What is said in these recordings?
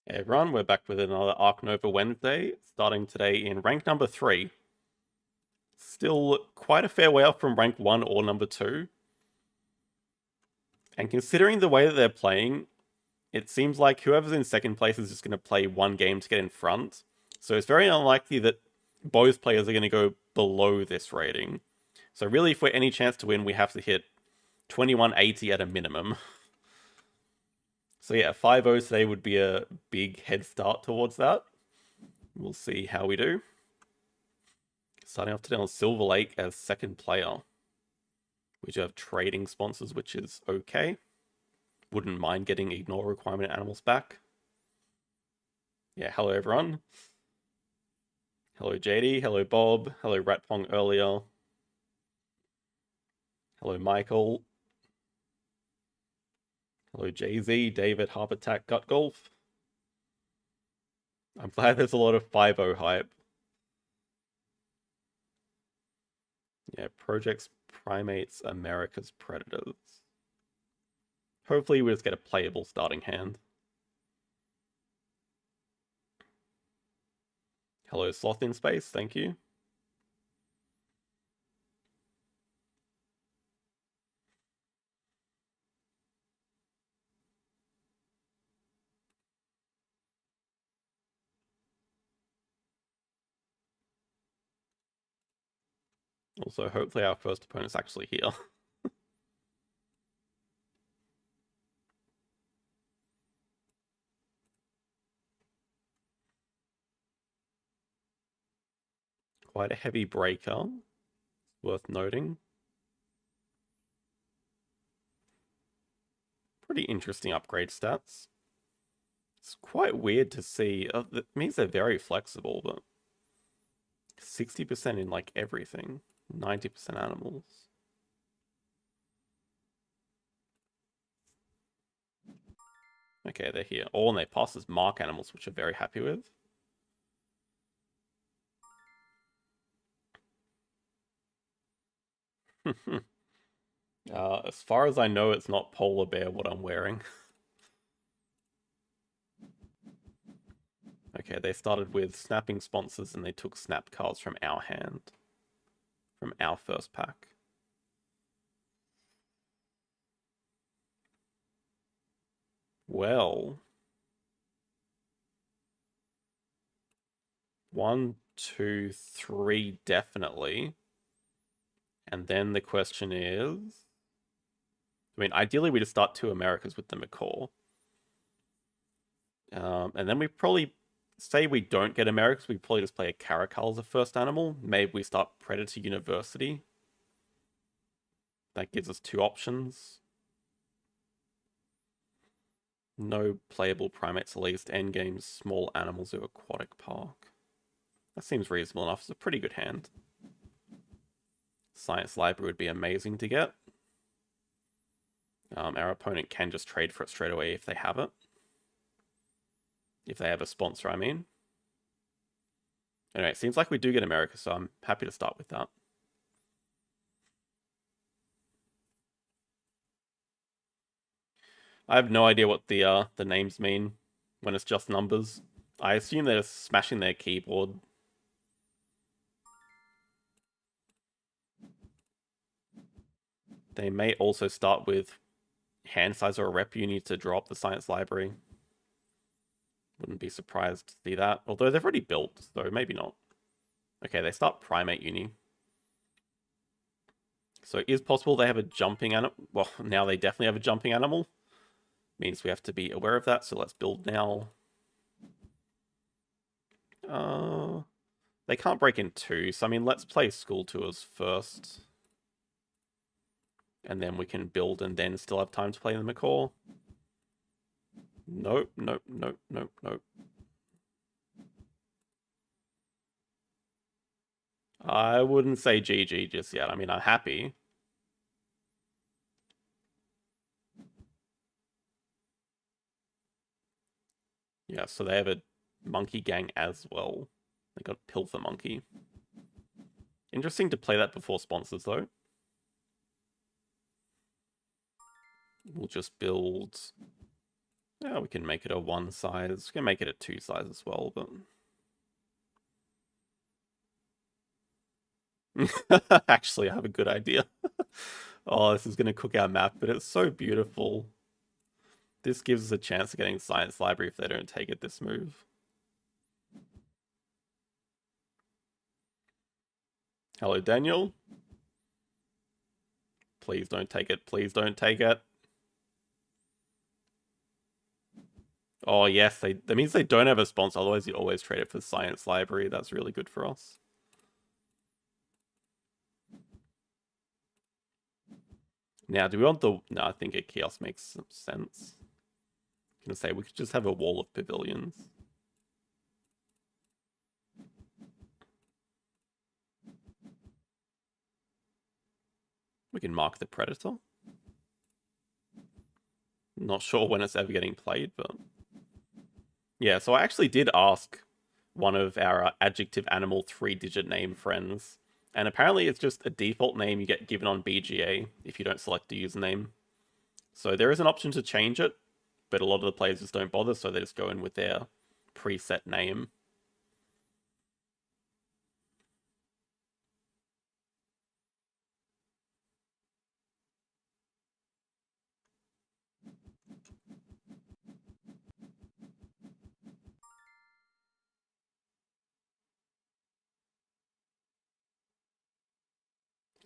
Hey everyone, we're back with another Ark Nova Wednesday, starting today in rank number 3. Still quite a fair way off from rank 1 or number 2. And considering the way that they're playing, it seems like whoever's in second place is just going to play one game to get in front. So it's very unlikely that both players are going to go below this rating. So really, for any chance to win, we have to hit 2180 at a minimum. So yeah, 5-0 today would be a big head start towards that. We'll see how we do. Starting off today on Silver Lake as second player. We do have trading sponsors, which is okay. Wouldn't mind getting ignore requirement animals back. Yeah, hello everyone. Hello JD, hello Bob, hello Ratpong earlier. Hello Michael. Hello JZ, David, Harp Attack, Gut Golf. I'm glad there's a lot of 5-0 hype. Yeah, Projects, Primates, America's Predators. Hopefully we just get a playable starting hand. Hello Sloth in Space, thank you. Also, hopefully our first opponent's actually here. Quite a heavy breaker, worth noting. Pretty interesting upgrade stats. It's quite weird to see. That means they're very flexible, but 60% in like everything, 90% animals. Okay, they're here. Oh, and they pass as mark animals, which I'm very happy with. As far as I know, it's not polar bear what I'm wearing. Okay, they started with snapping sponsors and they took snap cards from our hand. From our first pack. Well. 1, 2, 3, definitely. And then the question is... I mean, ideally we just start 2 Americas with the McCaw. And then we probably... Say we don't get Americas, we probably just play a Caracal as a first animal. Maybe we start Predator University. That gives us 2 options. No playable primates, at least endgame small animals of aquatic park. That seems reasonable enough. It's a pretty good hand. Science library would be amazing to get. Our opponent can just trade for it straight away if they have it. If they have a sponsor, I mean. Anyway, it seems like we do get America, so I'm happy to start with that. I have no idea what the names mean when it's just numbers. I assume they're smashing their keyboard. They may also start with hand size or a rep you need to drop the science library. Wouldn't be surprised to see that. Although they've already built, so maybe not. Okay, they start primate uni. So it is possible they have a jumping animal. Well, now they definitely have a jumping animal. Means we have to be aware of that, so let's build now. They can't break in 2, so I mean, let's play school tours first. And then we can build and then still have time to play the McCaw. Nope, nope, nope, nope, nope. I wouldn't say GG just yet. I mean, I'm happy. Yeah, so they have a monkey gang as well. They got Pilfer Monkey. Interesting to play that before sponsors, though. We'll just build... Yeah, we can make it a 1 size. We can make it a 2 size as well, but... Actually, I have a good idea. Oh, this is going to cook our map, but it's so beautiful. This gives us a chance of getting Science Library if they don't take it this move. Hello, Daniel. Please don't take it. Please don't take it. Oh, yes, that means they don't have a sponsor. Otherwise, you'd always trade it for Science Library. That's really good for us. Now, do we want the... No, I think a kiosk makes some sense. I'm going to say we could just have a wall of pavilions. We can mark the Predator. Not sure when it's ever getting played, but... Yeah, so I actually did ask one of our adjective animal 3-digit name friends, and apparently it's just a default name you get given on BGA if you don't select a username. So there is an option to change it, but a lot of the players just don't bother, so they just go in with their preset name.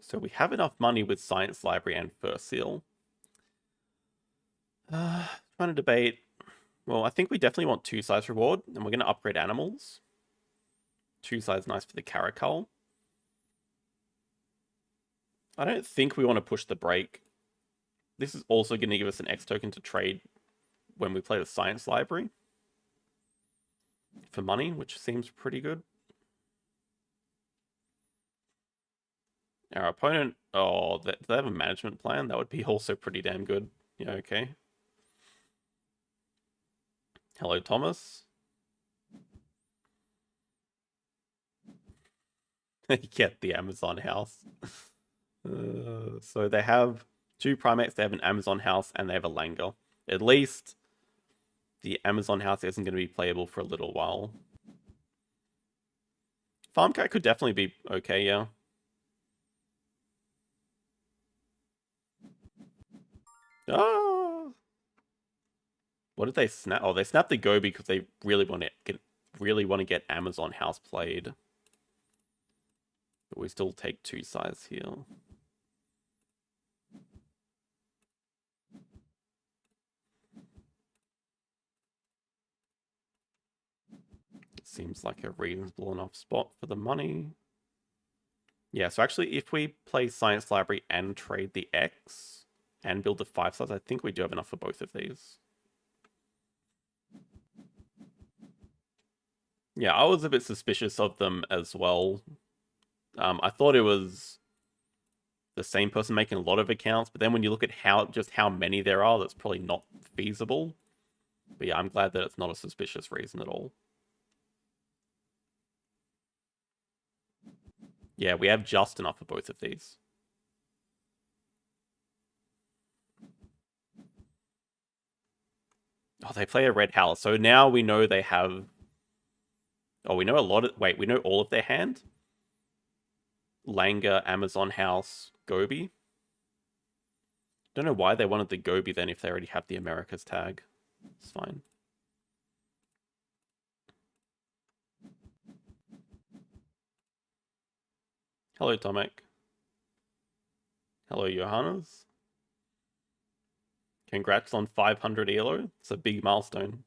So we have enough money with Science Library and First Seal. Trying to debate. Well, I think we definitely want 2 size reward, and we're going to upgrade animals. 2 size nice for the Caracal. I don't think we want to push the break. This is also going to give us an X token to trade when we play the Science Library for money, which seems pretty good. Our opponent, oh, do they have a management plan? That would be also pretty damn good. Yeah, okay. Hello, Thomas. Get the Amazon house. So they have 2 primates, they have an Amazon house, and they have a Langer. At least the Amazon house isn't going to be playable for a little while. Farm Cat could definitely be okay, yeah. Ah! What did they snap? Oh, they snapped the Gobi because they really want to get Amazon house played. But we still take 2 size here. It seems like a reasonable enough spot for the money. Yeah, so actually, if we play Science Library and trade the X and build the 5 size, I think we do have enough for both of these. Yeah, I was a bit suspicious of them as well. I thought it was the same person making a lot of accounts, but then when you look at how many there are, that's probably not feasible. But yeah, I'm glad that it's not a suspicious reason at all. Yeah, we have just enough for both of these. Oh, they play a red howl. So now we know they have... Oh, we know a lot of... Wait, we know all of their hand? Langer, Amazon House, Gobi. Don't know why they wanted the Gobi then if they already have the Americas tag. It's fine. Hello, Tomek. Hello, Johannes. Congrats on 500 ELO. It's a big milestone.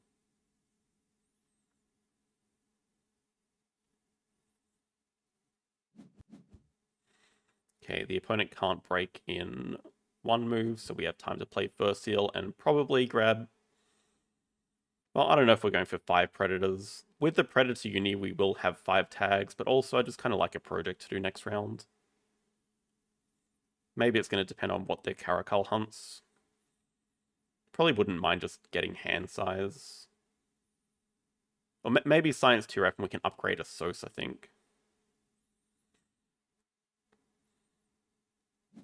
Okay, the opponent can't break in 1 move, so we have time to play First Seal and probably grab... Well, I don't know if we're going for 5 Predators. With the Predator Uni, we will have 5 tags, but also I just kind of like a project to do next round. Maybe it's going to depend on what their Caracal hunts. Probably wouldn't mind just getting hand size. Or maybe Science 2 Ref and we can upgrade a Sos, I think.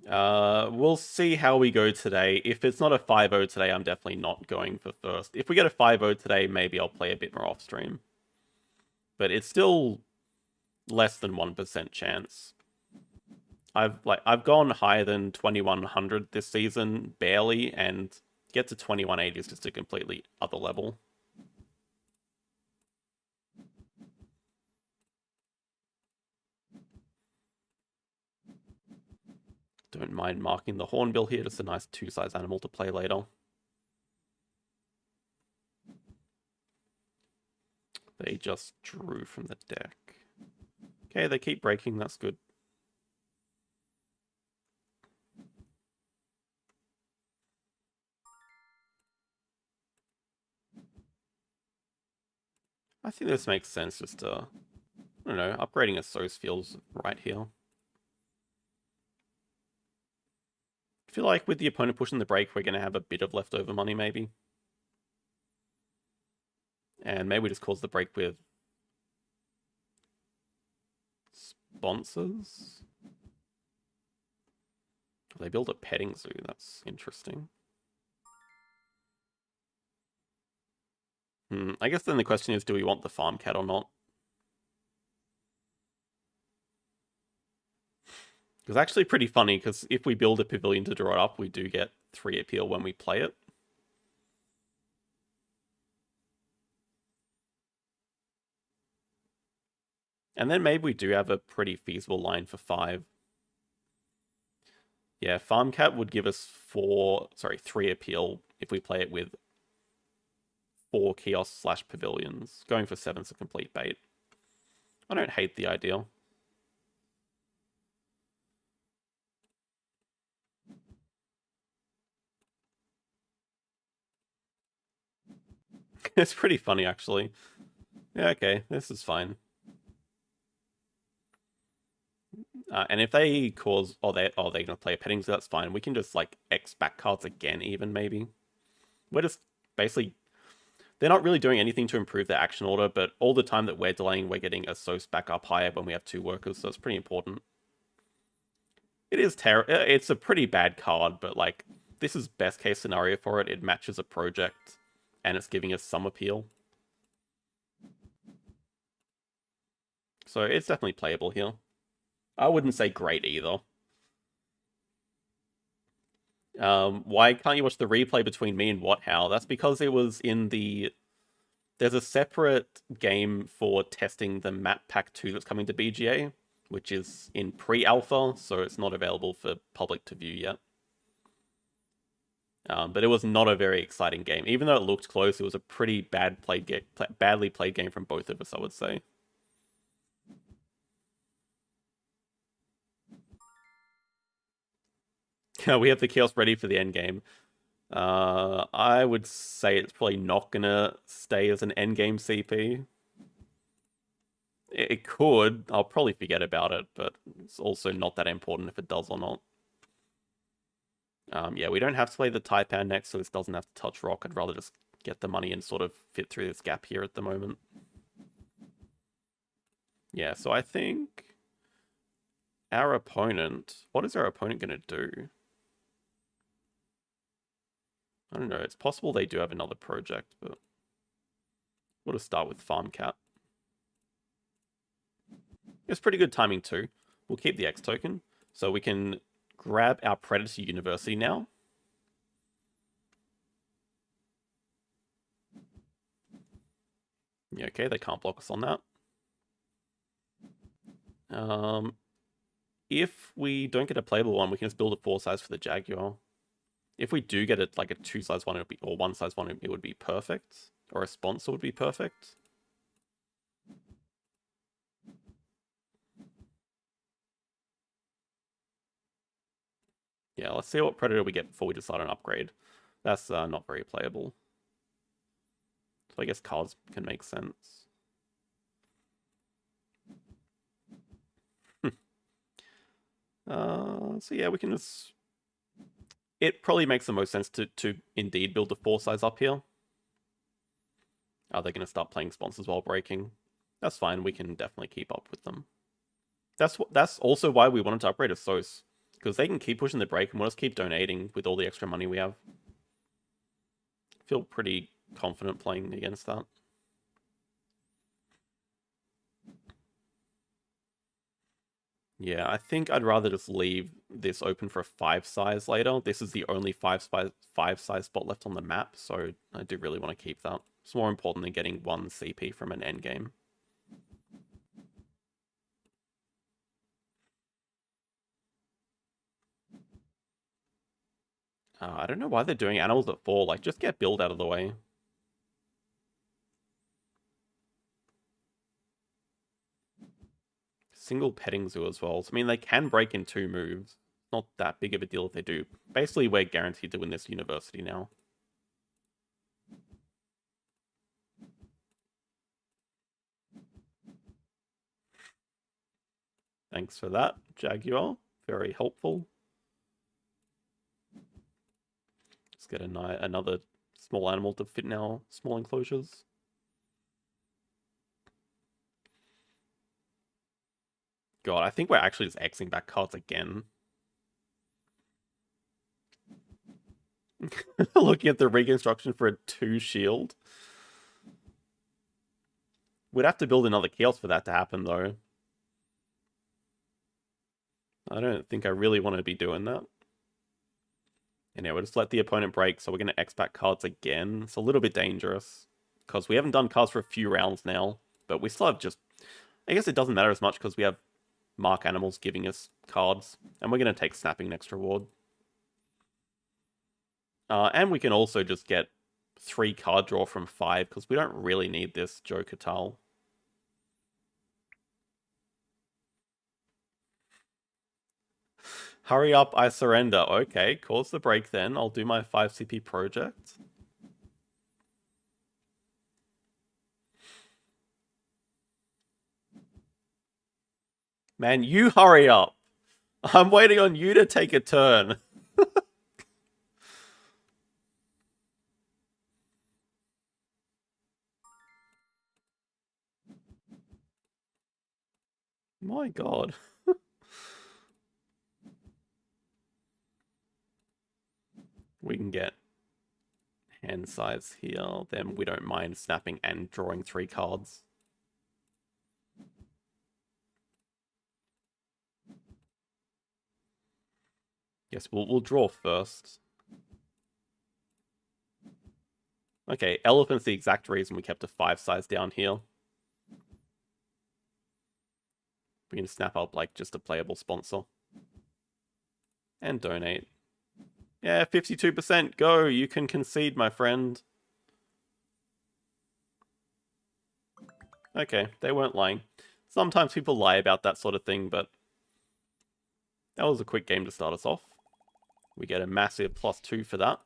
We'll see how we go today. If it's not a 5-0 today, I'm definitely not going for first. If we get a 5-0 today, maybe I'll play a bit more off stream. But it's still less than 1% chance. I've gone higher than 2100 this season, barely, and get to 2180 is just a completely other level. Don't mind marking the hornbill here, just a nice 2-size animal to play later. They just drew from the deck. Okay, they keep breaking, that's good. I think this makes sense, just I don't know, upgrading a Sos feels right here. I feel like with the opponent pushing the break, we're going to have a bit of leftover money, maybe. And maybe we just cause the break with sponsors. They build a petting zoo, that's interesting. I guess then the question is, do we want the farm cat or not? It's actually pretty funny, because if we build a pavilion to draw it up, we do get 3 appeal when we play it. And then maybe we do have a pretty feasible line for 5. Yeah, farm cat would give us 3 appeal if we play it with 4 kiosks/pavilions. Going for 7's a complete bait. I don't hate the idea. It's pretty funny, actually. Yeah, okay, this is fine. And if they cause... they're going to play a petting zoo, that's fine. We can just, like, X back cards again, even, maybe. We're just basically... They're not really doing anything to improve their action order, but all the time that we're delaying, we're getting a Sos back up higher when we have 2 workers, so it's pretty important. It is it's a pretty bad card, but, like, this is best case scenario for it. It matches a project, and it's giving us some appeal. So it's definitely playable here. I wouldn't say great either. Why can't you watch the replay between me and How? That's because it was in the... There's a separate game for testing the map pack 2 that's coming to BGA, which is in pre-alpha, so it's not available for public to view yet. But it was not a very exciting game. Even though it looked close, it was a pretty badly played game from both of us, I would say. We have the chaos ready for the end game. I would say it's probably not gonna stay as an endgame CP. It could. I'll probably forget about it, but it's also not that important if it does or not. Yeah, we don't have to play the Taipan next, so this doesn't have to touch rock. I'd rather just get the money and sort of fit through this gap here at the moment. Yeah, so I think our opponent... What is our opponent going to do? I don't know. It's possible they do have another project, but we'll just start with Farm Cat. It's pretty good timing too. We'll keep the X token, so we can grab our Predator University now. Yeah, okay, they can't block us on that. If we don't get a playable one, we can just build a 4-size for the Jaguar. If we do get it like a 2-size one, or 1-size one, it would be perfect. Or a sponsor would be perfect. Yeah, let's see what Predator we get before we decide on upgrade. That's not very playable. So I guess cards can make sense. So yeah, we can just... It probably makes the most sense to indeed build the 4-size up here. Are they going to start playing sponsors while breaking? That's fine, we can definitely keep up with them. That's also why we wanted to upgrade a Sos. Because they can keep pushing the break and we'll just keep donating with all the extra money we have. Feel pretty confident playing against that. Yeah, I think I'd rather just leave this open for a 5 size later. This is the only 5 size spot left on the map, so I do really want to keep that. It's more important than getting 1 CP from an endgame. I don't know why they're doing animals at 4. Like, just get build out of the way. Single petting zoo as well. So, I mean, they can break in 2 moves. Not that big of a deal if they do. Basically, we're guaranteed to win this university now. Thanks for that, Jaguar. Very helpful. Let's get another small animal to fit in our small enclosures. God, I think we're actually just Xing back cards again. Looking at the reconstruction for a 2 shield. We'd have to build another kiosk for that to happen, though. I don't think I really want to be doing that. And yeah, we'll just let the opponent break, so we're going to X back cards again. It's a little bit dangerous, because we haven't done cards for a few rounds now, but we still have just... I guess it doesn't matter as much, because we have mark animals giving us cards, and we're going to take snapping next reward. And we can also just get 3 card draw from 5, because we don't really need this Joe Catal. Hurry up, I surrender. Okay, cause the break then. I'll do my 5 CP project. Man, you hurry up. I'm waiting on you to take a turn. My god. We can get hand size here. Then we don't mind snapping and drawing 3 cards. Yes, we'll draw first. Okay, elephant's the exact reason we kept a 5 size down here. We can snap up like just a playable sponsor. And donate. Yeah, 52%. Go. You can concede, my friend. Okay, they weren't lying. Sometimes people lie about that sort of thing, but that was a quick game to start us off. We get a massive +2 for that.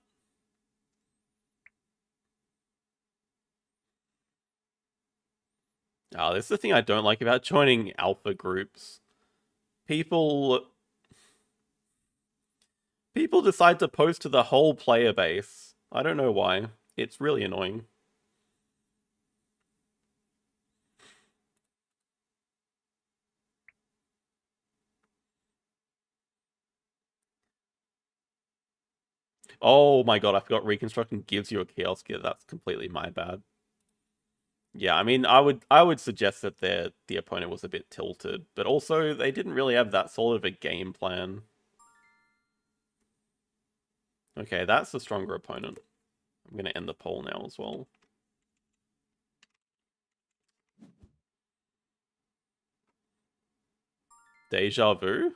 This is the thing I don't like about joining alpha groups. People decide to post to the whole player base. I don't know why. It's really annoying. Oh my god, I forgot Reconstructing gives you a Chaos Gear. That's completely my bad. Yeah, I mean, I would suggest that the opponent was a bit tilted, but also they didn't really have that sort of a game plan. Okay, that's the stronger opponent. I'm going to end the poll now as well. Deja vu?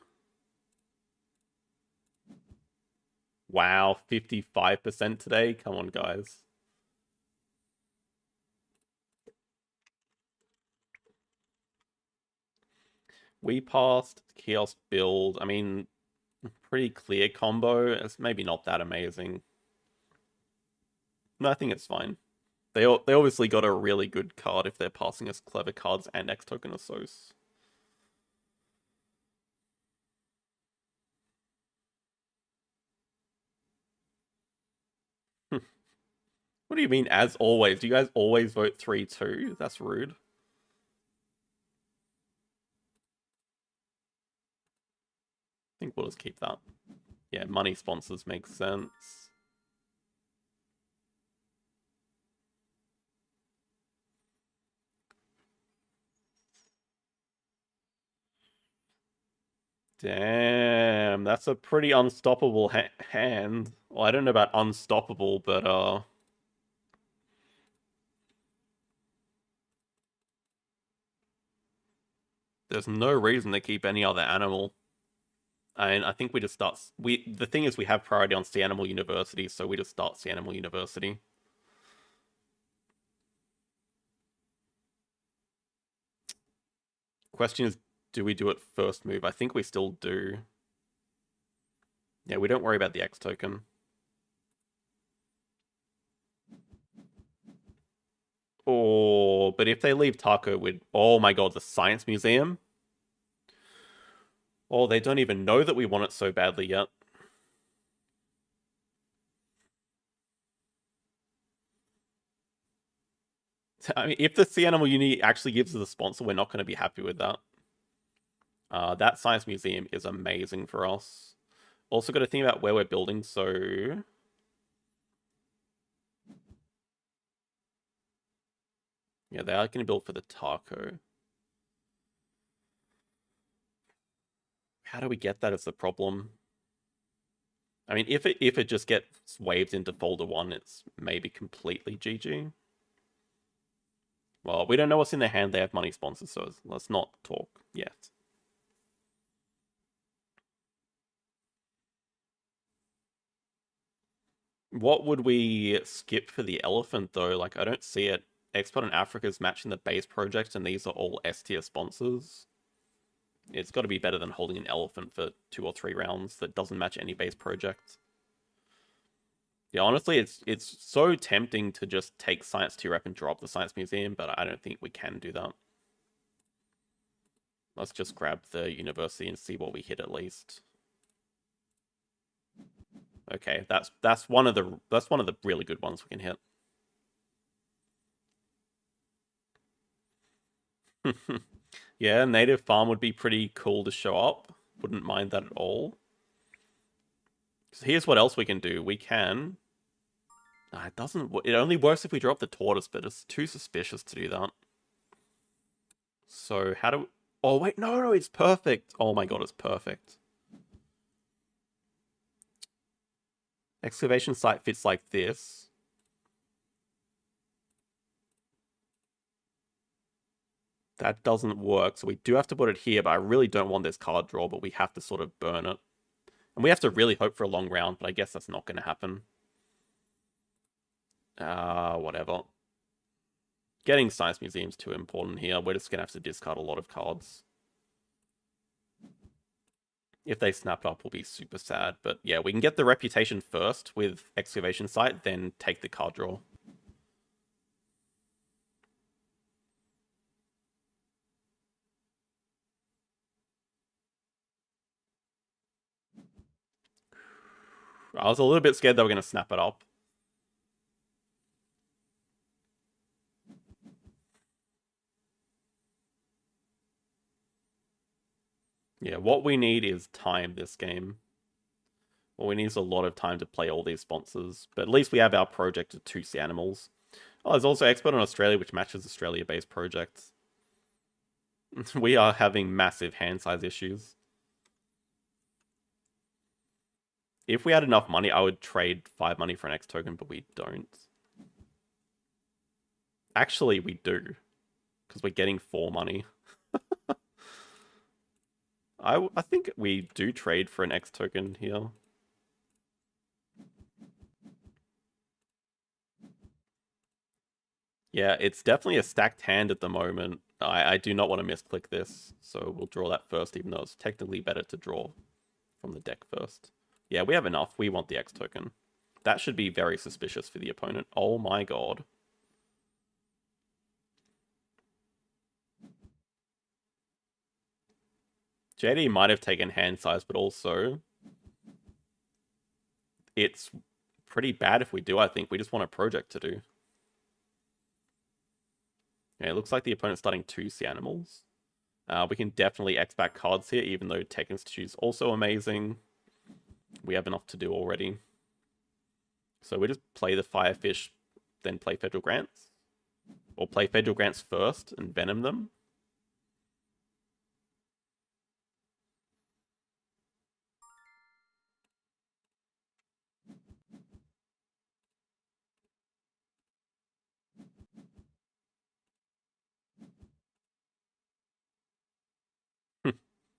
Wow, 55% today? Come on, guys. We passed Kiosk build. I mean, pretty clear combo. It's maybe not that amazing. No, I think it's fine. They obviously got a really good card if they're passing us clever cards and X token of Sos. What do you mean, as always? Do you guys always vote 3-2? That's rude. I think we'll just keep that. Yeah, money sponsors make sense. Damn, that's a pretty unstoppable hand. Well, I don't know about unstoppable, but there's no reason to keep any other animal. And I think we just start. The thing is, we have priority on Sea Animal University, so we just start Sea Animal University. Question is, do we do it first move? I think we still do. Yeah, we don't worry about the X token. Oh, but if they leave Taco with, oh my god, the Science Museum. Oh, they don't even know that we want it so badly yet. I mean, if the Sea Animal Uni actually gives us a sponsor, we're not going to be happy with that. That Science Museum is amazing for us. Also got to think about where we're building, so... Yeah, they are going to build for the Taco. How do we get that is the problem. I mean, if it just gets waved into folder 1, it's maybe completely GG. Well, we don't know what's in their hand. They have money sponsors, so let's not talk yet. What would we skip for the elephant, though? Like, I don't see it. Export in Africa is matching the base project, and these are all S-tier sponsors. It's got to be better than holding an elephant for 2 or 3 rounds that doesn't match any base project. Yeah, honestly, it's so tempting to just take Science 2 rep and drop the Science Museum, but I don't think we can do that. Let's just grab the university and see what we hit at least. Okay, that's one of the really good ones we can hit. Yeah, native farm would be pretty cool to show up. Wouldn't mind that at all. So here's what else we can do. We can... it doesn't... It only works if we drop the tortoise, but it's too suspicious to do that. So how do... Oh, wait, no, it's perfect. Oh my god, it's perfect. Excavation site fits like this. That doesn't work, so we do have to put it here, but I really don't want this card draw, but we have to sort of burn it. And we have to really hope for a long round, but I guess that's not going to happen. Whatever. Getting Science Museum's too important here. We're just going to have to discard a lot of cards. If they snap up, we'll be super sad. But yeah, we can get the reputation first with Excavation Site, then take the card draw. I was a little bit scared they were going to snap it up. Yeah, what we need is time this game. What we need is a lot of time to play all these sponsors. But at least we have our project of 2 sea animals. Oh, there's also Expert on Australia, which matches Australia-based projects. We are having massive hand size issues. If we had enough money, I would trade 5 money for an X token, but we don't. Actually, we do. Because we're getting 4 money. I think we do trade for an X token here. Yeah, it's definitely a stacked hand at the moment. I do not want to misclick this, so we'll draw that first, even though it's technically better to draw from the deck first. Yeah, we have enough. We want the X token. That should be very suspicious for the opponent. Oh my god. JD might have taken hand size, but also it's pretty bad if we do, I think. We just want a project to do. Yeah, it looks like the opponent's starting 2 sea animals. We can definitely X back cards here, even though Tech Institute is also amazing. We have enough to do already. So we just play the Firefish, then play Federal Grants. Or play Federal Grants first and Venom them.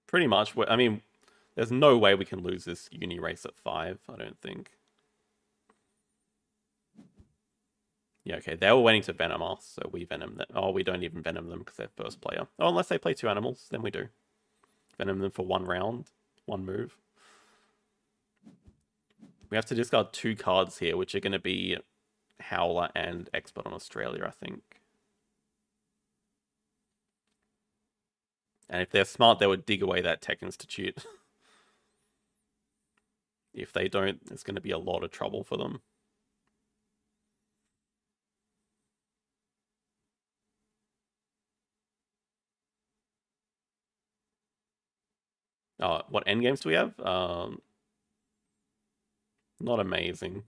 Pretty much. I mean, there's no way we can lose this uni race at 5, I don't think. Yeah, okay, they were waiting to Venom us, so we Venom them. Oh, we don't even Venom them because they're first player. Oh, unless they play 2 animals, then we do. Venom them for 1 round, 1 move. We have to discard 2 cards here, which are going to be Howler and Expert on Australia, I think. And if they're smart, they would dig away that Tech Institute. If they don't, it's going to be a lot of trouble for them. What endgames do we have? Not amazing.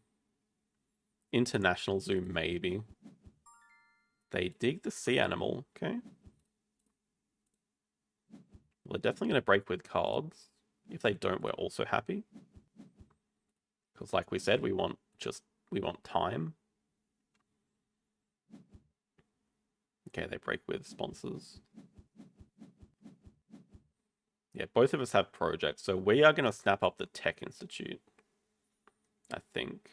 International Zoo, maybe. They dig the sea animal. Okay. Well, they're definitely going to break with cards. If they don't, we're also happy. Because like we said, we want time. Okay, they break with sponsors. Yeah, both of us have projects, so we are going to snap up the Tech Institute, I think.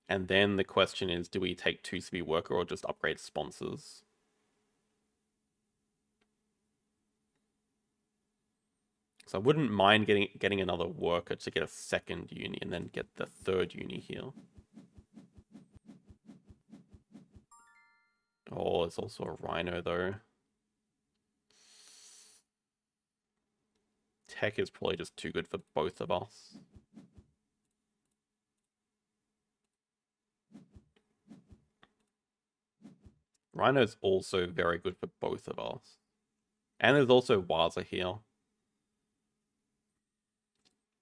And then the question is, do we take 2 CB Worker or just upgrade sponsors? So I wouldn't mind getting another worker to get a 2nd uni and then get the 3rd uni here. Oh, it's also a Rhino though. Tech is probably just too good for both of us. Rhino's also very good for both of us. And there's also Waza here.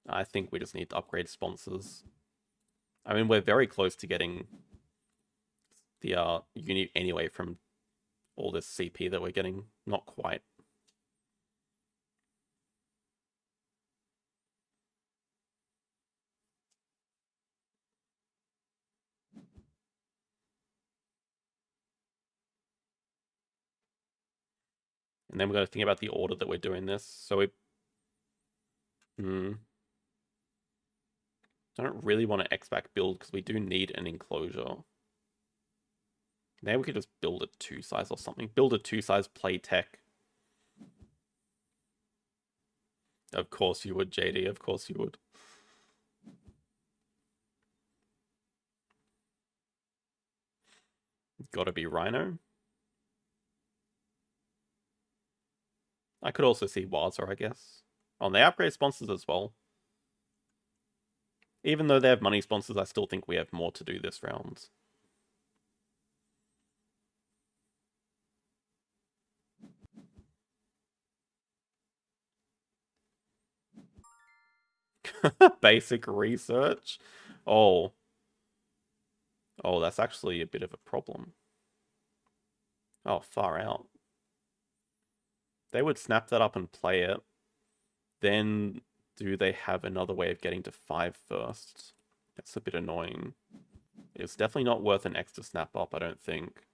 I think we just need to upgrade sponsors. I mean, we're very close to getting the uni anyway from all this CP that we're getting. Not quite. And then we've got to think about the order that we're doing this. So we... I don't really want to X-Back build because we do need an enclosure. Maybe we could just build a 2-size or something. Build a 2-size play Tech. Of course you would, JD. Of course you would. Gotta be Rhino. I could also see Waza, I guess. Oh, and they upgrade sponsors as well. Even though they have money sponsors, I still think we have more to do this round. Basic research? Oh. Oh, that's actually a bit of a problem. Oh, far out. They would snap that up and play it. Then, do they have another way of getting to 5 first? That's a bit annoying. It's definitely not worth an extra snap up, I don't think.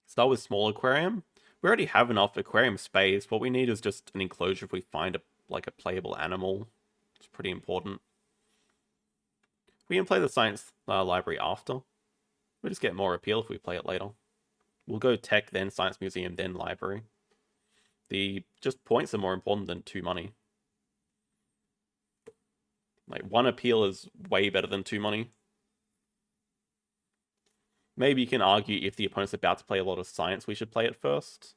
Start with small aquarium. We already have enough aquarium space. What we need is just an enclosure if we find a playable animal. It's pretty important. We can play the science library after. We just get more appeal if we play it later. We'll go tech, then science museum, then library. The just points are more important than 2 money. Like 1 appeal is way better than 2 money. Maybe you can argue if the opponent's about to play a lot of science, we should play it first.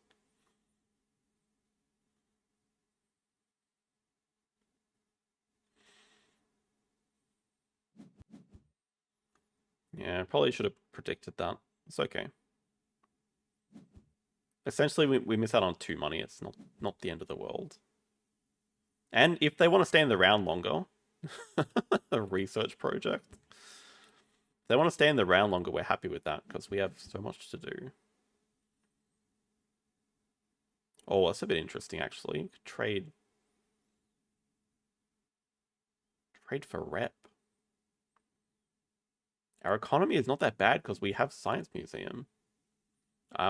Yeah, I probably should have predicted that. It's okay. Essentially, we miss out on 2 money. It's not the end of the world. And if they want to stay in the round longer, a research project. If they want to stay in the round longer, we're happy with that because we have so much to do. Oh, that's a bit interesting, actually. Trade for rep. Our economy is not that bad because we have Science Museum.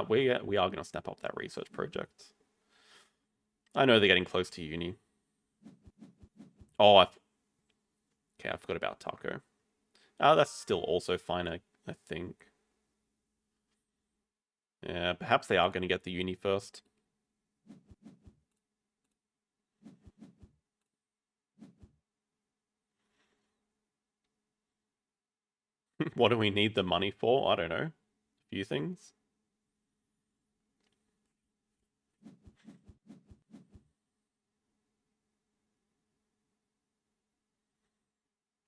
We are going to snap up that research project. I know they're getting close to uni. Oh, okay, I forgot about Taco. That's still also fine, I think. Yeah, perhaps they are going to get the uni first. What do we need the money for? I don't know. A few things.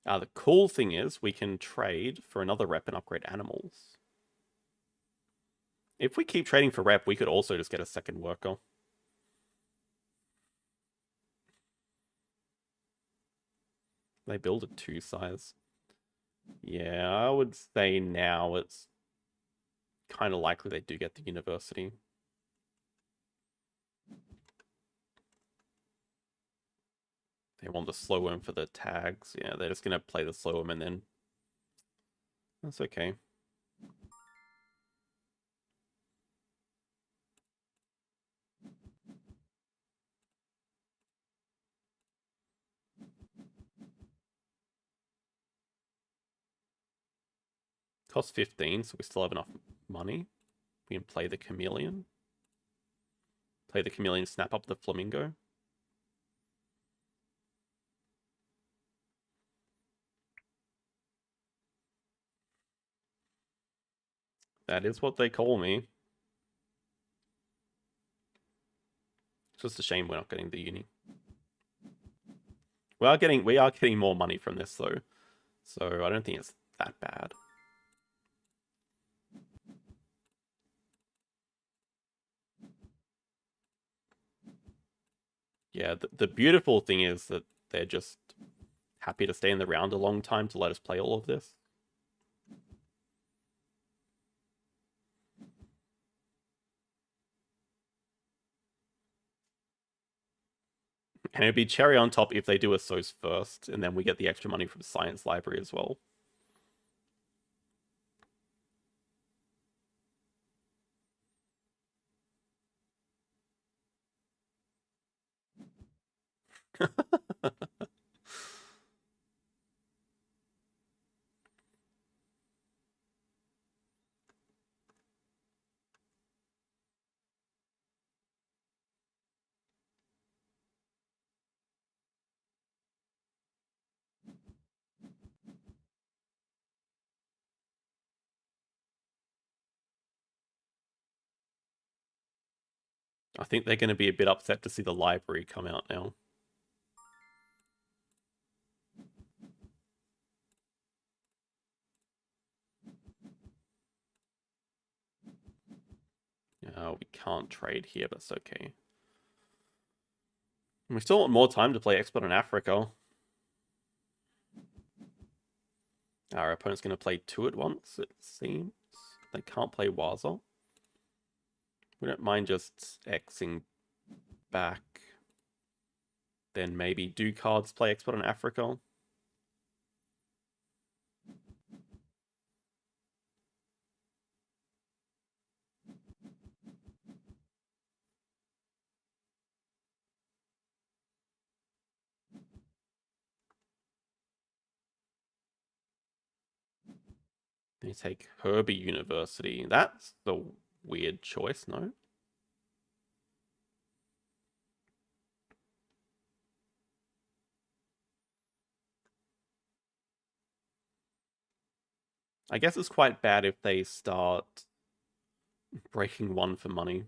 The cool thing is we can trade for another rep and upgrade animals. If we keep trading for rep, we could also just get a second worker. They build a 2 size. Yeah, I would say now it's kind of likely they do get the university. They want the slow worm for the tags. Yeah, they're just going to play the slow worm and then... That's okay. Costs 15, so we still have enough money. We can play the chameleon. Play the chameleon, snap up the flamingo. That is what they call me. It's just a shame we're not getting the uni. We are getting more money from this though, so I don't think it's that bad. Yeah, the beautiful thing is that they're just happy to stay in the round a long time to let us play all of this. And it'd be cherry on top if they do a SOS first, and then we get the extra money from Science Library as well. I think they're going to be a bit upset to see the library come out now. We can't trade here, but it's okay. We still want more time to play Expert in Africa. Our opponent's going to play 2 at once, it seems. They can't play Waza. We don't mind just Xing back. Then maybe do cards play Expert in Africa? They take Herbie University. That's the weird choice, no? I guess it's quite bad if they start breaking 1 for money.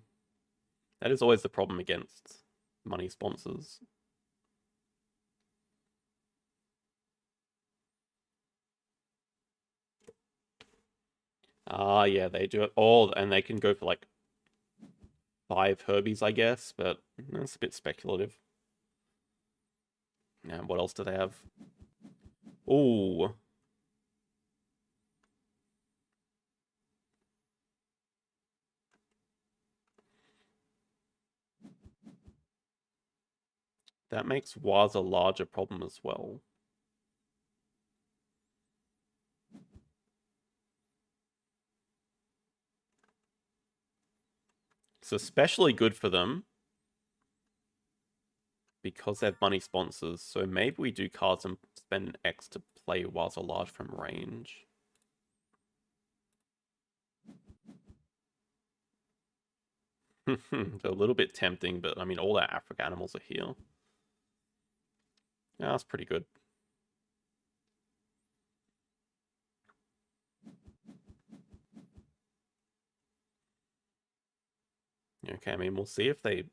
That is always the problem against money sponsors. Ah, yeah, they do it all, and they can go for like 5 Herbies, I guess, but that's a bit speculative. Now, what else do they have? Ooh, that makes Waz a larger problem as well. It's especially good for them because they have money sponsors. So maybe we do cards and spend an X to play Waz a large from range. A little bit tempting, but I mean, all our Africa animals are here. Yeah, that's pretty good. Okay, I mean, we'll see if they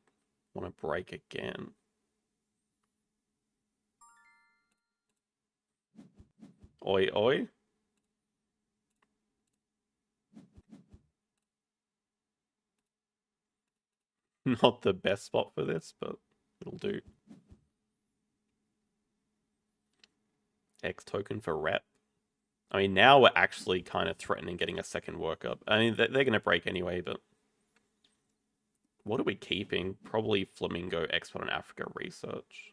want to break again. Oi, oi. Not the best spot for this, but it'll do. X token for rep. I mean, now we're actually kind of threatening getting a second workup. I mean, they're going to break anyway, but what are we keeping? Probably Flamingo, Expert on Africa research.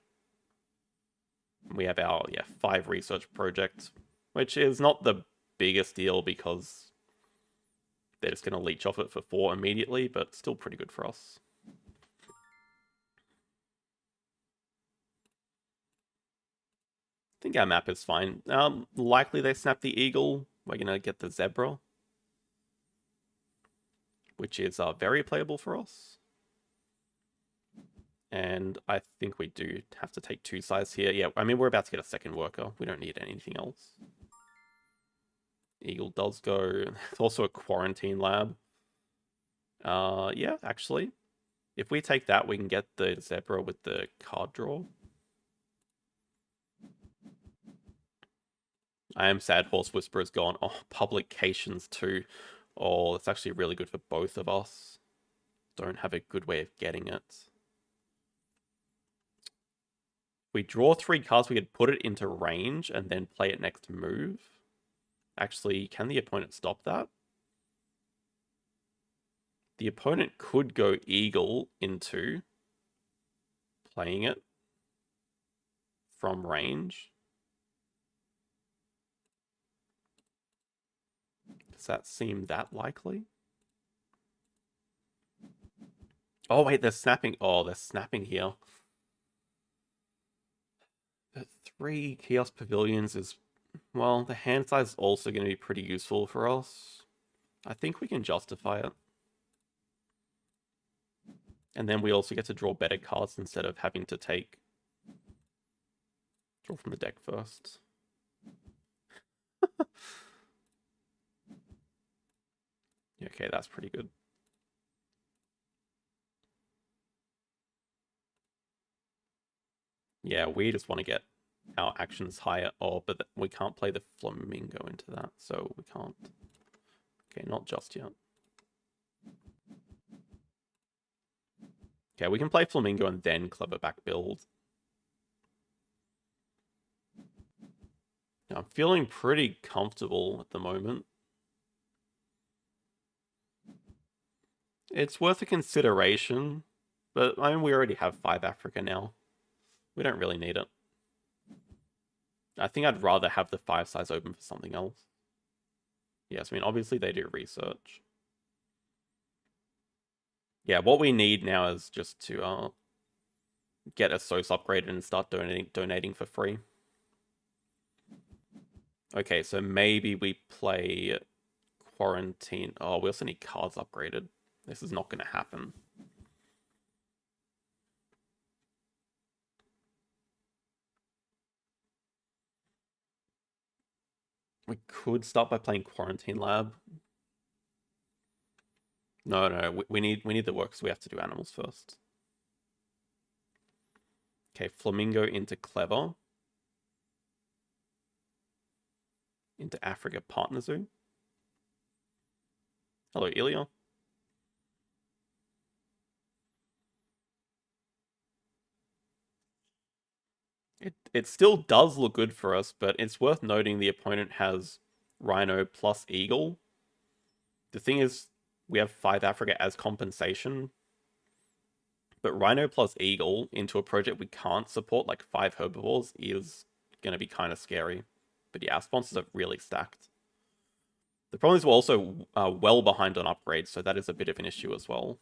We have our 5 research projects, which is not the biggest deal because they're just going to leech off it for 4 immediately, but still pretty good for us. I think our map is fine. Likely they snap the eagle. We're going to get the zebra, which is very playable for us. And I think we do have to take 2 sides here. Yeah, I mean, we're about to get a second worker. We don't need anything else. Eagle does go. It's also a quarantine lab. Yeah, actually. If we take that, we can get the zebra with the card draw. I am sad Horse Whisperer's gone. Oh, publications too. Oh, it's actually really good for both of us. Don't have a good way of getting it. We draw 3 cards, we could put it into range and then play it next move. Actually, can the opponent stop that? The opponent could go eagle into playing it from range. Does that seem that likely? Oh, wait, they're snapping. Oh, they're snapping here. The 3 Kiosk Pavilions is... Well, the hand size is also going to be pretty useful for us. I think we can justify it. And then we also get to draw better cards instead of having to draw from the deck first. Okay, that's pretty good. Yeah, we just want to get our actions higher. Oh, but we can't play the Flamingo into that, so we can't. Okay, not just yet. Okay, we can play Flamingo and then Clever Back build. I'm feeling pretty comfortable at the moment. It's worth a consideration, but I mean, we already have 5 Africa now. We don't really need it. I think I'd rather have the 5 size open for something else. Yes, I mean, obviously they do research. Yeah, what we need now is just to get a SOS upgraded and start donating for free. Okay, so maybe we play Quarantine. Oh, we also need cards upgraded. This is not going to happen. We could start by playing Quarantine Lab. No, we need the work, so we have to do animals first. Okay, Flamingo into Clever. Into Africa Partner Zoo. Hello, Ilya. It still does look good for us, but it's worth noting the opponent has Rhino plus Eagle. The thing is, we have 5 Africa as compensation, but Rhino plus Eagle into a project we can't support, like 5 herbivores, is going to be kind of scary. But yeah, our sponsors are really stacked. The problem is we're also well behind on upgrades, so that is a bit of an issue as well.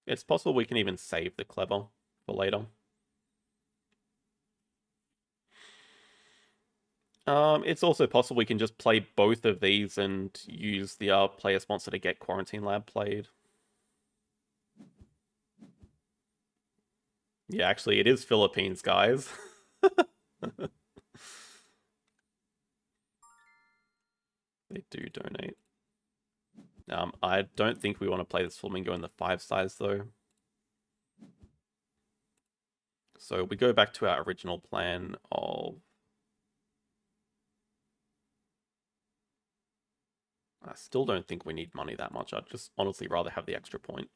It's possible we can even save the Clever for later. It's also possible we can just play both of these and use the player sponsor to get Quarantine Lab played. Yeah, actually, it is Philippines, guys. They do donate. I don't think we want to play this Flamingo in the 5 size, though. So we go back to our original plan of... I still don't think we need money that much. I'd just honestly rather have the extra point.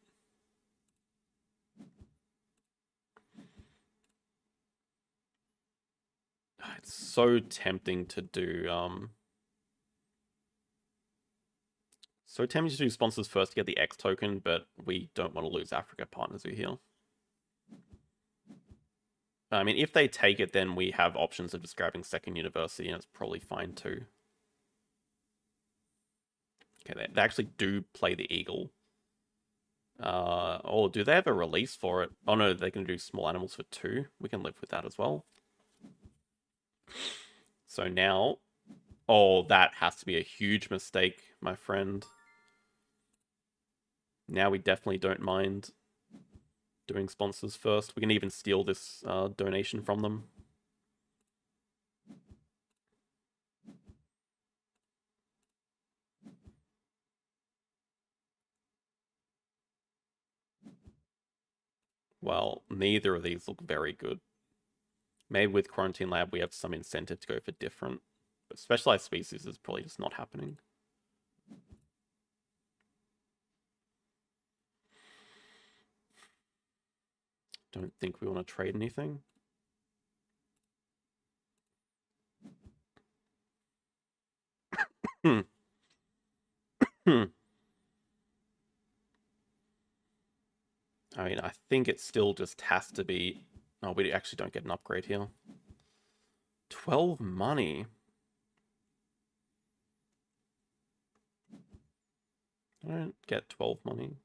It's so tempting to do... So tempting to do sponsors first to get the X token, but we don't want to lose Africa partners who here. I mean, if they take it, then we have options of just grabbing second university, and it's probably fine too. Okay, they actually do play the Eagle. Oh, do they have a release for it? Oh no, they can do small animals for 2. We can live with that as well. So now... Oh, that has to be a huge mistake, my friend. Now we definitely don't mind doing sponsors first. We can even steal this donation from them. Well, neither of these look very good. Maybe with Quarantine Lab we have some incentive to go for different. But specialized species is probably just not happening. Don't think we want to trade anything. Hmm. Hmm. I mean, I think it still just has to be... Oh, we actually don't get an upgrade here. 12 money. I don't get 12 money.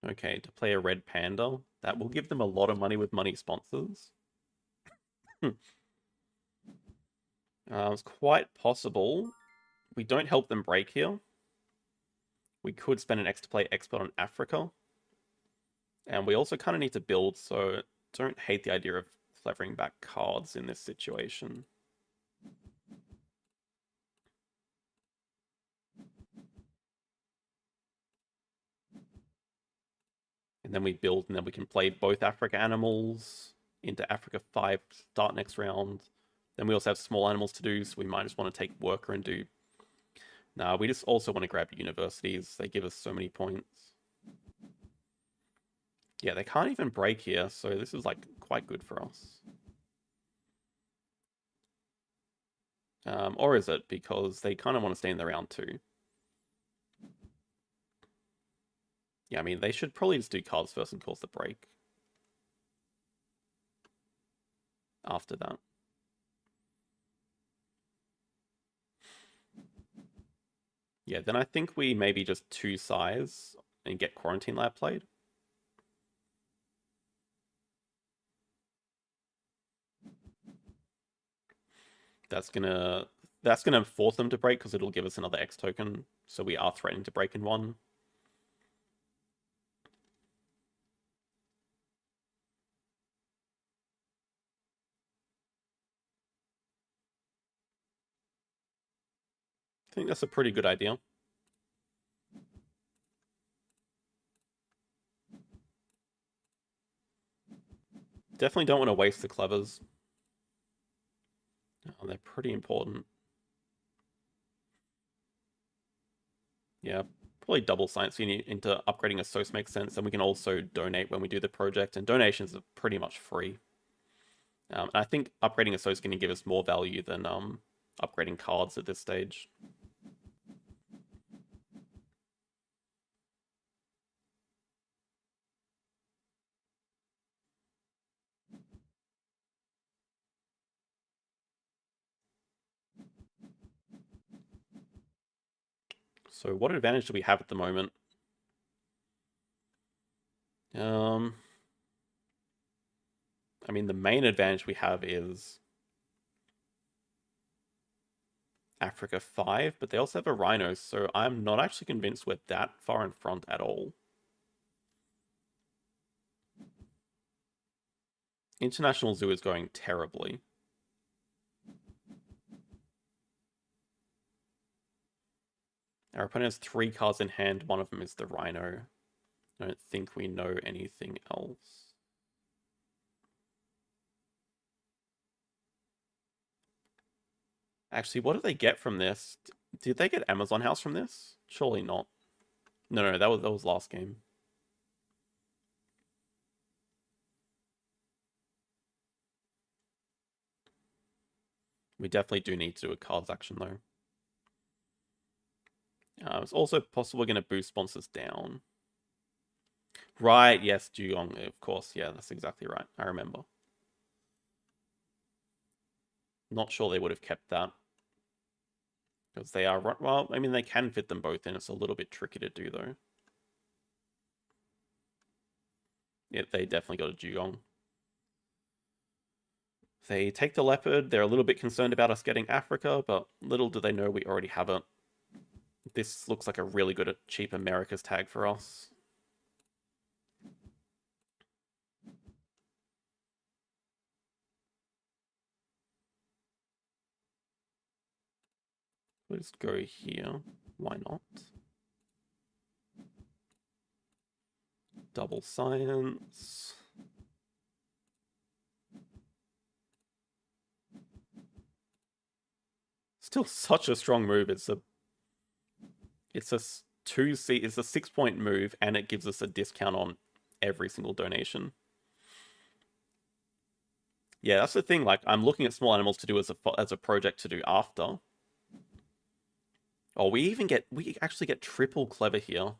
Okay, to play a red panda. That will give them a lot of money with money sponsors. It's quite possible. We don't help them break here. We could spend an X to play expert on Africa. And we also kind of need to build, so don't hate the idea of clevering back cards in this situation. And then we build, and then we can play both Africa animals into Africa 5 to start next round. Then we also have small animals to do, so we might just want to take worker and do... Nah, we just also want to grab universities. They give us so many points. Yeah, they can't even break here, so this is like quite good for us. Or is it? Because they kind of want to stay in the round 2. Yeah, I mean, they should probably just do cards first and cause the break. After that. Yeah, then I think we maybe just 2 size and get Quarantine Lab played. That's that's going to force them to break because it'll give us another X token. So we are threatening to break in one. I think that's a pretty good idea. Definitely don't want to waste the clevers. Oh, they're pretty important. Yeah, probably double science into upgrading a source makes sense, and we can also donate when we do the project, and donations are pretty much free. And I think upgrading a source is going to give us more value than upgrading cards at this stage. So what advantage do we have at the moment? I mean, the main advantage we have is Africa 5, but they also have a Rhino, so I'm not actually convinced we're that far in front at all. International Zoo is going terribly. Our opponent has 3 cards in hand, one of them is the Rhino. I don't think we know anything else. Actually, what did they get from this? Did they get Amazon House from this? Surely not. No, that was last game. We definitely do need to do a cards action though. It's also possible we're going to boost sponsors down. Right, yes, Dugong, of course. Yeah, that's exactly right. I remember. Not sure they would have kept that. Because they are... Well, I mean, they can fit them both in. It's a little bit tricky to do, though. Yeah, they definitely got a Dugong. They take the Leopard. They're a little bit concerned about us getting Africa, but little do they know we already have it. This looks like a really good, cheap America's tag for us. Let's go here. Why not? Double science. Still such a strong move. It's a 6-point move, and it gives us a discount on every single donation. Yeah, that's the thing. Like, I'm looking at small animals to do as a project to do after. Oh, we actually get triple clever here.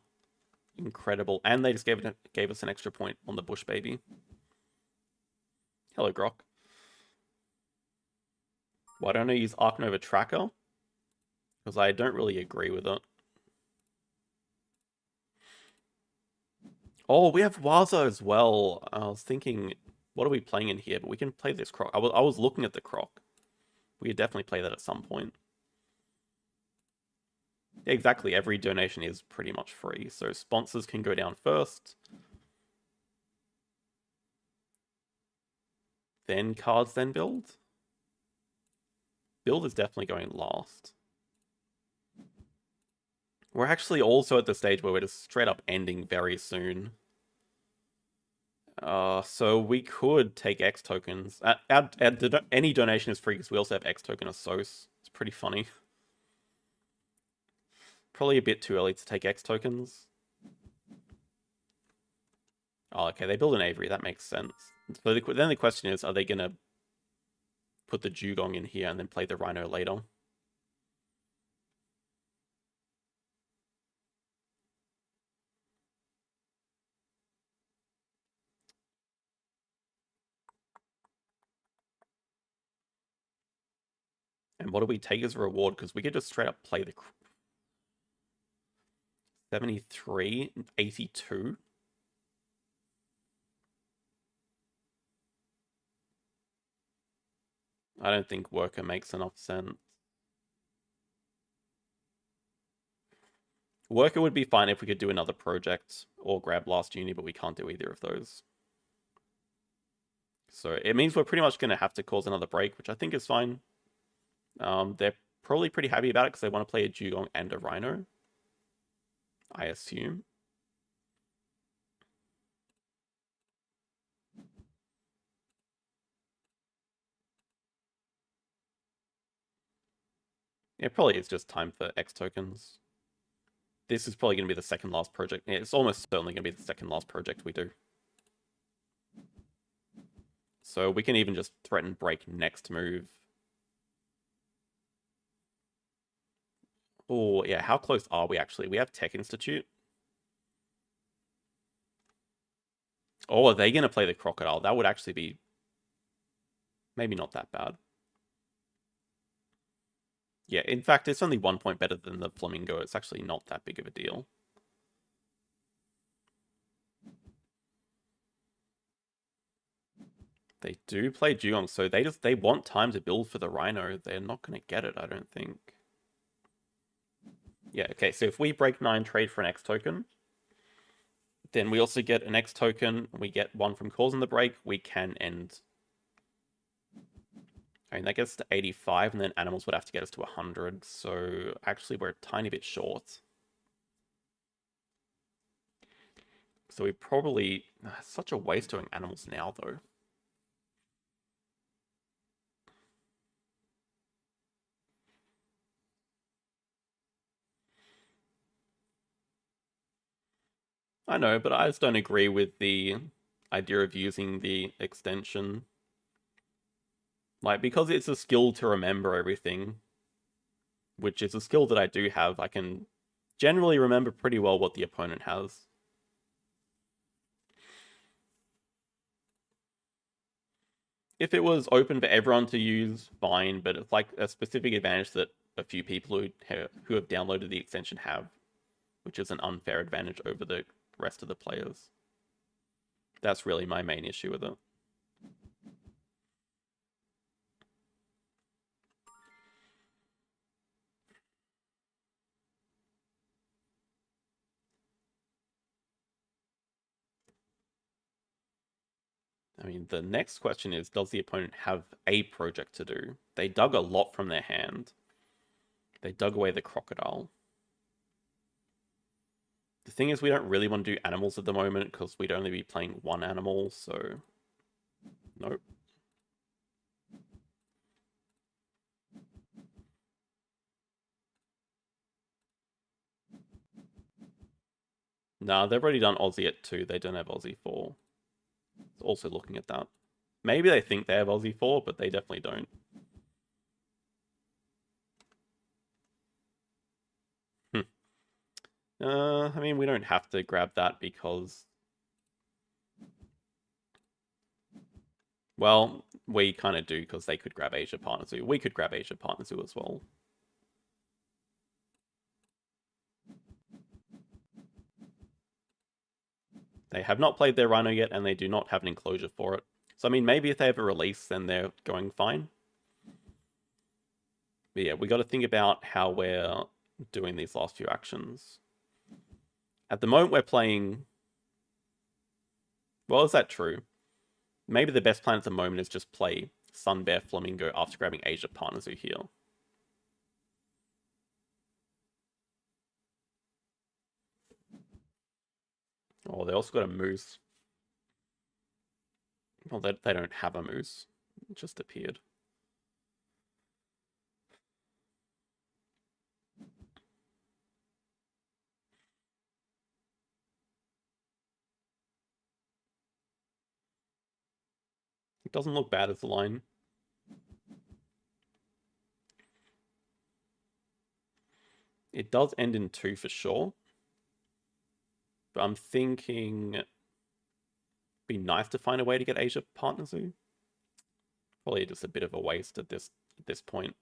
Incredible. And they just gave us an extra point on the bush baby. Hello, Grok. Why don't I use Ark Nova Tracker? Because I don't really agree with it. Oh, we have Waza as well. I was thinking, what are we playing in here? But we can play this Croc. I was looking at the Croc. We could definitely play that at some point. Yeah, exactly. Every donation is pretty much free. So sponsors can go down first. Then cards, then build. Build is definitely going last. We're actually also at the stage where we're just straight up ending very soon. So we could take X tokens. Any donation is free because we also have X token of SOS. It's pretty funny. Probably a bit too early to take X tokens. Oh, okay, they build an Avery. That makes sense. So then the question is, are they going to put the Dugong in here and then play the Rhino later? And what do we take as a reward? Because we could just straight up play the 73, 82. I don't think Worker makes enough sense. Worker would be fine if we could do another project or grab Last Uni, but we can't do either of those. So it means we're pretty much going to have to cause another break, which I think is fine. They're probably pretty happy about it because they want to play a Dugong and a Rhino, I assume. It probably is just time for X tokens. This is probably going to be the second last project. It's almost certainly going to be the second last project we do. So we can even just threaten break next move. Oh, yeah, how close are we actually? We have Tech Institute. Oh, are they going to play the Crocodile? That would actually be maybe not that bad. Yeah, in fact, it's only 1 point better than the Flamingo. It's actually not that big of a deal. They do play Dugong, so they want time to build for the Rhino. They're not going to get it, I don't think. Yeah, okay, so if we break 9 trade for an X token, then we also get an X token. We get one from causing the break. We can end. I mean, that gets to 85, and then animals would have to get us to 100. So actually, we're a tiny bit short. So we probably... such a waste doing animals now, though. I know, but I just don't agree with the idea of using the extension. Like, because it's a skill to remember everything, which is a skill that I do have, I can generally remember pretty well what the opponent has. If it was open for everyone to use, fine, but it's like a specific advantage that a few people who have downloaded the extension have, which is an unfair advantage over the rest of the players. That's really my main issue with it. I mean, the next question is, does the opponent have a project to do? They dug a lot from their hand. They dug away the Crocodile. The thing is, we don't really want to do animals at the moment because we'd only be playing one animal, so... Nope. Nah, they've already done Aussie at 2. They don't have Aussie 4. Also looking at that. Maybe they think they have Aussie 4, but they definitely don't. I mean, we don't have to grab that because... Well, we kind of do because they could grab Asia Partner Zoo. We could grab Asia Partner Zoo as well. They have not played their Rhino yet, and they do not have an enclosure for it. So, I mean, maybe if they have a release, then they're going fine. But yeah, we got to think about how we're doing these last few actions. At the moment, we're playing... Well, is that true? Maybe the best plan at the moment is just play Sun Bear Flamingo after grabbing Asia Partner Zoo here. Oh, they also got a moose. Well, they don't have a moose. It just appeared. It doesn't look bad as a line. It does end in 2 for sure. But I'm thinking it'd be nice to find a way to get Asia Partner Zoo. Probably just a bit of a waste at this point.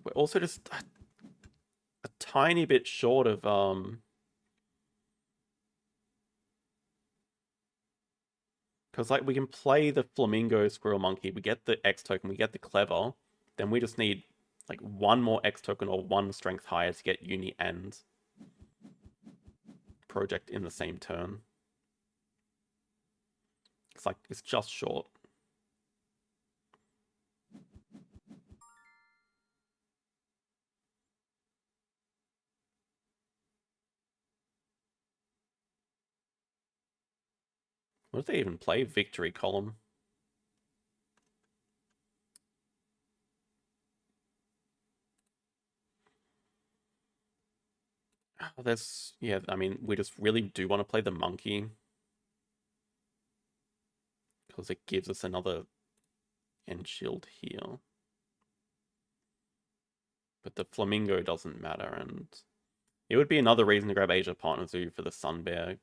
We're also just a tiny bit short of because like we can play the Flamingo Squirrel Monkey, we get the X token, we get the Clever, then we just need like one more X token or one strength higher to get uni and project in the same turn. It's like, it's just short. What did they even play? Victory column. Oh, there's, yeah, I mean, we just really do want to play the monkey. Because it gives us another end shield here. But the flamingo doesn't matter, and it would be another reason to grab Asia Partner Zoo for the Sun Bear.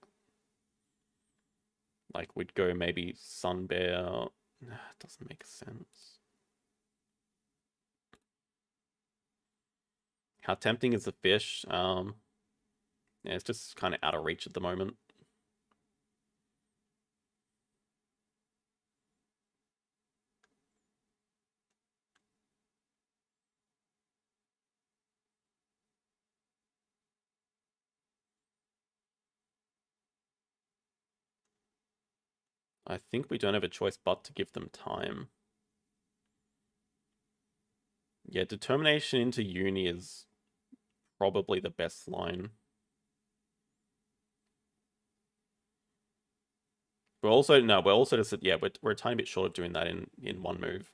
Like, we'd go maybe Sun Bear. It doesn't make sense. How tempting is the fish? Yeah, it's just kind of out of reach at the moment. I think we don't have a choice but to give them time. Yeah, determination into uni is probably the best line. We're also just, yeah, we're a tiny bit short of doing that in one move.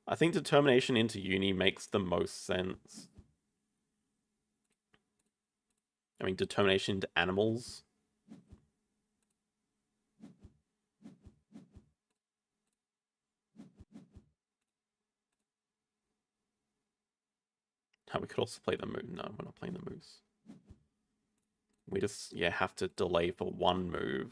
I think determination into uni makes the most sense. I mean, determination into animals. We could also play the moose. No, we're not playing the moose. We just, yeah, have to delay for one move.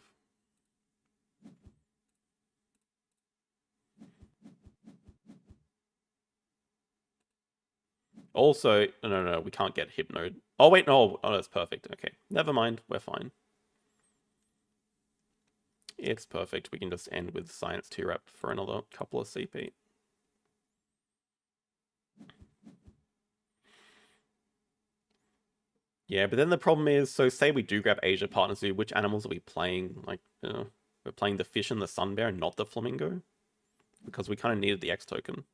Also, no, we can't get Hypnode. Oh, wait, no. Oh, that's perfect. Okay, never mind. We're fine. It's perfect. We can just end with Science 2 rep for another couple of CP. Yeah, but then the problem is, so say we do grab Asia Partner Zoo, which animals are we playing? Like, we're playing the fish and the sun bear, not the flamingo? Because we kind of needed the X token.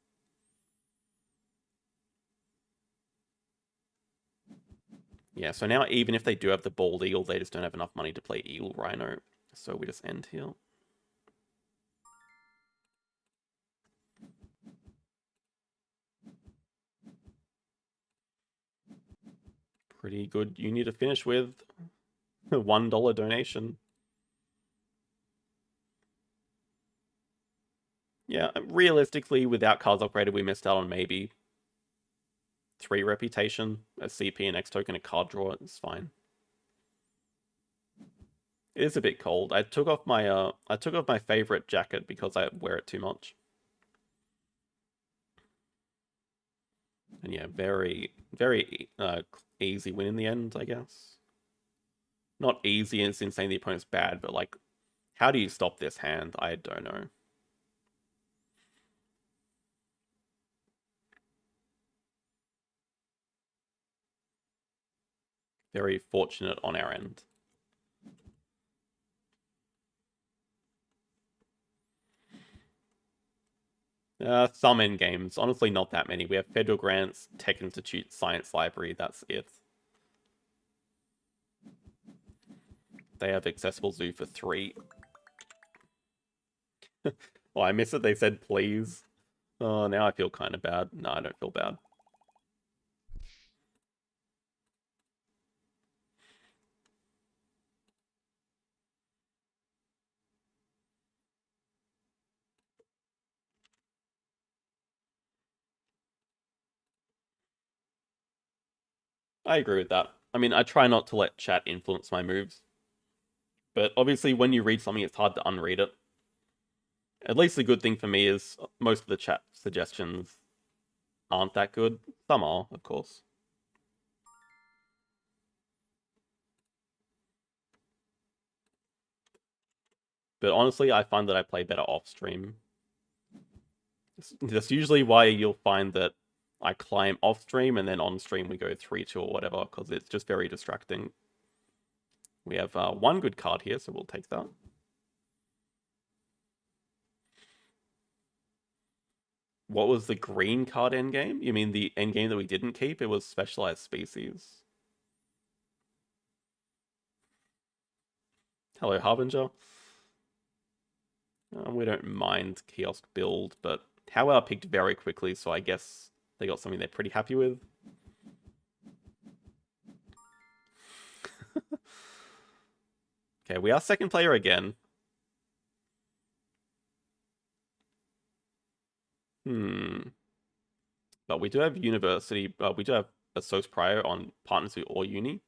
Yeah, so now even if they do have the bald eagle, they just don't have enough money to play eagle rhino. So we just end here. Pretty good uni to finish with. $1 donation. Yeah, realistically, without cards upgraded, we missed out on maybe 3 reputation, a CP, an X token, a card draw. It's fine. It is a bit cold. I took off my favorite jacket because I wear it too much. And yeah, very, very easy win in the end, I guess. Not easy in saying the opponent's bad, but like, how do you stop this hand? I don't know. Very fortunate on our end. Some end games. Honestly, not that many. We have Federal Grants, Tech Institute, Science Library. That's it. They have accessible zoo for 3. Oh, I miss it. They said please. Oh, now I feel kind of bad. No, I don't feel bad. I agree with that. I mean, I try not to let chat influence my moves. But obviously, when you read something, it's hard to unread it. At least the good thing for me is most of the chat suggestions aren't that good. Some are, of course. But honestly, I find that I play better off stream. That's usually why you'll find that I climb off stream and then on stream we go 3-2 or whatever, because it's just very distracting. We have one good card here, so we'll take that. What was the green card endgame? You mean the endgame that we didn't keep? It was specialized species. Hello, Harbinger. We don't mind kiosk build, but Howell picked very quickly, so I guess they got something they're pretty happy with. Okay, we are second player again. But we do have university, we do have a Sos Prior on Partners or Uni.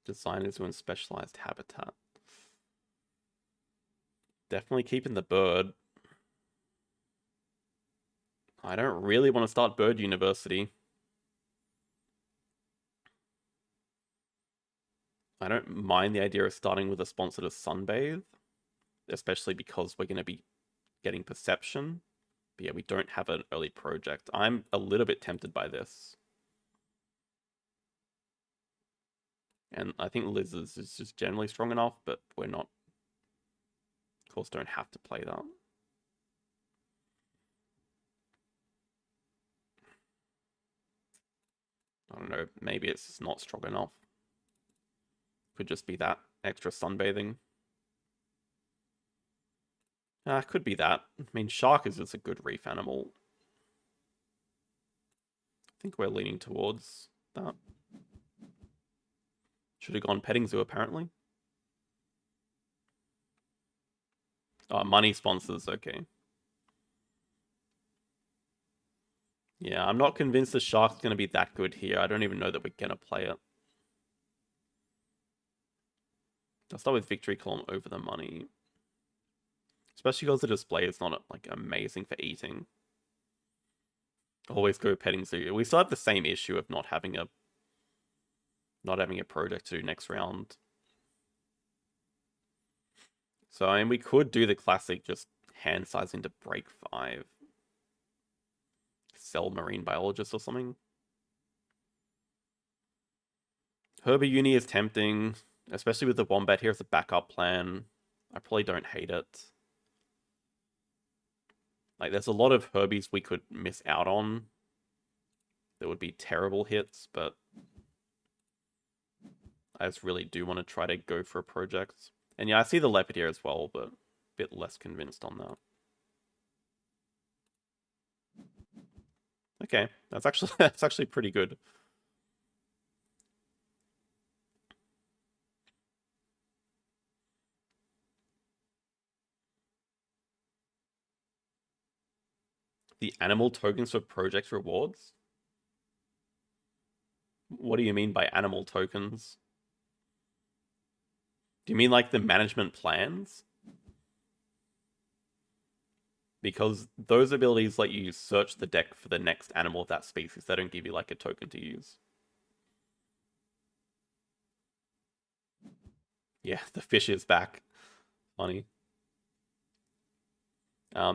Designers doing specialized habitat. Definitely keeping the bird. I don't really want to start bird university. I don't mind the idea of starting with a sponsor to sunbathe, especially because we're going to be getting perception. But yeah, we don't have an early project. I'm a little bit tempted by this. And I think Lizards is just generally strong enough, but we're not, of course, don't have to play that. I don't know, maybe it's just not strong enough. Could just be that extra sunbathing. Could be that. I mean, shark is just a good reef animal. I think we're leaning towards that. Should have gone petting zoo, apparently. Oh, money sponsors, okay. Yeah, I'm not convinced the shark's going to be that good here. I don't even know that we're going to play it. I'll start with victory column over the money. Especially because the display is not like amazing for eating. Always go petting zoo. We still have the same issue of not having a project to do next round. So I mean, we could do the classic just hand size into break 5. Sell marine biologist or something. Herbie Uni is tempting, especially with the Wombat here as a backup plan. I probably don't hate it. Like, there's a lot of Herbies we could miss out on. That would be terrible hits, but I just really do want to try to go for a project. And yeah, I see the Leopard here as well, but a bit less convinced on that. Okay, that's actually pretty good. The animal tokens for project rewards? What do you mean by animal tokens? Do you mean like the management plans? Because those abilities let you search the deck for the next animal of that species. They don't give you like a token to use. Yeah, the fish is back. Funny.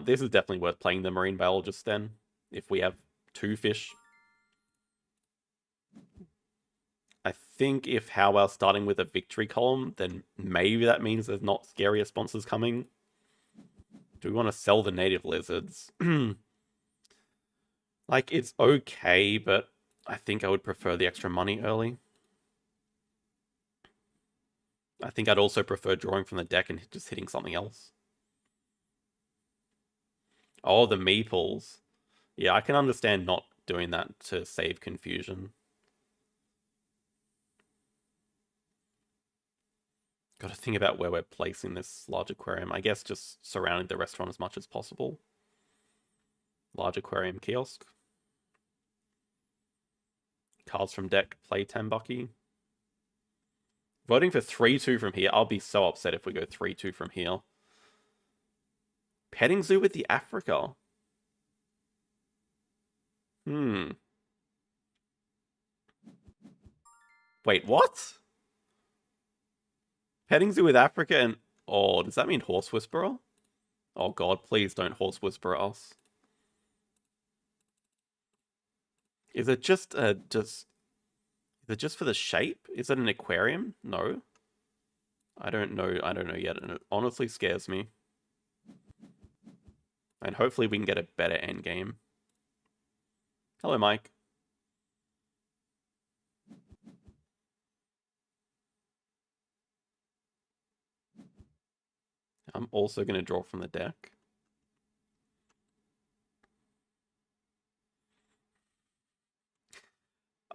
This is definitely worth playing the marine biologist then. If we have 2 fish. I think if Howell starting with a victory column, then maybe that means there's not scarier sponsors coming. Do we want to sell the native lizards? Like, it's okay, but I think I would prefer the extra money early. I think I'd also prefer drawing from the deck and just hitting something else. Oh, the meeples. Yeah, I can understand not doing that to save confusion. Got to think about where we're placing this large aquarium. I guess just surrounding the restaurant as much as possible. Large aquarium kiosk. Cards from deck, play Tambucky. Voting for 3-2 from here. I'll be so upset if we go 3-2 from here. Petting zoo with the Africa. Wait, what? Petting zoo with Africa and... Oh, does that mean Horse Whisperer? Oh god, please don't Horse Whisperer us. Is it just Is it just for the shape? Is it an aquarium? No. I don't know. I don't know yet, and it honestly scares me. And hopefully we can get a better end game. Hello, Mike. I'm also going to draw from the deck.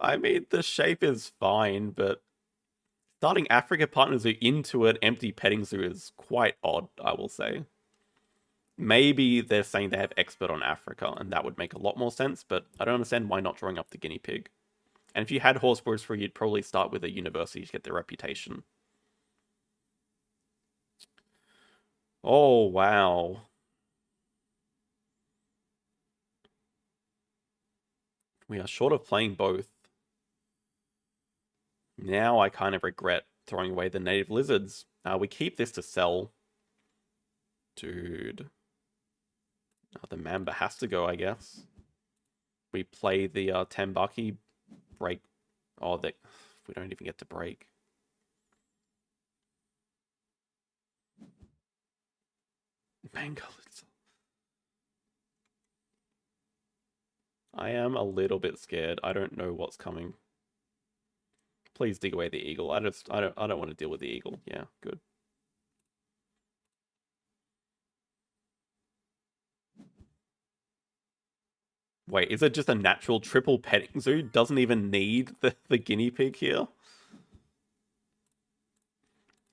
I mean, the shape is fine, but starting Africa Partner Zoo into an empty petting zoo is quite odd, I will say. Maybe they're saying they have expert on Africa, and that would make a lot more sense, but I don't understand why not drawing up the guinea pig. And if you had Horse Whisperer, you'd probably start with a university to get their reputation. Oh, wow. We are short of playing both. Now I kind of regret throwing away the native lizards. We keep this to sell. Dude. The Mamba has to go, I guess. We play the Tambaki break. Oh, we don't even get to break. Mango. I am a little bit scared. I don't know what's coming. Please dig away the eagle. I don't want to deal with the eagle. Yeah, good. Wait, is it just a natural triple petting zoo? Doesn't even need the guinea pig here?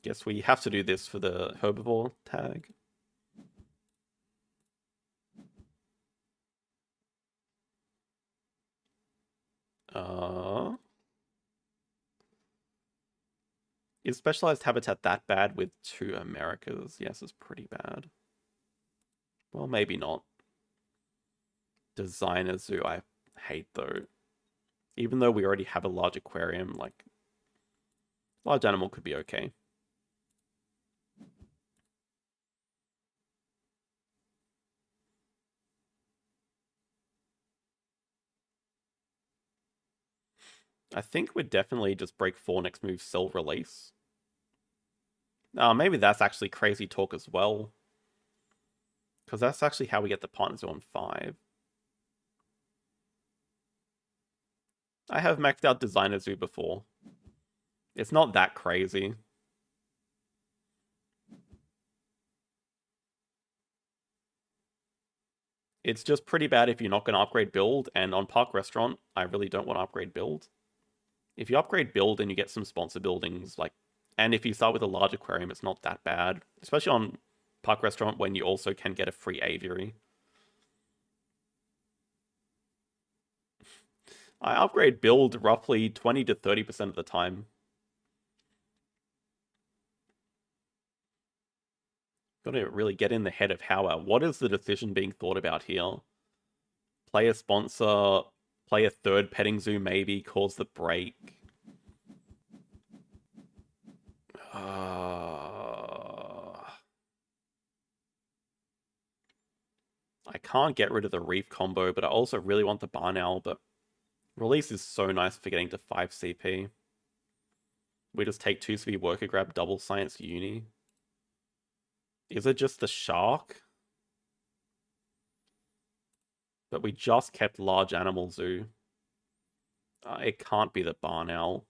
Guess we have to do this for the herbivore tag. Is specialized habitat that bad with 2 Americas? Yes, it's pretty bad. Well, maybe not. Designer zoo, I hate though. Even though we already have a large aquarium, like, large animal could be okay. I think we'd definitely just break 4 next move, sell, release. Maybe that's actually crazy talk as well. Because that's actually how we get the partners on 5. I have maxed out Designer Zoo before. It's not that crazy. It's just pretty bad if you're not going to upgrade build, and on Park Restaurant, I really don't want to upgrade build. If you upgrade build and you get some sponsor buildings, like, and if you start with a large aquarium, it's not that bad. Especially on Park Restaurant when you also can get a free aviary. I upgrade build roughly 20 to 30% of the time. Gotta really get in the head of how, what is the decision being thought about here? Play a sponsor, play a third petting zoo maybe, cause the break. I can't get rid of the reef combo, but I also really want the barn owl, but release is so nice for getting to 5 CP. We just take 2 CP worker grab double science uni. Is it just the shark? But we just kept large animal zoo. It can't be the barn owl.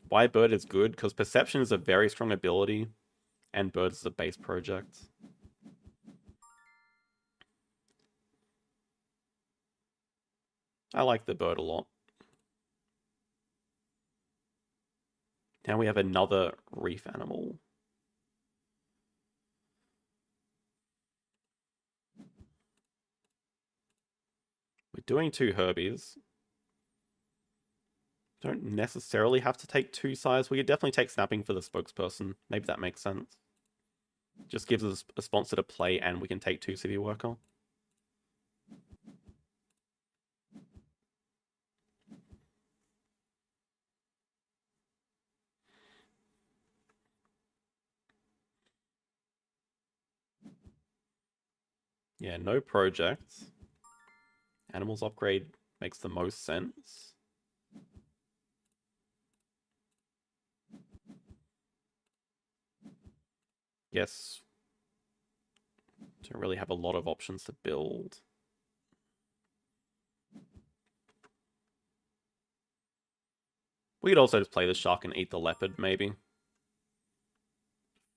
Why bird is good? Because perception is a very strong ability, and bird is a base project. I like the bird a lot. Now we have another reef animal. We're doing 2 herbies. Don't necessarily have to take 2 size. We could definitely take snapping for the spokesperson. Maybe that makes sense. Just gives us a sponsor to play and we can take 2 CV worker. Yeah, no projects. Animals upgrade makes the most sense. Yes. Don't really have a lot of options to build. We could also just play the shark and eat the leopard, maybe.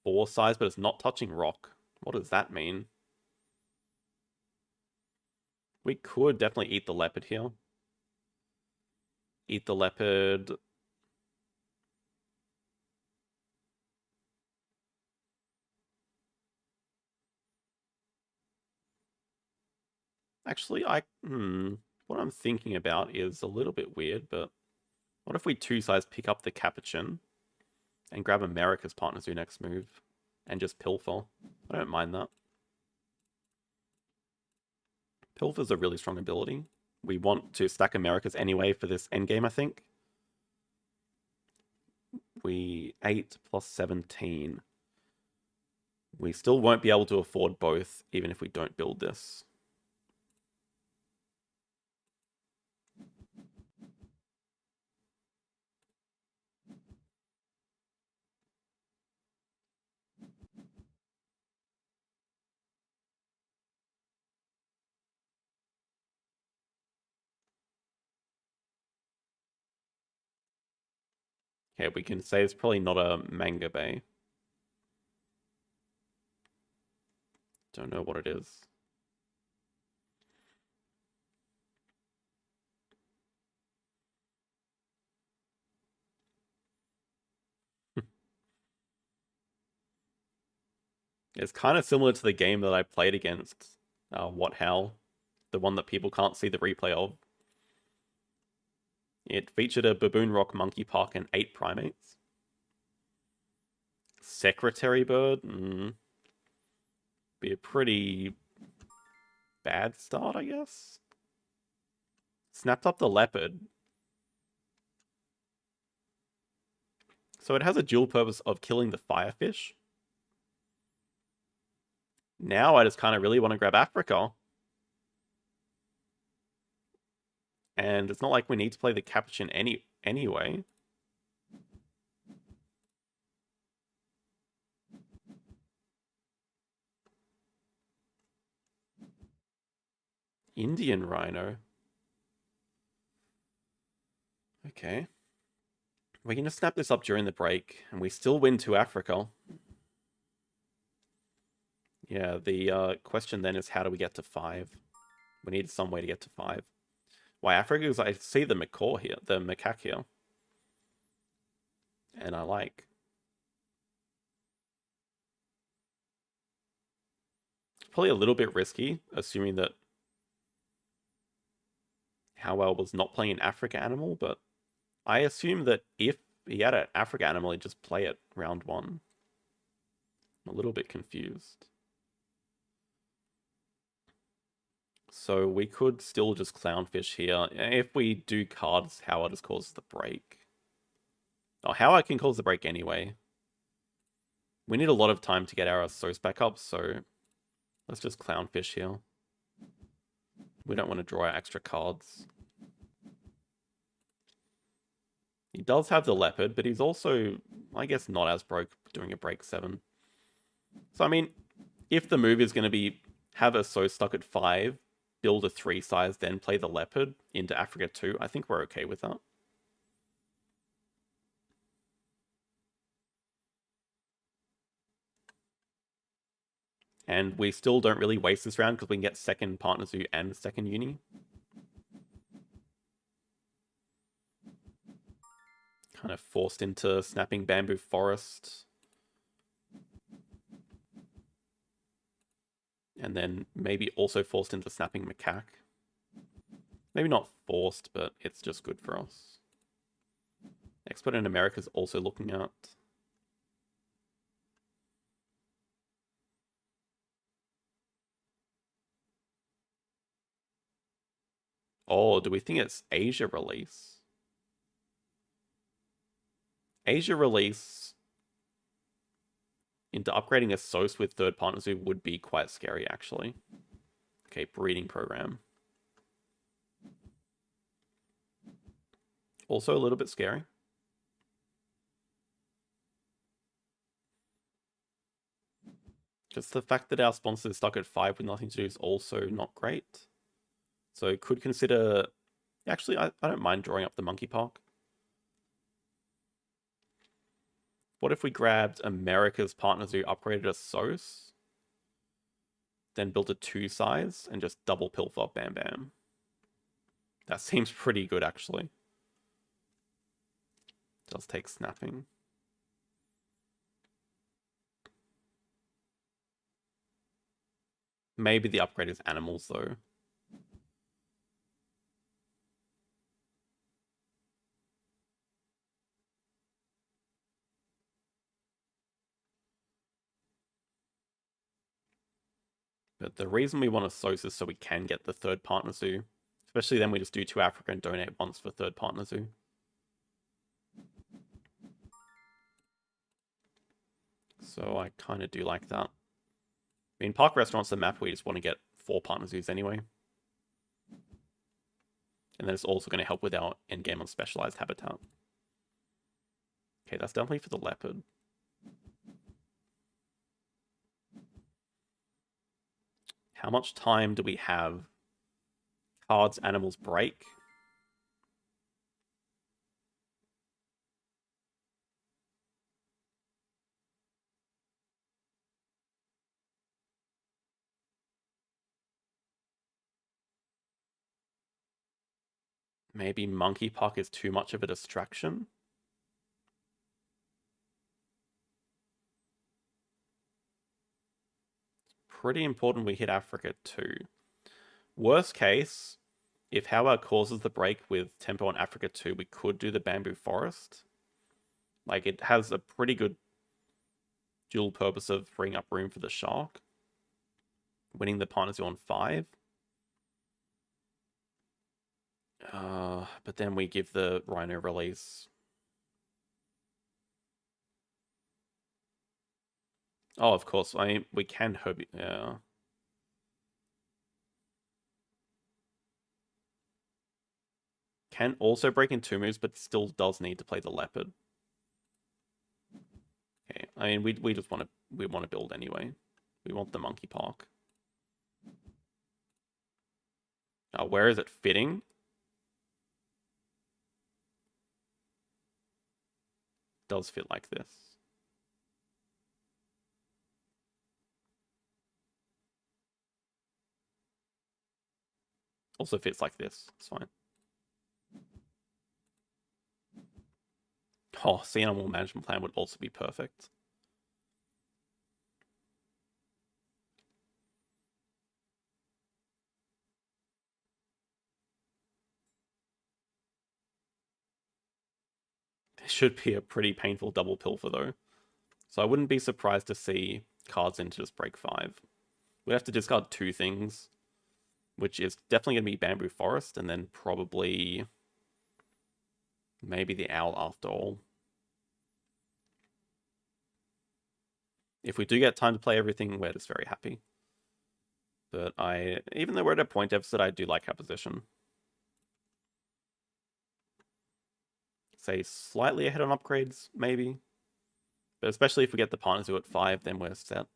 4 size, but it's not touching rock. What does that mean? We could definitely eat the leopard here. Eat the leopard. Actually, what I'm thinking about is a little bit weird, but what if we 2-size pick up the Capuchin and grab America's Partner Zoo next move and just Pilfer? I don't mind that. Pilfer's a really strong ability. We want to stack America's anyway for this endgame, I think. We 8 plus 17. We still won't be able to afford both, even if we don't build this. Okay, we can say it's probably not a Manga Bay. Don't know what it is. It's kind of similar to the game that I played against What Hell, the one that people can't see the replay of. It featured a Baboon Rock Monkey Park and 8 primates. Secretary Bird? Be a pretty bad start, I guess. Snapped up the leopard. So it has a dual purpose of killing the firefish. Now I just kind of really want to grab Africa. And it's not like we need to play the Capuchin anyway. Indian Rhino. Okay. We can just snap this up during the break, and we still win to Africa. Yeah, the question then is how do we get to 5? We need some way to get to 5. Why Africa? Because I see the macaw here, the macaque here. And I like. It's probably a little bit risky, assuming that Howell was not playing an Africa animal, but I assume that if he had an Africa animal, he'd just play it round 1. I'm a little bit confused. So we could still just Clownfish here. If we do cards, Howard just causes the break. Oh, Howard can cause the break anyway. We need a lot of time to get our Source back up, so let's just Clownfish here. We don't want to draw our extra cards. He does have the Leopard, but he's also, I guess, not as broke doing a break 7. So, I mean, if the move is going to be have a So stuck at 5, build a 3 size, then play the Leopard into Africa 2, I think we're okay with that. And we still don't really waste this round because we can get second Partner Zoo and second Uni. Kind of forced into Snapping Bamboo Forest. And then maybe also forced into Snapping Macaque. Maybe not forced, but it's just good for us. Expert in America is also looking at. Oh, do we think it's Asia release? Asia release into upgrading a Source with third Partner Zoo would be quite scary, actually. Okay, breeding program. Also a little bit scary. Just the fact that our sponsor is stuck at 5 with nothing to do is also not great. So could consider... Actually, I don't mind drawing up the monkey park. What if we grabbed America's partner zoo, upgraded a SOS, then built a 2 size, and just double pilfer Bam Bam? That seems pretty good, actually. Does take snapping. Maybe the upgrade is animals, though. But the reason we want a SOS is so we can get the third partner zoo. Especially then we just do 2 Africa and donate once for third partner zoo. So I kind of do like that. I mean, park restaurants, the map, we just want to get 4 partner zoos anyway. And then it's also going to help with our endgame on specialized habitat. Okay, that's definitely for the leopard. How much time do we have? Cards, animals, break. Maybe monkey park is too much of a distraction. Pretty important we hit Africa too. Worst case, if Howard causes the break with tempo on Africa 2, we could do the bamboo forest. Like, it has a pretty good dual purpose of freeing up room for the shark. Winning the partners on 5. But then we give the rhino release. Oh, of course. I mean, we can hope. Yeah. Can also break in 2 moves, but still does need to play the leopard. Okay. I mean, we just want to build anyway. We want the monkey park. Where is it fitting? Does fit like this. Also fits like this. It's fine. Oh, sea animal management plan would also be perfect. This should be a pretty painful double pilfer though. So I wouldn't be surprised to see cards into just break 5. We'd have to discard 2 things, which is definitely going to be Bamboo Forest, and then probably maybe the Owl after all. If we do get time to play everything, we're just very happy. But even though we're at a point deficit, I do like our position. Say slightly ahead on upgrades, maybe. But especially if we get the partners who at 5, then we're set.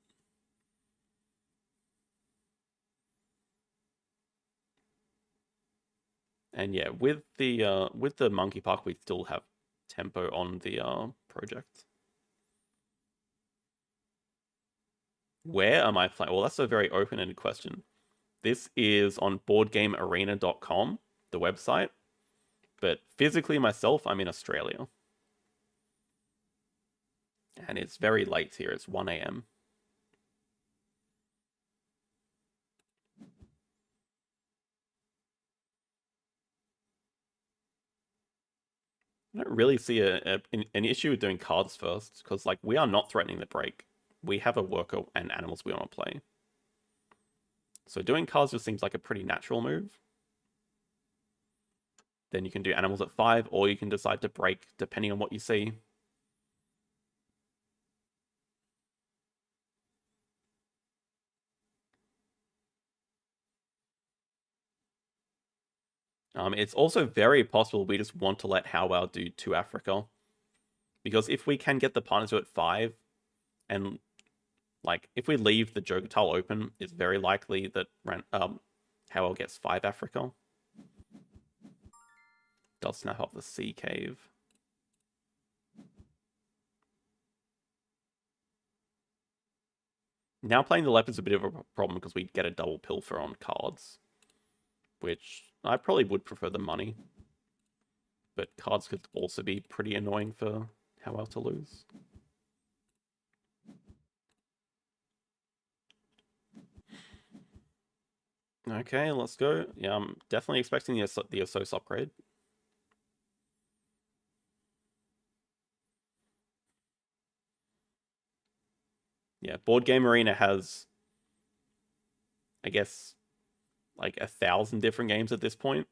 And yeah, with the monkey park, we still have tempo on the project. Where am I playing? Well, that's a very open-ended question. This is on boardgamearena.com, the website. But physically myself, I'm in Australia. And it's very late here. It's 1 a.m. I don't really see an issue with doing cards first, because like we are not threatening the break. We have a worker and animals we want to play. So doing cards just seems like a pretty natural move. Then you can do animals at 5, or you can decide to break depending on what you see. It's also very possible we just want to let Howell do 2 Africa. Because if we can get the partners to at 5, and like if we leave the Joker tile open, it's very likely that Howell gets 5 Africa. Does snap up the sea cave. Now playing the leopard's a bit of a problem because we get a double pilfer on cards, which I probably would prefer the money. But cards could also be pretty annoying for Howell to lose. Okay, let's go. Yeah, I'm definitely expecting the Asos upgrade. Yeah, Board Game Arena has, I guess, like 1,000 different games at this point.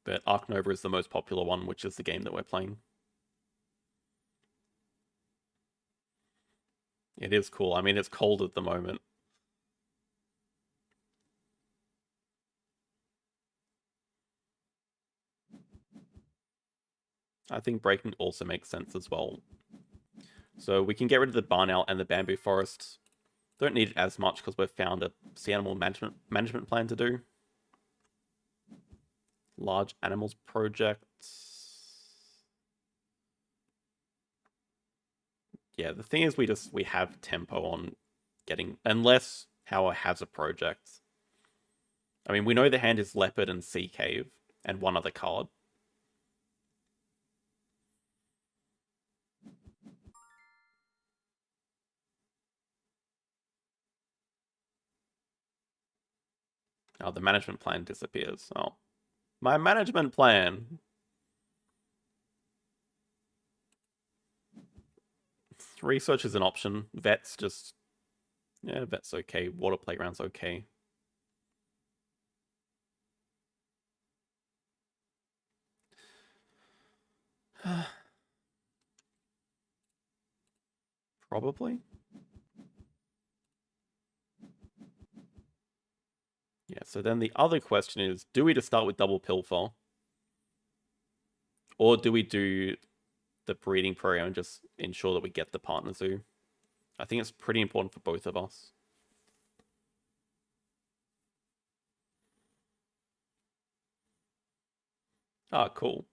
But Ark Nova is the most popular one, which is the game that we're playing. It is cool. I mean, it's cold at the moment. I think breaking also makes sense as well. So we can get rid of the barn owl and the bamboo forest. Don't need it as much because we've found a sea animal management plan to do. Large animals project. Yeah, the thing is we have tempo on getting, unless Howard has a project. I mean, we know the hand is leopard and sea cave and one other card. Oh, the management plan disappears. Oh, my management plan. Research is an option. Vet's just, yeah, vet's okay. Water playground's okay. Probably. Yeah, so then the other question is, do we just start with double pilfer? Or do we do the breeding program and just ensure that we get the partner zoo? I think it's pretty important for both of us. Ah, cool.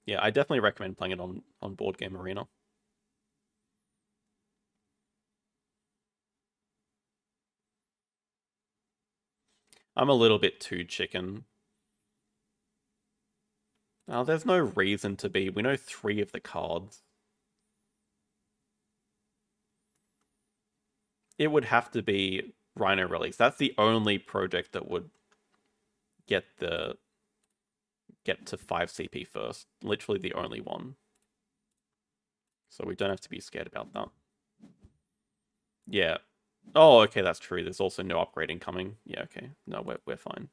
Yeah, I definitely recommend playing it on Board Game Arena. I'm a little bit too chicken. Oh, there's no reason to be. We know 3 of the cards. It would have to be Rhino Relics. That's the only project that would get to 5 CP first. Literally the only one. So we don't have to be scared about that. Yeah. Oh, okay, that's true. There's also no upgrading coming. Yeah, okay. No, we're fine.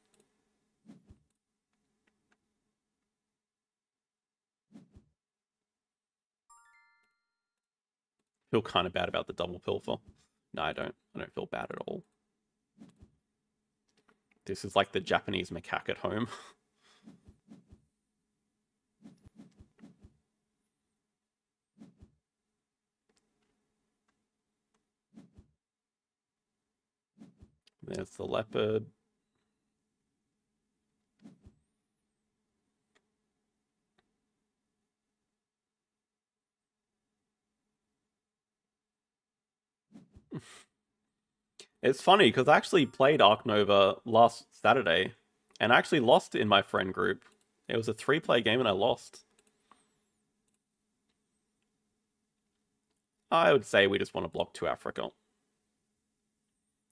Feel kind of bad about the double pilfer. No, I don't. I don't feel bad at all. This is like the Japanese macaque at home. There's the leopard. It's funny because I actually played Ark Nova last Saturday and I actually lost in my friend group. It was a 3-player game and I lost. I would say we just want to block 2 Africa.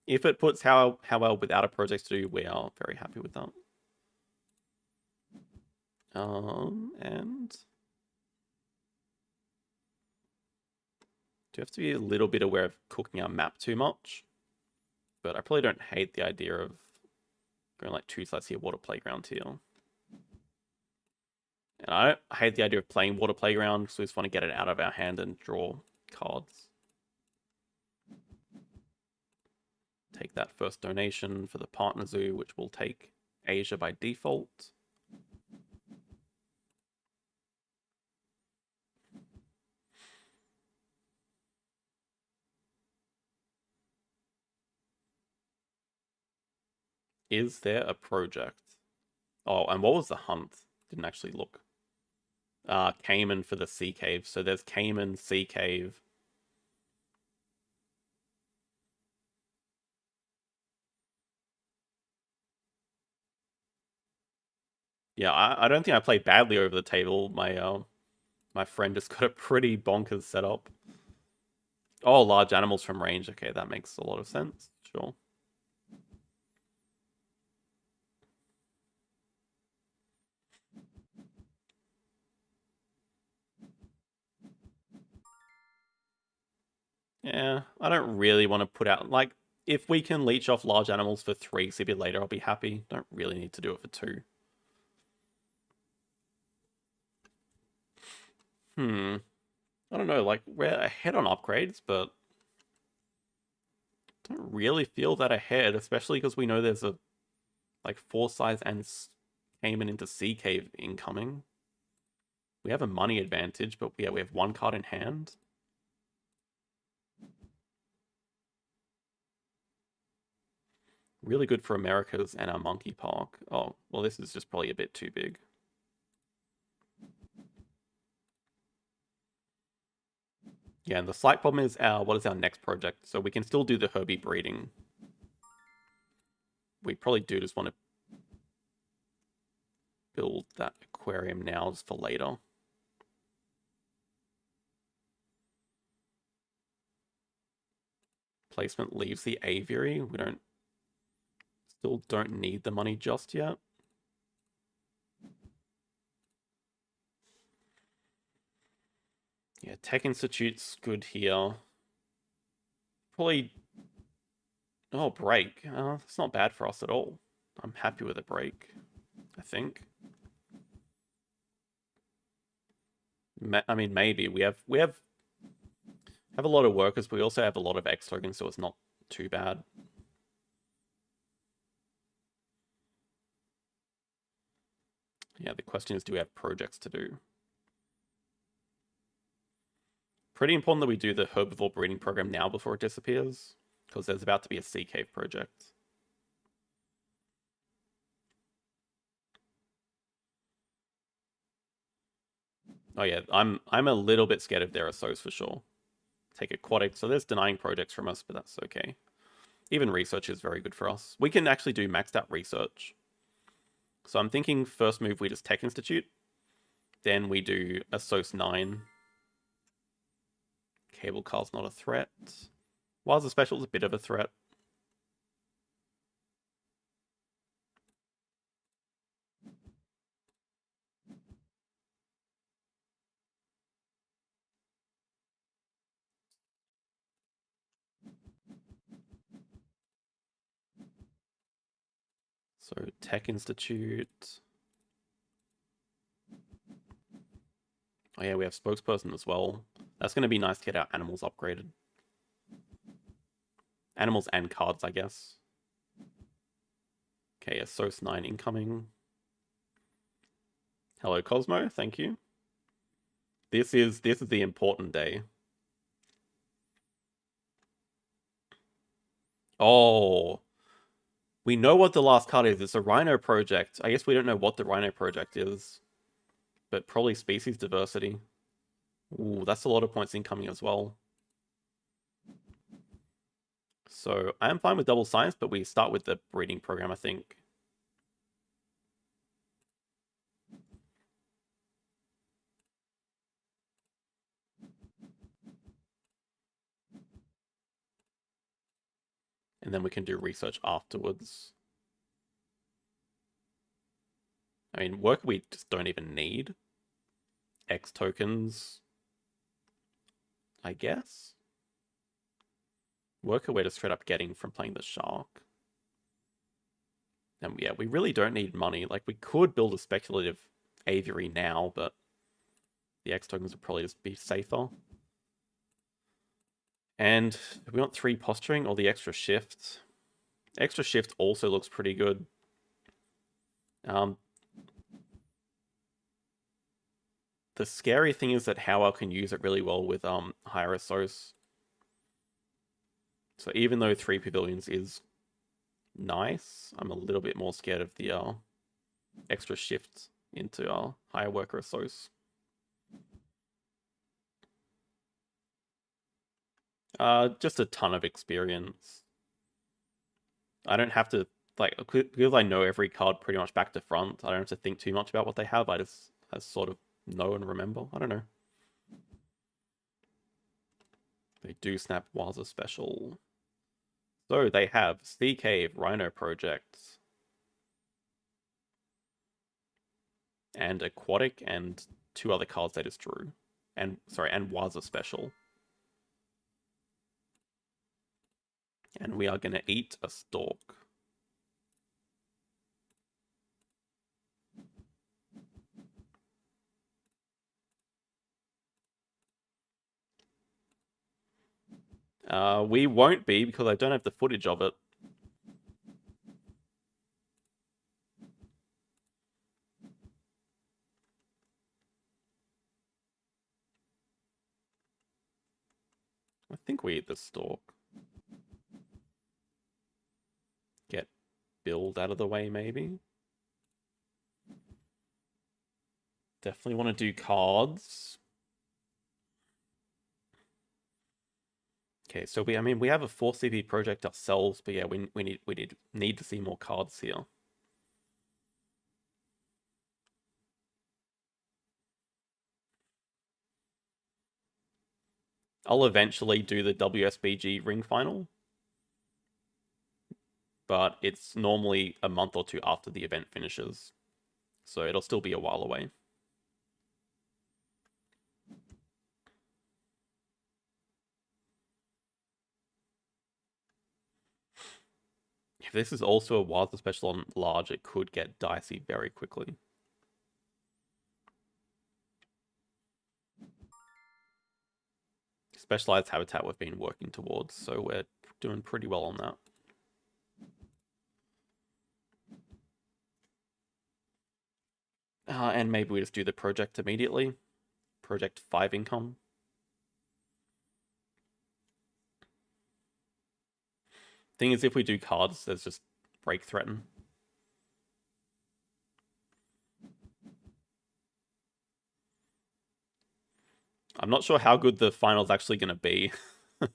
If it puts how well without a project to do, we are very happy with that. And do have to be a little bit aware of cooking our map too much. But I probably don't hate the idea of going like 2 sides here, water playground here. And I don't hate the idea of playing water playground because we just want to get it out of our hand and draw cards. Take that first donation for the partner zoo, which will take Asia by default. Is there a project? Oh, and what was the hunt? Didn't actually look. Cayman for the sea cave. So there's Cayman, sea cave. Yeah, I don't think I played badly over the table. My friend just got a pretty bonkers setup. Oh, large animals from range. Okay, that makes a lot of sense. Sure. Yeah, I don't really want to put out, like, if we can leech off large animals for 3 CP later, I'll be happy. Don't really need to do it for 2. I don't know, like, we're ahead on upgrades, but don't really feel that ahead, especially because we know there's a, like, 4 size and Cayman into Sea Cave incoming. We have a money advantage, but yeah, we have 1 card in hand. Really good for Americas and our monkey park. Oh, well, this is just probably a bit too big. Yeah, and the slight problem is what is our next project? So we can still do the Herbie breeding. We probably do just want to build that aquarium now just for later. Placement leaves the aviary. We still don't need the money just yet. Yeah, Tech Institute's good here. Probably... Oh, break. It's not bad for us at all. I'm happy with a break, I think. I mean, maybe. We have a lot of workers, but we also have a lot of X tokens, so it's not too bad. Yeah, the question is, do we have projects to do? Pretty important that we do the herbivore breeding program now before it disappears, because there's about to be a sea cave project. Oh yeah, I'm a little bit scared of Derasos for sure. Take aquatic, so there's denying projects from us, but that's okay. Even research is very good for us. We can actually do maxed out research. So I'm thinking first move we just Tech Institute, then we do a SOS 9. Cable car's not a threat. While the special is a bit of a threat. So Tech Institute. Oh yeah, we have spokesperson as well. That's going to be nice to get our animals upgraded. Animals and cards, I guess. Okay, a SOS 9 incoming. Hello, Cosmo. Thank you. This is the important day. Oh, we know what the last card is. It's a Rhino project. I guess we don't know what the Rhino project is, but probably species diversity. Ooh, that's a lot of points incoming as well. So I am fine with double science, but we start with the breeding program, I think. And then we can do research afterwards. I mean, work we just don't even need. X tokens, I guess. Worker we're just straight up getting from playing the shark. And yeah, we really don't need money. Like, we could build a speculative aviary now, but the X tokens would probably just be safer. And we want 3 posturing or the extra shift. Extra Shift also looks pretty good. The scary thing is that Howell can use it really well with Hyrosos. So even though 3 pavilions is nice, I'm a little bit more scared of the extra shift into higher worker Sos. Just a ton of experience. I don't have to, like, because I know every card pretty much back to front, I don't have to think too much about what they have. I just sort of know and remember. I don't know. They do snap Waza special. So they have Sea Cave, Rhino Project, and Aquatic, and 2 other cards they just drew. And, sorry, and Waza special. And we are going to eat a Stalk. We won't be because I don't have the footage of it. I think we eat the Stalk. Get Build out of the way, maybe. Definitely want to do cards. Okay, so we have a 4 CP project ourselves, but yeah, we need to see more cards here. I'll eventually do the WSBG ring final, but it's normally a month or 2 after the event finishes, so it'll still be a while away. If this is also a Waza special on large, it could get dicey very quickly. Specialized habitat we've been working towards, so we're doing pretty well on that. And maybe we just do the project immediately. Project 5 income. Thing is, if we do cards, there's just break threaten. I'm not sure how good the final's actually going to be. I'm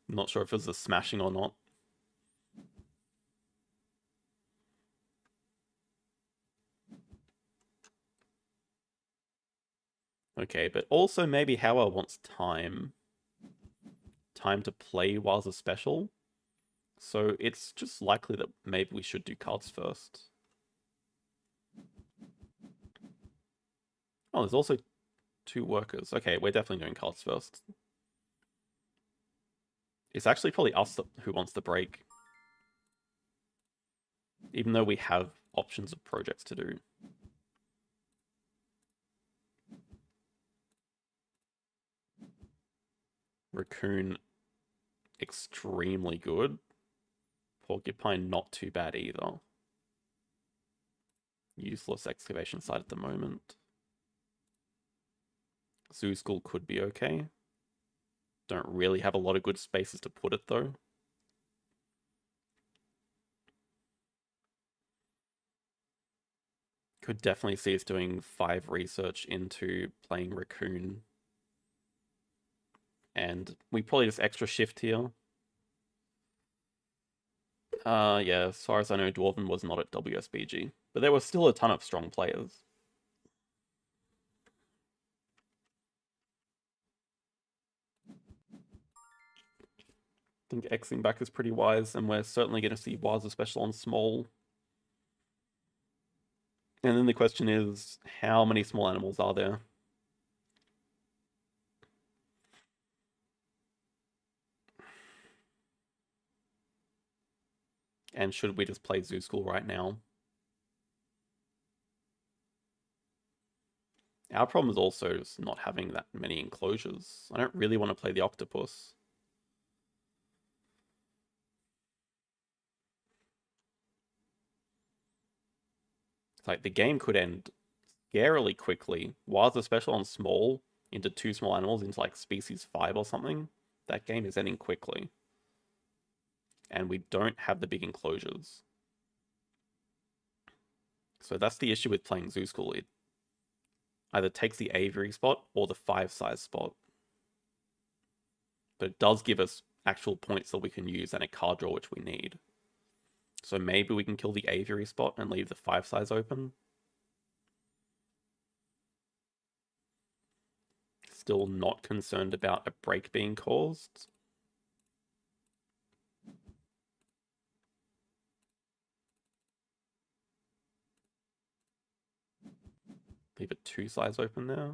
not sure if it's a smashing or not. Okay, but also maybe Howell wants time. Time to play while a special. So it's just likely that maybe we should do cards first. Oh, there's also 2 workers. Okay, we're definitely doing cards first. It's actually probably us who wants the break. Even though we have options of projects to do. Raccoon, extremely good. Porcupine, not too bad either. Useless excavation site at the moment. Zoo School could be okay. Don't really have a lot of good spaces to put it though. Could definitely see us doing 5 research into playing Raccoon. And we probably just extra shift here. Yeah, as far as I know, Dwarven was not at WSBG. But there were still a ton of strong players. I think Xing back is pretty wise, and we're certainly going to see Waza special on small. And then the question is, how many small animals are there? And should we just play Zoo School right now? Our problem is also just not having that many enclosures. I don't really want to play the octopus. It's like the game could end scarily quickly. While the special on small into two small animals into like species 5 or something, that game is ending quickly. And we don't have the big enclosures. So that's the issue with playing Zoo School. It either takes the aviary spot or the 5 size spot. But it does give us actual points that we can use and a card draw which we need. So maybe we can kill the aviary spot and leave the 5 size open. Still not concerned about a break being caused. Leave a 2 size open there.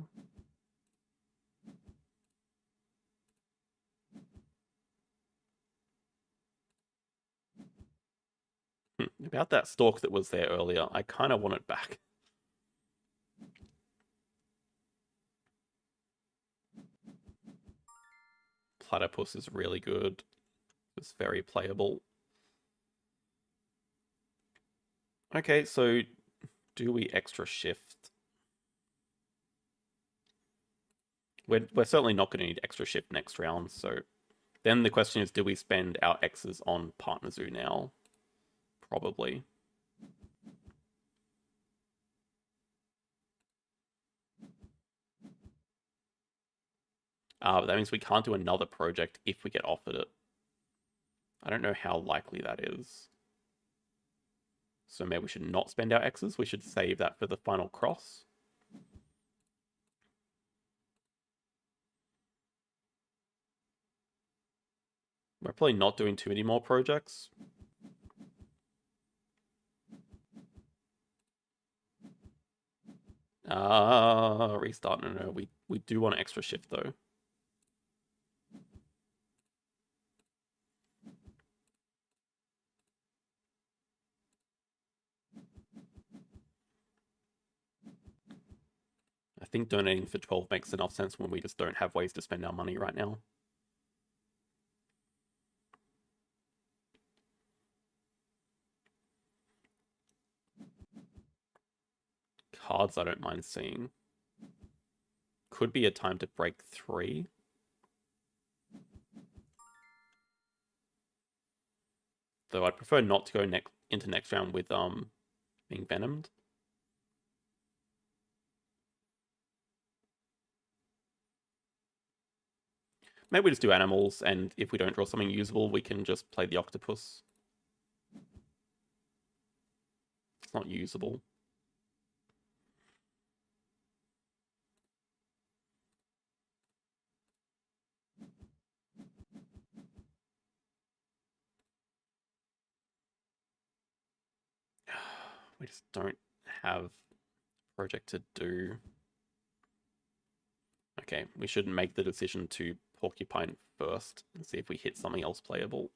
About that stalk that was there earlier, I kind of want it back. Platypus is really good. It's very playable. Okay, so do we extra shift? We're certainly not going to need extra shift next round, so then the question is, do we spend our X's on Partner Zoo now? Probably. That means we can't do another project if we get offered it. I don't know how likely that is. So maybe we should not spend our X's. We should save that for the final cross. We're probably not doing too many more projects. Restart. No, we do want an extra shift though. I think donating for 12 makes enough sense when we just don't have ways to spend our money right now. Cards I don't mind seeing. Could be a time to break 3. Though I'd prefer not to go into next round with being venomed. Maybe we just do animals, and if we don't draw something usable, we can just play the octopus. It's not usable. We just don't have a project to do. Okay, we should make the decision to Porcupine first and see if we hit something else playable.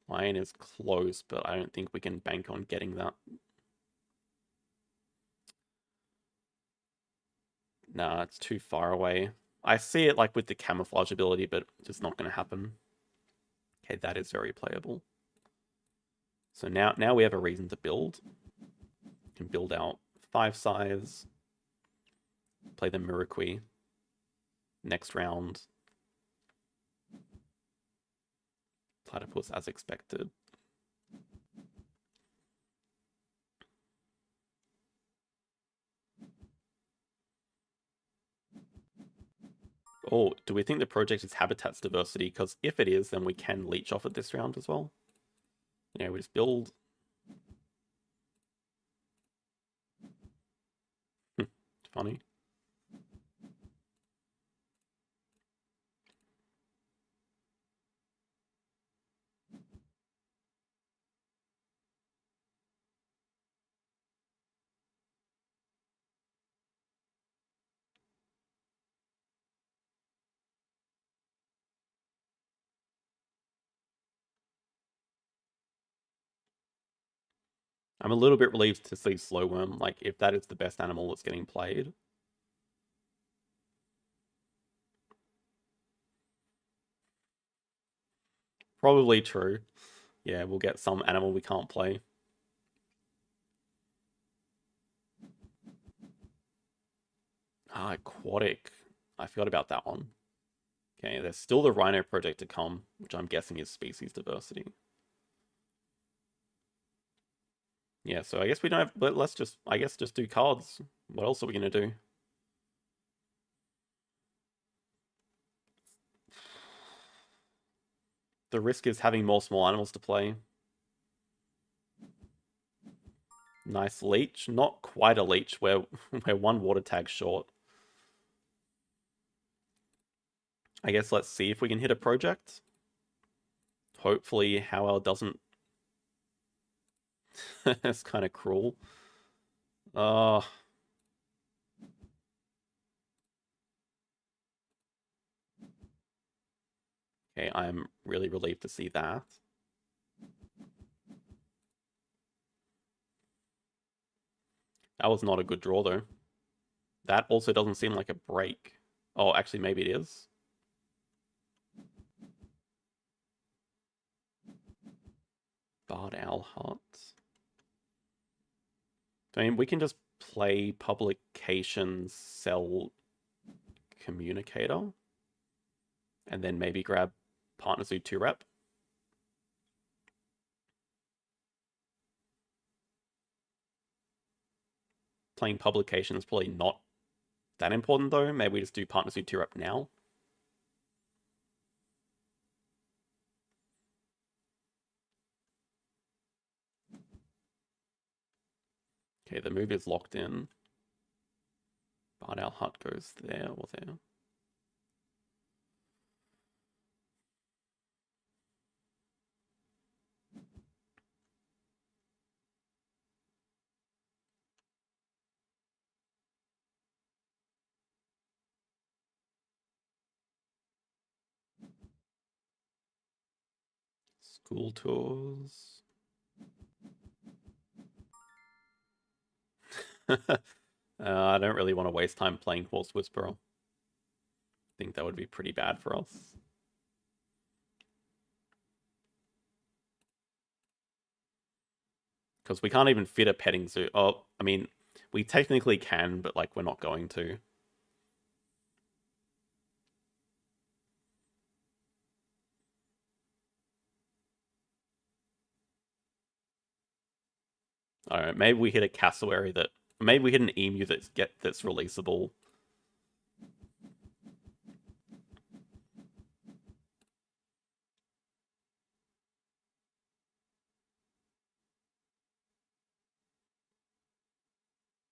Lion is close, but I don't think we can bank on getting that. Nah, it's too far away. I see it like with the camouflage ability, but it's not going to happen. Okay, that is very playable. So now we have a reason to build. We can build out 5 size. Play the Miraqui. Next round. Platypus as expected. Oh, do we think the project is habitats diversity? Because if it is, then we can leech off it this round as well. Yeah, we just build. Funny. I'm a little bit relieved to see Slowworm, like, if that is the best animal that's getting played. Probably true. Yeah, we'll get some animal we can't play. Ah, aquatic. I forgot about that one. Okay, there's still the Rhino project to come, which I'm guessing is species diversity. Yeah, so I guess we don't have, but let's just, I guess, just do cards. What else are we going to do? The risk is having more small animals to play. Nice leech. Not quite a leech. We're one water tag short. I guess let's see if we can hit a project. Hopefully Howell doesn't. That's kind of cruel. Uh, okay, I'm really relieved to see that. That was not a good draw, though. That also doesn't seem like a break. Oh, actually, maybe it is. Barred Owl Hut. I mean, we can just play Publications, sell Communicator, and then maybe grab Partner Zoo 2-rep. Playing Publication is probably not that important, though. Maybe we just do Partner Zoo 2-rep now. Okay, the move is locked in. Barred Owl Hut goes there or there. School tours. I don't really want to waste time playing Horse Whisperer. I think that would be pretty bad for us. Because we can't even fit a petting zoo. Oh, I mean, we technically can, but like we're not going to. I don't know, maybe we hit a cassowary that... Maybe we hit an emu that's releasable.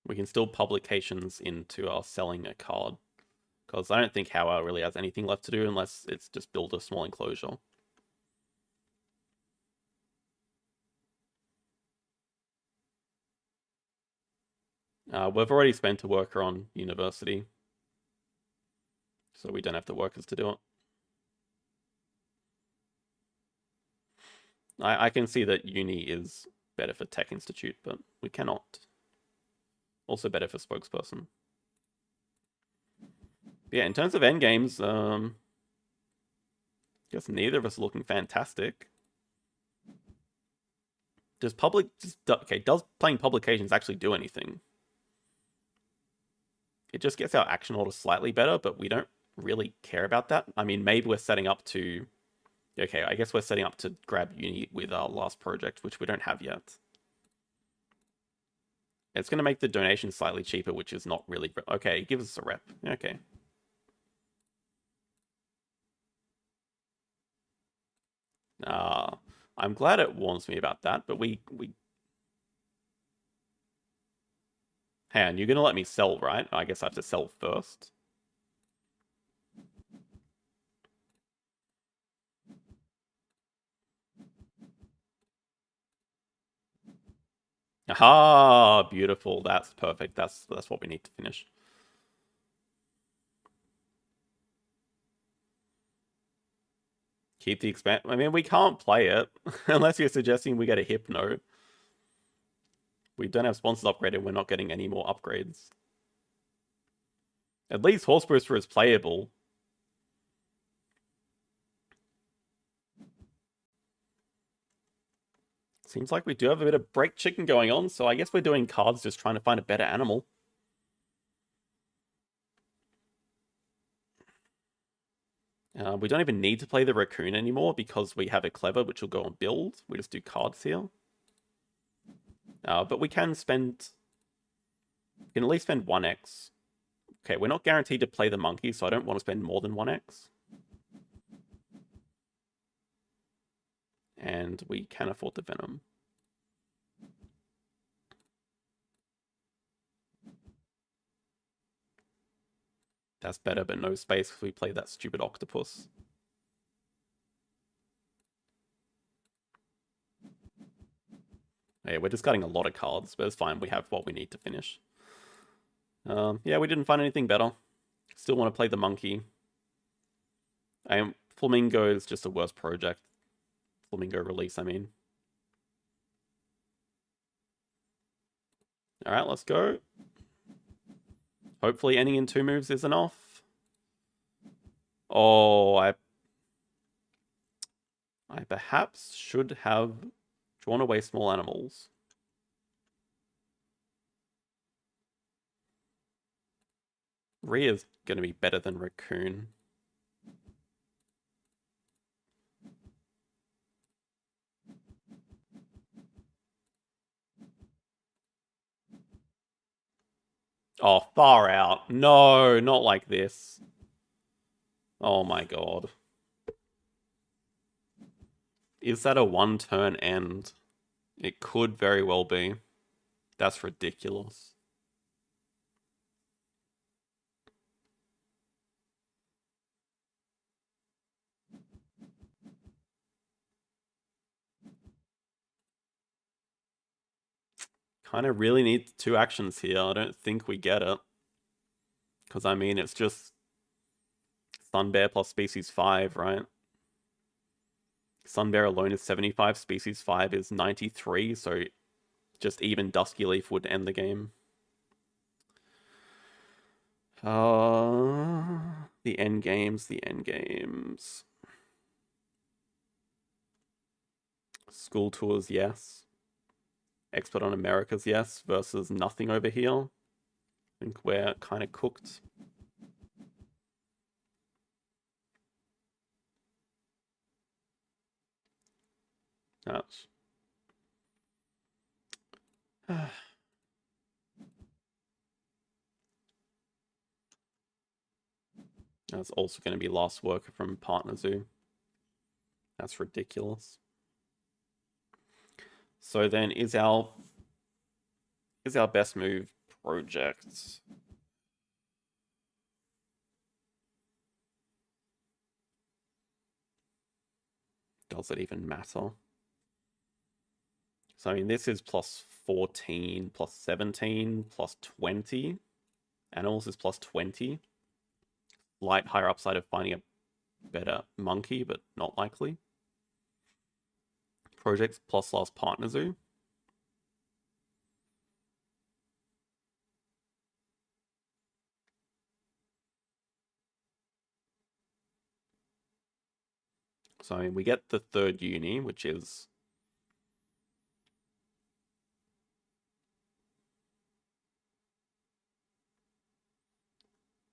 We can still Publications into our selling a card. Because I don't think Howard really has anything left to do unless it's just build a small enclosure. We've already spent a worker on university. So we don't have the workers to do it. I can see that uni is better for Tech Institute, but we cannot. Also better for spokesperson. Yeah, in terms of endgames, guess neither of us are looking fantastic. Does playing Publications actually do anything? It just gets our action order slightly better, but we don't really care about that. I mean, maybe we're setting up to... Okay, I guess we're setting up to grab uni with our last project, which we don't have yet. It's going to make the donation slightly cheaper, which is not really... Okay, give us a rep. Okay. I'm glad it warns me about that, but we... Hang on, you're going to let me sell, right? I guess I have to sell first. Aha, beautiful. That's perfect. That's what we need to finish. Keep the expand. I mean, we can't play it unless you're suggesting we get a Hypno. We don't have sponsors upgraded. We're not getting any more upgrades. At least Horse Booster is playable. Seems like we do have a bit of break chicken going on, so I guess we're doing cards just trying to find a better animal. We don't even need to play the raccoon anymore because we have a clever, which will go on build. We just do cards here. But we can spend... We can at least spend 1x. Okay, we're not guaranteed to play the monkey, so I don't want to spend more than 1x. And we can afford the venom. That's better, but no space if we play that stupid octopus. Yeah, we're discarding a lot of cards, but it's fine. We have what we need to finish. Yeah, we didn't find anything better. Still want to play the monkey. Flamingo is just a worse project. Flamingo release, I mean. Alright, let's go. Hopefully ending in 2 moves is enough. Oh, I perhaps should have drawn away small animals. Rhea's going to be better than Raccoon. Oh, far out. No, not like this. Oh my god. Is that a 1-turn end? It could very well be. That's ridiculous. Kind of really need 2 actions here. I don't think we get it. Because, I mean, it's just Sun Bear plus Species 5, right? Sun Bear alone is 75, Species 5 is 93, so just even Dusky Leaf would end the game. The end games, the end games. School tours, yes. Expert on Americas, yes, versus nothing over here. I think we're kind of cooked. Ouch. That's also going to be Last Worker from Partner Zoo. That's ridiculous. So then is our best move project? Does it even matter? So I mean, this is plus 14, plus 17, plus 20. Animals is plus 20. Light higher upside of finding a better monkey, but not likely. Projects plus Last Partner Zoo. So I mean, we get the 3rd uni, which is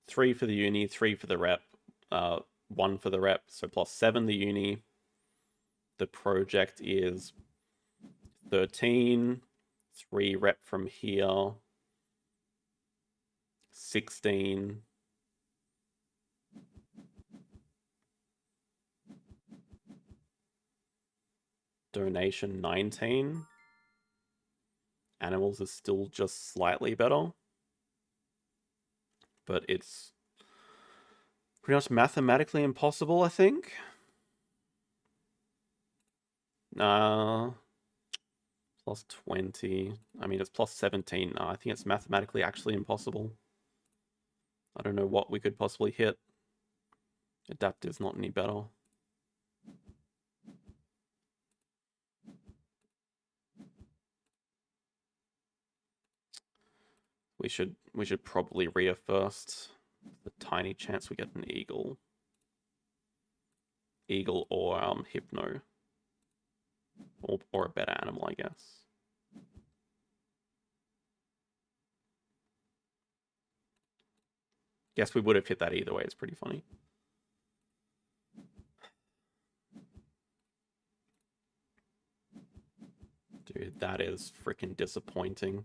three for the uni, 3 for the rep, 1 for the rep, so plus 7 the uni. The project is 13, 3 rep from here, 16. Donation 19. Animals is still just slightly better. But it's pretty much mathematically impossible, I think. Plus 20. I mean, it's plus 17. I think it's mathematically actually impossible. I don't know what we could possibly hit. Adapt is not any better. We should probably Rhea first. The tiny chance we get an eagle. Eagle or Hypno. Or a better animal, I guess. Guess we would have hit that either way. It's pretty funny. Dude, that is freaking disappointing.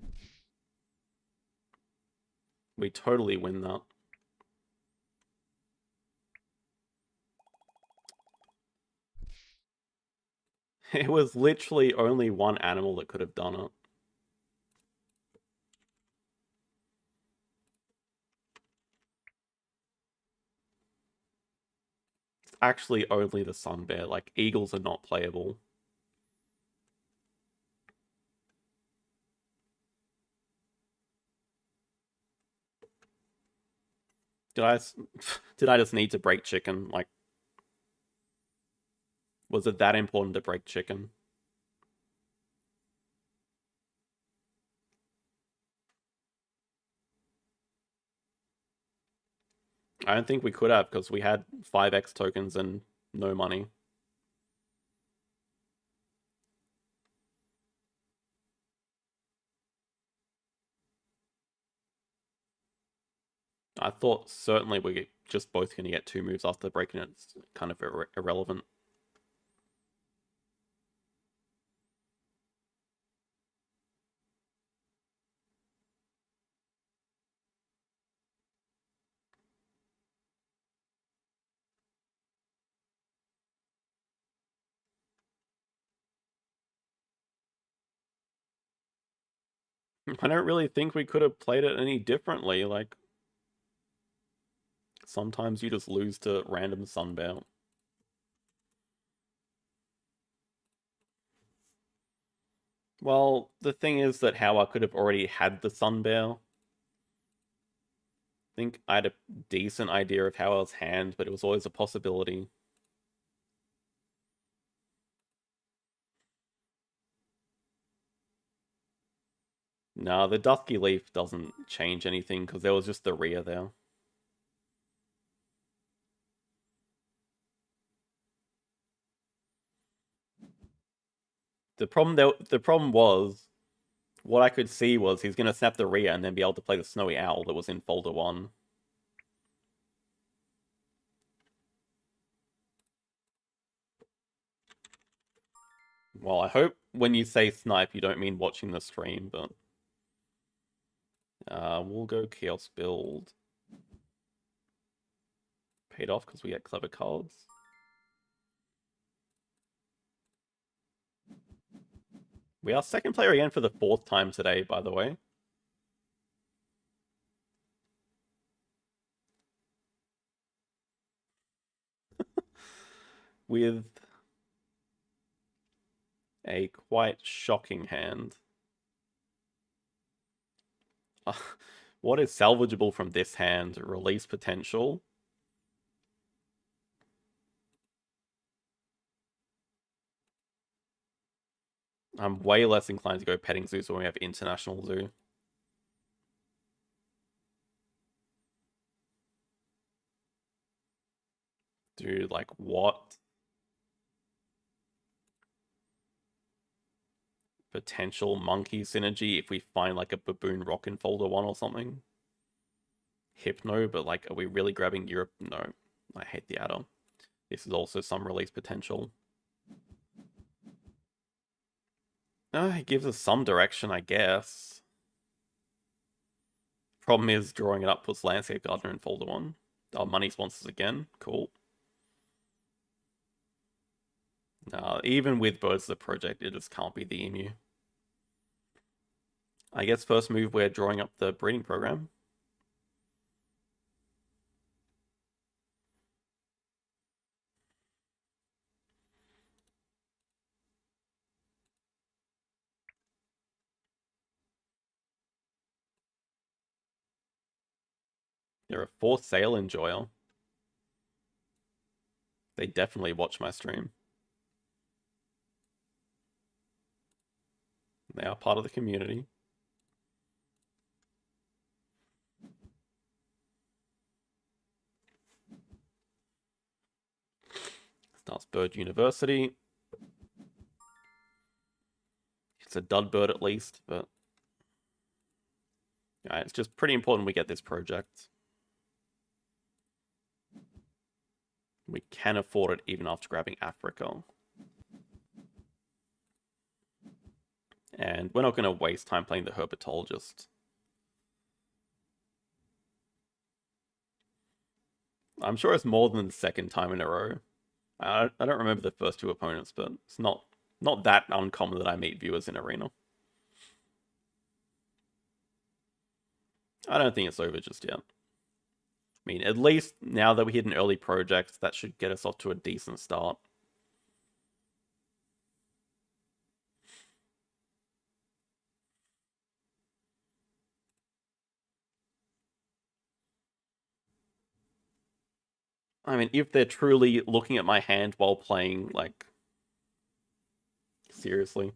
We totally win that. It was literally only one animal that could have done it. It's actually only the sun bear. Like, eagles are not playable. Did I did I just need to break chicken? Like, was it that important to break chicken? I don't think we could have because we had 5x tokens and no money. I thought certainly we're just both going to get 2 moves after breaking it. It's kind of irrelevant. I don't really think we could have played it any differently. Like, sometimes you just lose to random sunbear. Well, the thing is that how I could have already had the sunbear. I think I had a decent idea of how I was hand, but it was always a possibility. No, the Dusky Leaf doesn't change anything because there was just the rear there. The problem was what I could see was he's gonna snap the rear and then be able to play the Snowy Owl that was in folder 1. Well, I hope when you say snipe you don't mean watching the stream, but we'll go Chaos Build. Paid off because we get clever cards. We are second player again for the 4th time today, by the way. With a quite shocking hand. What is salvageable from this hand? Release potential. I'm way less inclined to go petting zoos when we have international zoo. Dude, like what? Potential monkey synergy if we find like a baboon rock in folder 1 or something. Hypno, but like, are we really grabbing Europe? No. I hate the add-on. This is also some release potential. It gives us some direction, I guess. Problem is, drawing it up puts Landscape Gardener in folder 1. Our money sponsors again. Cool. Even with Birds of the Project, it just can't be the Emu. I guess first move, we're drawing up the breeding program. They're a for sale enjoyer. They definitely watch my stream. They are part of the community. Starts Bird University. it's a dud bird at least, but yeah, it's just pretty important we get this project. We can afford it even after grabbing Africa. And we're not going to waste time playing the herpetologist. I'm sure it's more than the second time in a row. I don't remember the first two opponents, but it's not that uncommon that I meet viewers in Arena. I don't think it's over just yet. I mean, at least now that we hit an early project, that should get us off to a decent start. I mean, if they're truly looking at my hand while playing, like, seriously.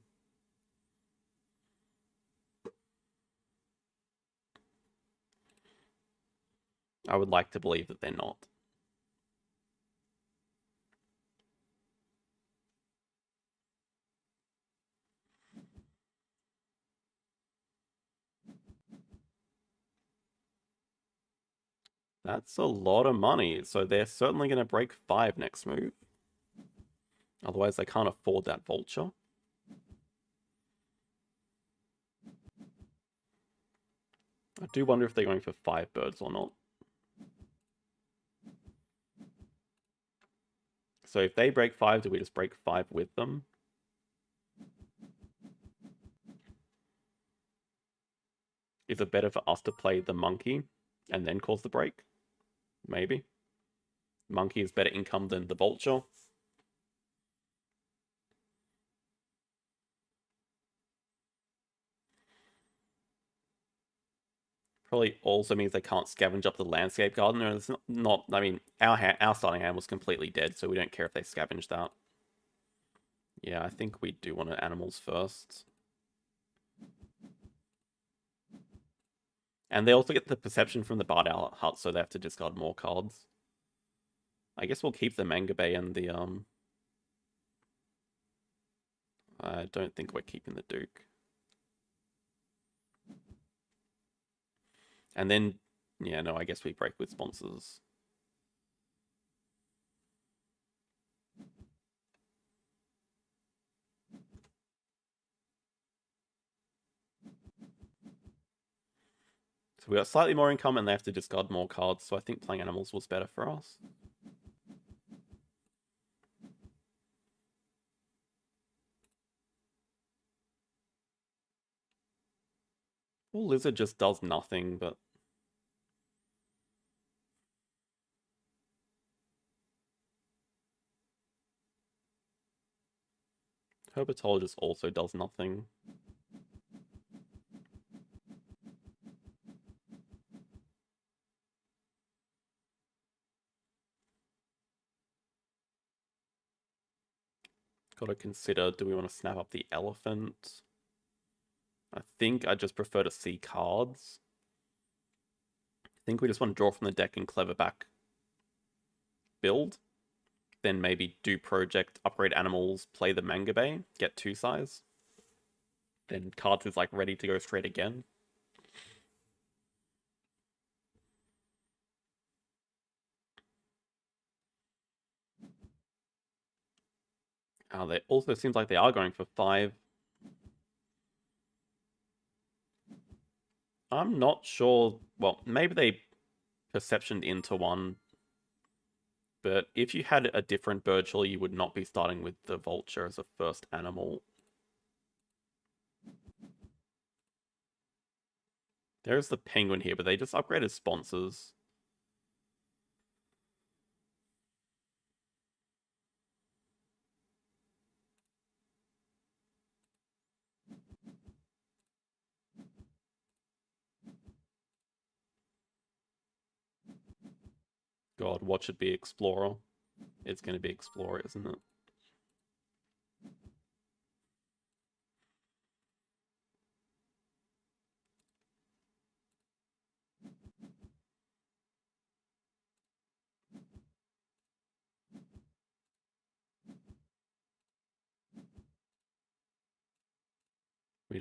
I would like to believe that they're not. That's a lot of money, so they're certainly going to break 5 next move. Otherwise, they can't afford that vulture. I do wonder if they're going for 5 birds or not. So if they break 5, do we just break 5 with them? Is it better for us to play the monkey and then cause the break? Maybe. Monkey is better income than the vulture. Probably also means they can't scavenge up the landscape garden. And it's not I mean, our starting hand was completely dead, so we don't care if they scavenge that. Yeah, I think we do want animals first. And they also get the perception from the Bard Owl Hut, so they have to discard more cards. I guess we'll keep the Manga Bay and the I don't think we're keeping the Duke. And then, yeah, no, I guess we break with sponsors. So we got slightly more income and they have to discard more cards, so I think playing animals was better for us. Well, Lizard just does nothing, but... Herpetologist also does nothing. Gotta consider, do we want to snap up the elephant? I think I just prefer to see cards. I think we just want to draw from the deck and clever back build. Then maybe do project, upgrade animals, play the Manga Bay, get 2 size. Then cards is like ready to go straight again. They also seems like they are going for 5. I'm not sure. Well, maybe they perceptioned into 1. But if you had a different bird, surely you would not be starting with the vulture as a first animal. There's the penguin here, but they just upgraded sponsors. God, what should be Explorer? It's going to be Explorer, isn't it?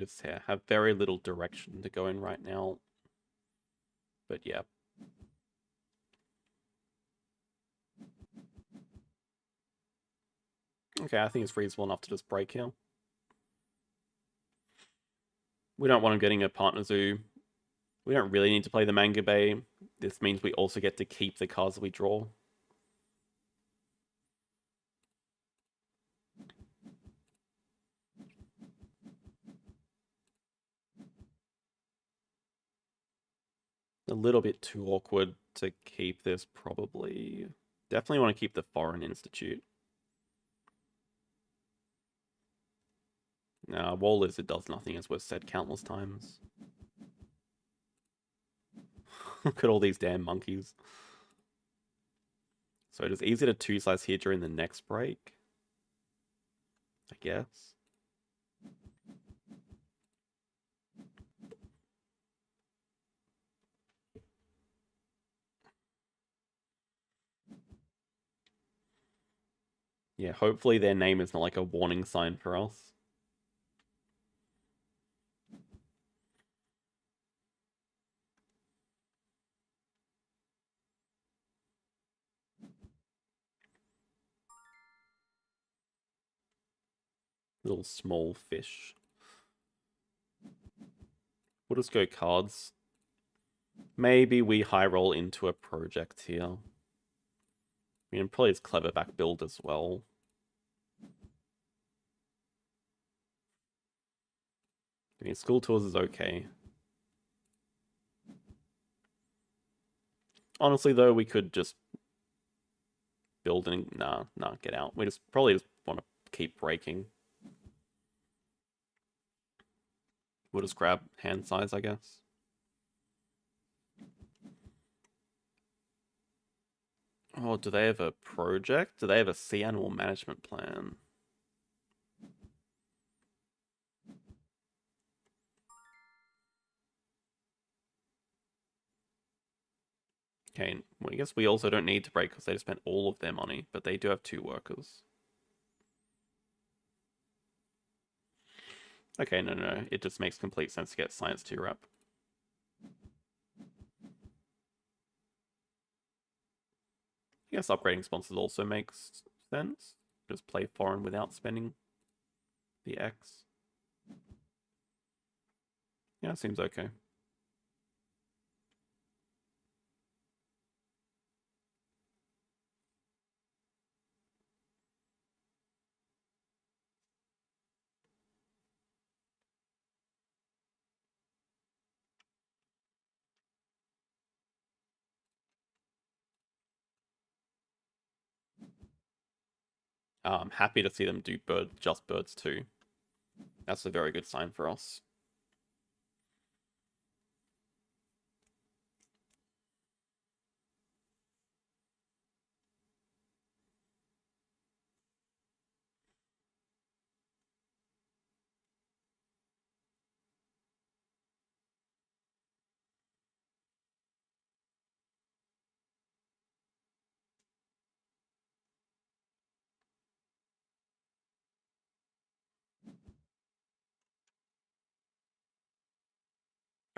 just have very little direction to go in right now. But yeah. Okay, I think it's reasonable enough to just break here. We don't want him getting a partner zoo. We don't really need to play the Manga Bay. This means we also get to keep the cards that we draw. A little bit too awkward to keep this, probably. Definitely want to keep the Foreign Institute. Wall Lizard does nothing, as we've said countless times. Look at all these damn monkeys. So it is easy to 2-slice here during the next break, I guess. Yeah, hopefully their name is not like a warning sign for us. Little small fish. We'll just go cards. Maybe we high roll into a project here. I mean, probably it's clever back build as well. I mean, school tours is okay. Honestly, though, we could just build and nah, get out. We just probably just want to keep breaking. We'll just grab hand size, I guess. Oh, do they have a project? Do they have a sea animal management plan? Okay, well, I guess we also don't need to break because they just spent all of their money, but they do have 2 workers. Okay, no. It just makes complete sense to get Science 2 rep. I guess upgrading sponsors also makes sense. Just play foreign without spending the X. Yeah, seems okay. I'm happy to see them do just birds too. That's a very good sign for us.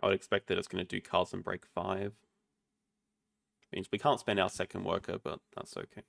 I would expect that it's going to do cards and break 5. Means we can't spend our second worker, but that's okay.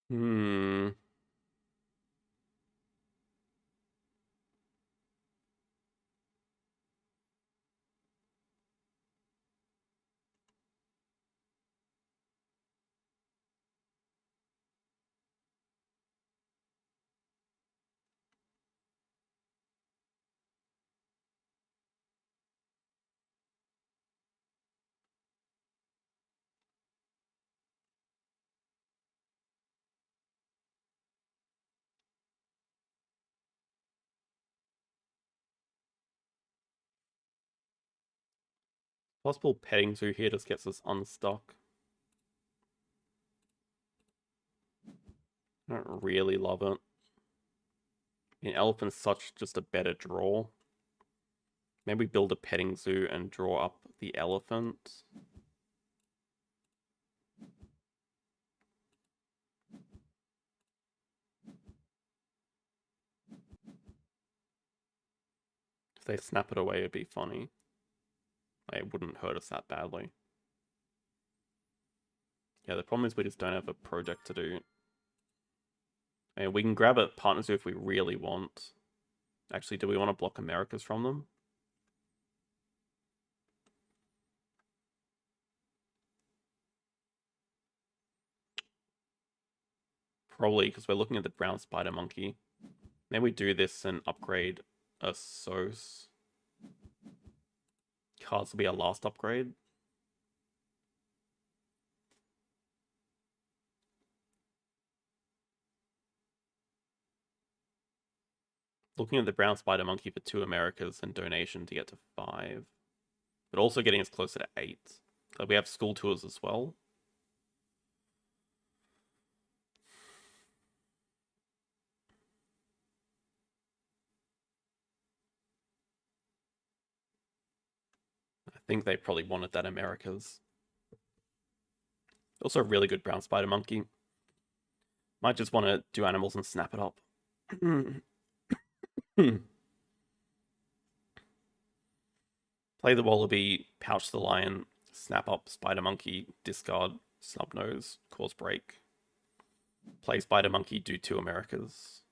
Hmm. Possible petting zoo here just gets us unstuck. I don't really love it. An elephant's such just a better draw. Maybe build a petting zoo and draw up the elephant. If they snap it away, it'd be funny. It wouldn't hurt us that badly. Yeah, the problem is we just don't have a project to do. I mean, we can grab a partner zoo if we really want. Actually, do we want to block Americas from them? Probably, because we're looking at the brown spider monkey. Maybe we do this and upgrade a SOS. Cards will be our last upgrade. Looking at the brown spider monkey for 2 Americas and donation to get to 5. But also getting us closer to 8. So we have school tours as well. I think they probably wanted that Americas. Also a really good brown spider monkey. Might just want to do animals and snap it up. Play the wallaby, pouch the lion, snap up spider monkey, discard, snub nose, cause break. Play spider monkey, do 2 Americas.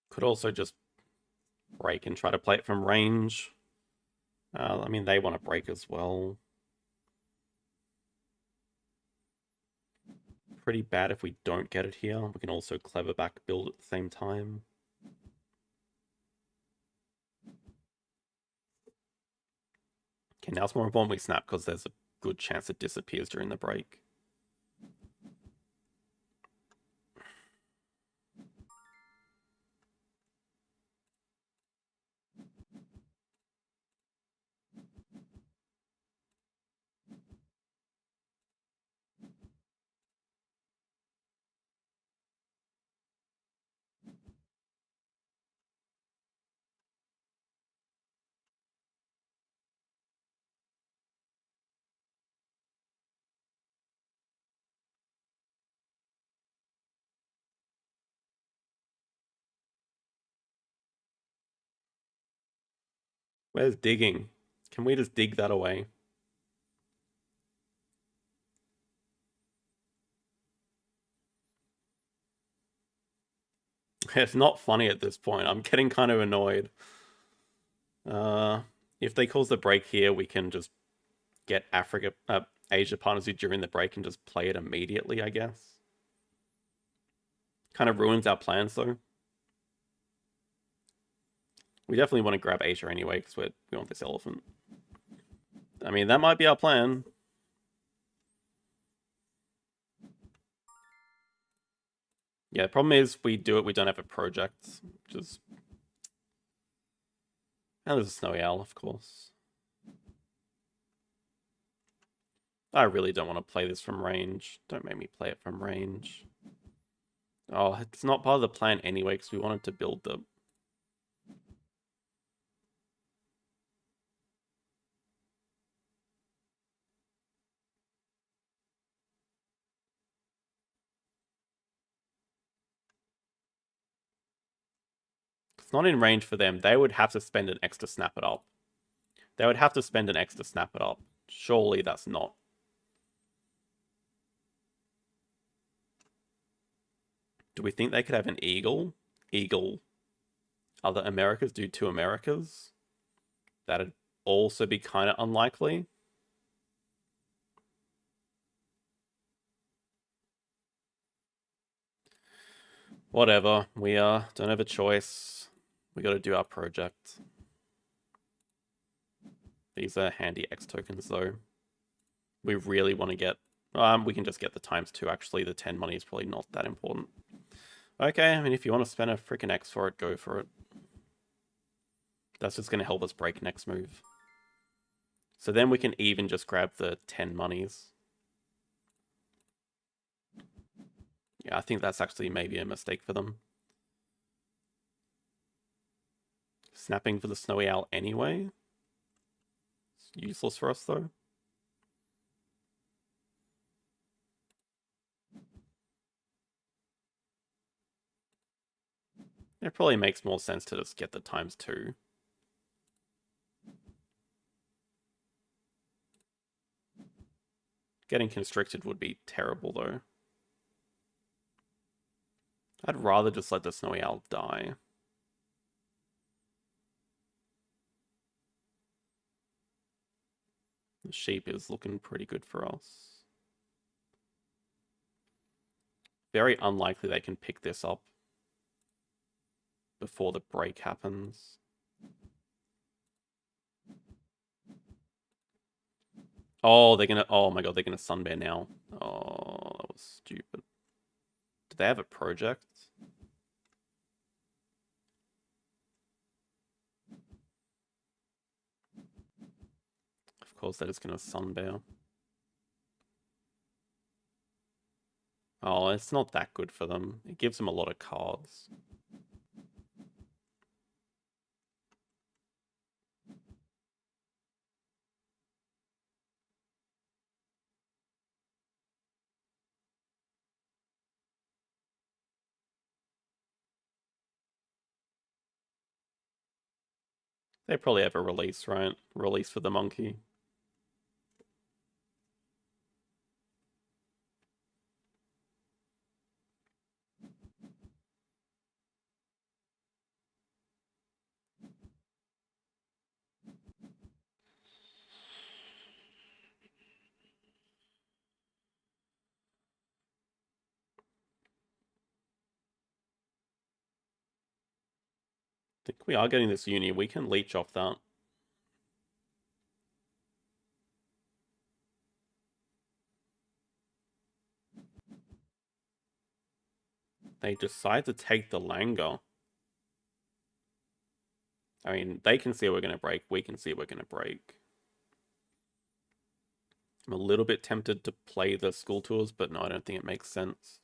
Could also just break and try to play it from range. I mean, they want to break as well. Pretty bad if we don't get it here. We can also clever back build at the same time. Okay, now it's more important we snap because there's a good chance it disappears during the break. Where's digging? Can we just dig that away? It's not funny at this point. I'm getting kind of annoyed. If they cause the break here, we can just get Asia partners during the break and just play it immediately, I guess. Kind of ruins our plans, though. We definitely want to grab Asia anyway, because we want this elephant. I mean, that might be our plan. Yeah, the problem is we do it, we don't have a project, which is... And there's a snowy owl, of course. I really don't want to play this from range. Don't make me play it from range. Oh, it's not part of the plan anyway, because we wanted to build the... It's not in range for them. They would have to spend an extra snap it up. They would have to spend an extra snap it up. Surely that's not. Do we think they could have an eagle? Eagle. Other Americas do 2 Americas? That'd also be kind of unlikely. Whatever. We don't have a choice. We got to do our project. These are handy X tokens, though. We really want to get... we can just get the ×2, actually. The 10 money is probably not that important. Okay, I mean, if you want to spend a freaking X for it, go for it. That's just going to help us break next move. So then we can even just grab the 10 monies. Yeah, I think that's actually maybe a mistake for them. Snapping for the Snowy Owl anyway. It's useless for us, though. It probably makes more sense to just get the ×2. Getting constricted would be terrible, though. I'd rather just let the Snowy Owl die. The sheep is looking pretty good for us. Very unlikely they can pick this up before the break happens. Oh, they're gonna... Oh my god, they're gonna Sunbear now. Oh, that was stupid. Do they have a project? Of course, they're just gonna Sunbear. Oh, it's not that good for them. It gives them a lot of cards. They probably have a release, right? Release for the monkey. I think we are getting this uni. We can leech off that. They decide to take the Langer. I mean, they can see we're going to break. We can see we're going to break. I'm a little bit tempted to play the school tours, but no, I don't think it makes sense.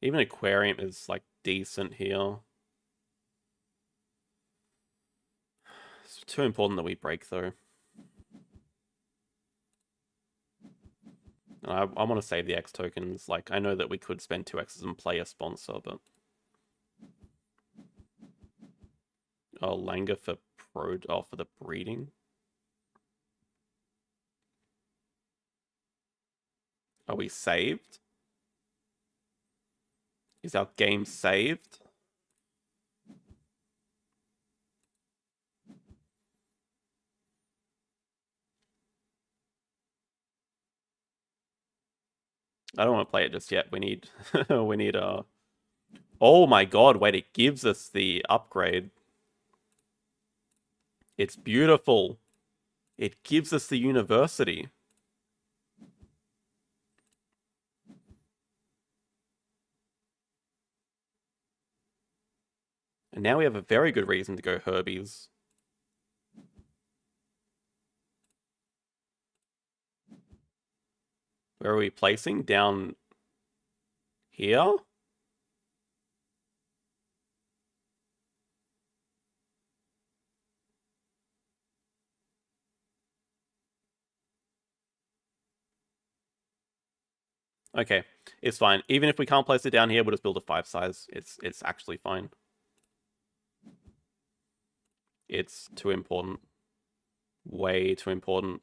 Even Aquarium is, like, decent here. It's too important that we break, though. I want to save the X tokens. Like, I know that we could spend 2 X's and play a sponsor, but... Oh, Langer for for the breeding. Are we saved? Is our game saved? I don't want to play it just yet. We need we need a... Oh my god, wait, it gives us the upgrade. It's beautiful. It gives us the university. And now we have a very good reason to go Herbies. Where are we placing? Down here? Okay, it's fine. Even if we can't place it down here, we'll just build a 5 size. It's actually fine. It's too important. Way too important.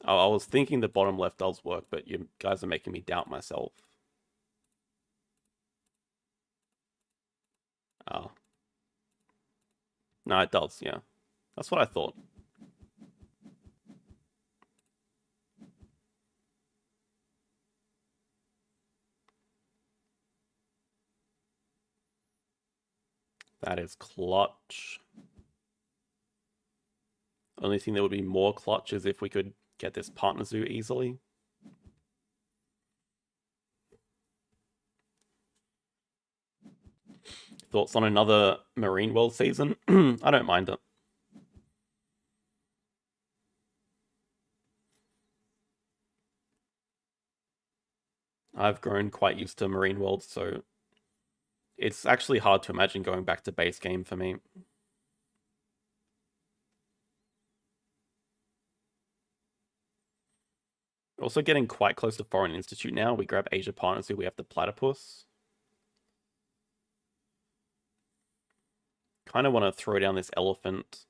Oh, I was thinking the bottom left does work, but you guys are making me doubt myself. Oh. No, it does, yeah. That's what I thought. That is clutch. Only thing that would be more clutch is if we could get this partner zoo easily. Thoughts on another Marine World season? I don't mind it. I've grown quite used to Marine World, so it's actually hard to imagine going back to base game for me. Also getting quite close to Foreign Institute now. We grab Asia Partners Zoo, we have the Platypus. Kind of want to throw down this elephant.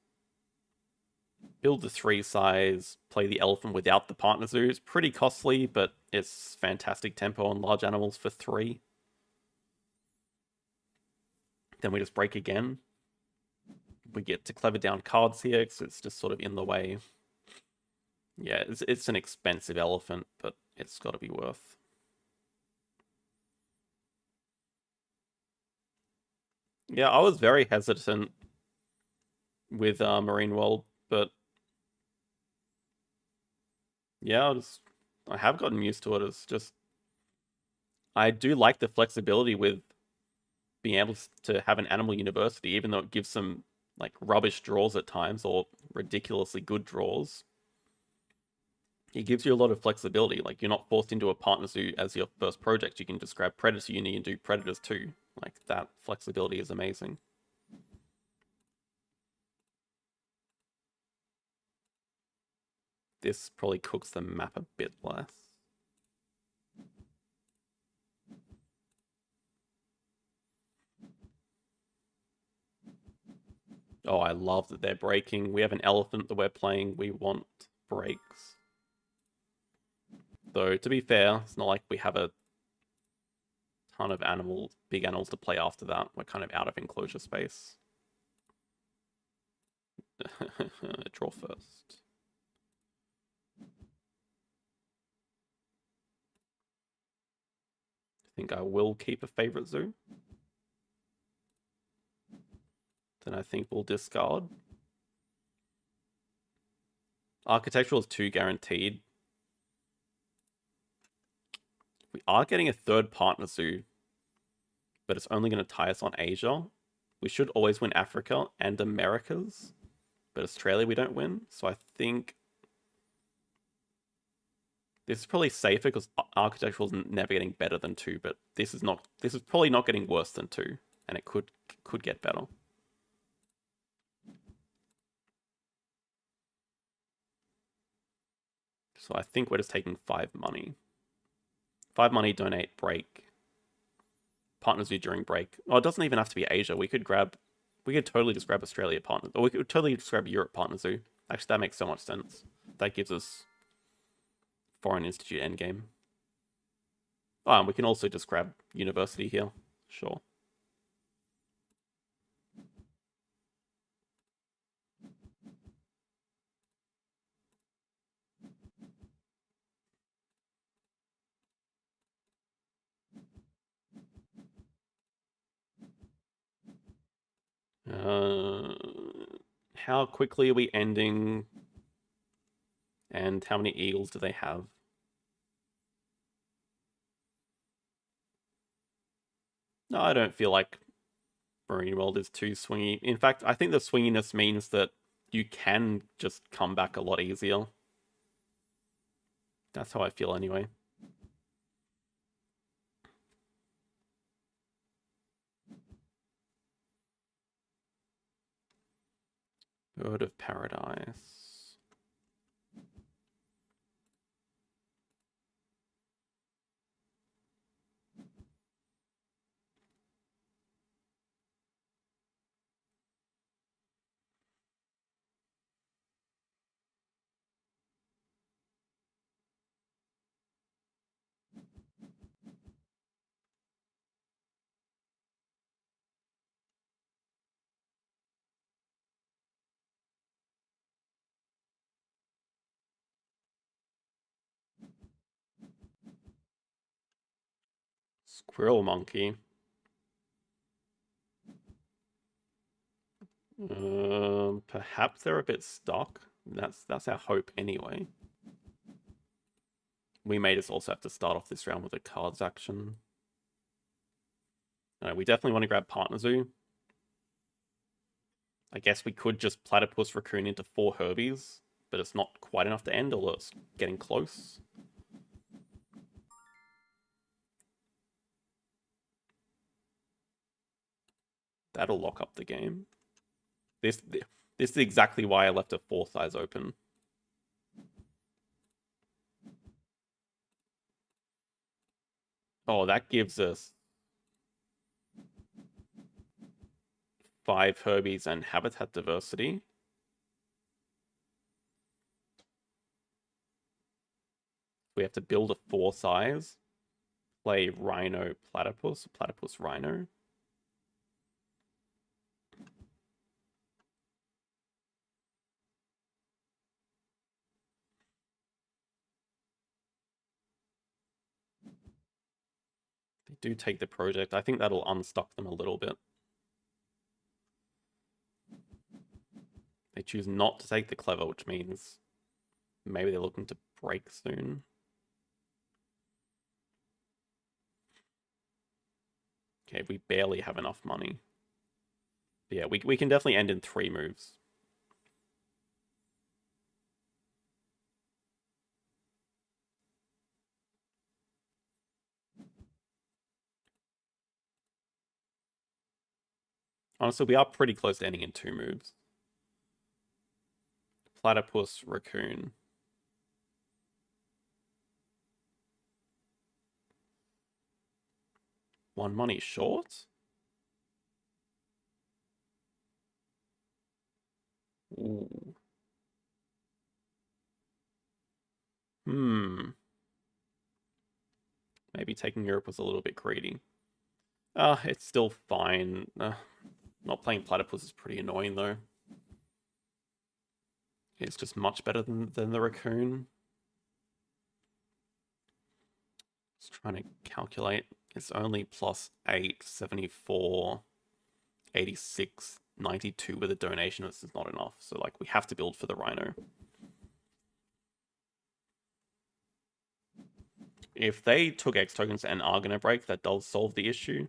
Build the 3 size, play the elephant without the partner zoo. It's pretty costly, but it's fantastic tempo on large animals for 3. Then we just break again. We get to clever down cards here, because it's just sort of in the way. Yeah, it's an expensive elephant, but it's got to be worth. Yeah, I was very hesitant with Marine World, but yeah, I have gotten used to it. It's just I do like the flexibility with being able to have an animal university, even though it gives some like rubbish draws at times or ridiculously good draws. It gives you a lot of flexibility. Like you're not forced into a partner zoo as your first project. You can just grab Predator Uni and do Predators too. Like that flexibility is amazing. This probably cooks the map a bit less. Oh, I love that they're breaking. We have an elephant that we're playing. We want breaks. Though, to be fair, it's not like we have a ton of animals, big animals to play after that. We're kind of out of enclosure space. Draw first. I think I will keep a favorite zoo. Then I think we'll discard. Architectural is 2 guaranteed. We are getting a 3rd partner zoo, but it's only going to tie us on Asia. We should always win Africa and Americas, but Australia we don't win. So I think this is probably safer because architectural is never getting better than 2, but this is not. This is probably not getting worse than 2, and it could get better. So I think we're just taking 5 money. 5 money, donate, break. Partners do during break. Oh, it doesn't even have to be Asia. We could totally just grab Australia partners, or we could totally just grab Europe partners zoo. Actually, that makes so much sense. That gives us Foreign Institute endgame. Oh, and we can also just grab University here. Sure. How quickly are we ending? And how many eagles do they have? No, I don't feel like Marine World is too swingy. In fact, I think the swinginess means that you can just come back a lot easier. That's how I feel anyway. Bird of Paradise. Squirrel Monkey. Perhaps they're a bit stuck. That's our hope anyway. We may just also have to start off this round with a cards action. We definitely want to grab Partner Zoo. I guess we could just Platypus Raccoon into 4 Herbies, but it's not quite enough to end, although it's getting close. That'll lock up the game. This is exactly why I left a 4th eyes open. Oh, that gives us 5 Herbies and habitat diversity. We have to build a 4 size. Play Rhino Platypus, Platypus Rhino. They do take the project. I think that'll unstuck them a little bit. They choose not to take the clever, which means maybe they're looking to break soon. Okay, we barely have enough money. But yeah, we can definitely end in 3 moves. Honestly, we are pretty close to ending in 2 moves. Platypus Raccoon. One money short? Ooh. Maybe taking Europe was a little bit greedy. It's still fine. Not playing Platypus is pretty annoying, though. It's just much better than the Raccoon. Just trying to calculate. It's only plus 8, 74, 86, 92 with a donation. This is not enough. So, like, we have to build for the Rhino. If they took X tokens and are going to break, that does solve the issue.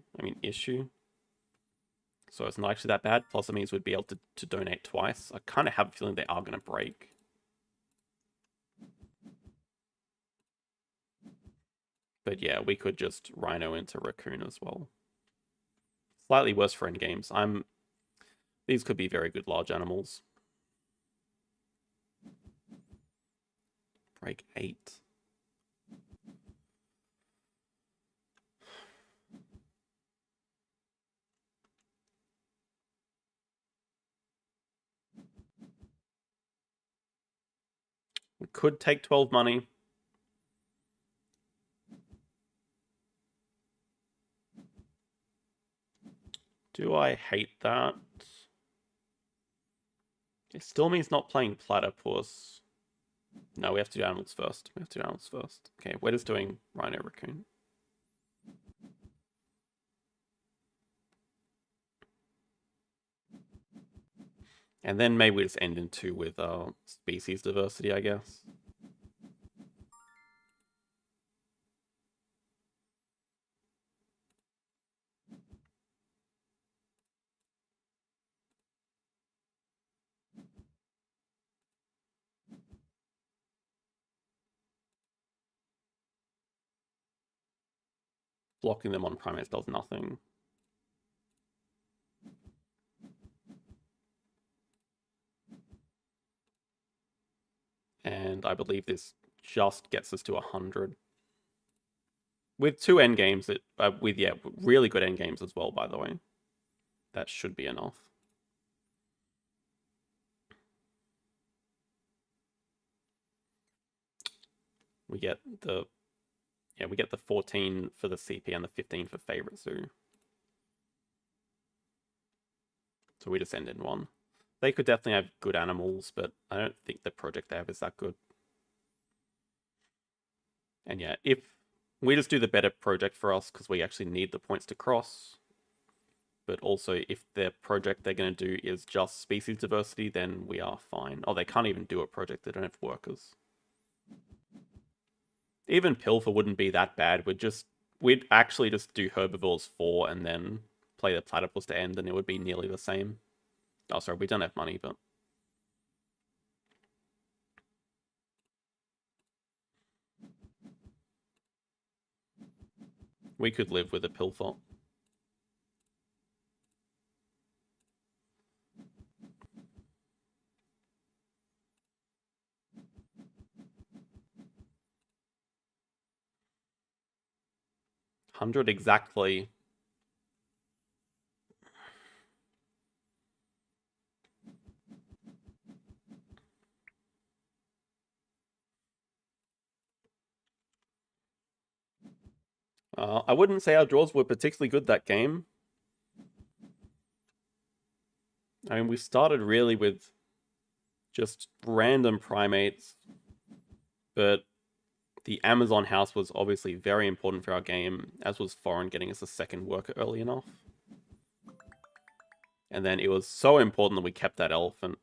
So it's not actually that bad. Plus, it means we'd be able to donate twice. I kind of have a feeling they are going to break. But yeah, we could just Rhino into Raccoon as well. Slightly worse for endgames. These could be very good large animals. Break 8. We could take 12 money. Do I hate that? It still means not playing Platypus. No, we have to do animals first. Okay, we're just doing Rhino Raccoon. And then maybe we just end in 2 with species diversity, I guess. Blocking them on primates does nothing. And I believe this just gets us to 100. With 2 endgames, really good endgames as well, by the way. That should be enough. We get the 14 for the CP and the 15 for favorite zoo. So we just end in 1. They could definitely have good animals, but I don't think the project they have is that good. And yeah, if we just do the better project for us because we actually need the points to cross, But also, if their project they're going to do is just species diversity, then we are fine. Oh, they can't even do a project. They don't have workers. Even Pilfer wouldn't be that bad. We'd actually just do Herbivores 4 and then play the Platypus to end, and it would be nearly the same. Oh, sorry, we don't have money, but... we could live with a Pilfer. $100 exactly. I wouldn't say our draws were particularly good that game. I mean, we started really with just random primates, but the Amazon house was obviously very important for our game, as was Foreign getting us a second worker early enough. And then it was so important that we kept that elephant.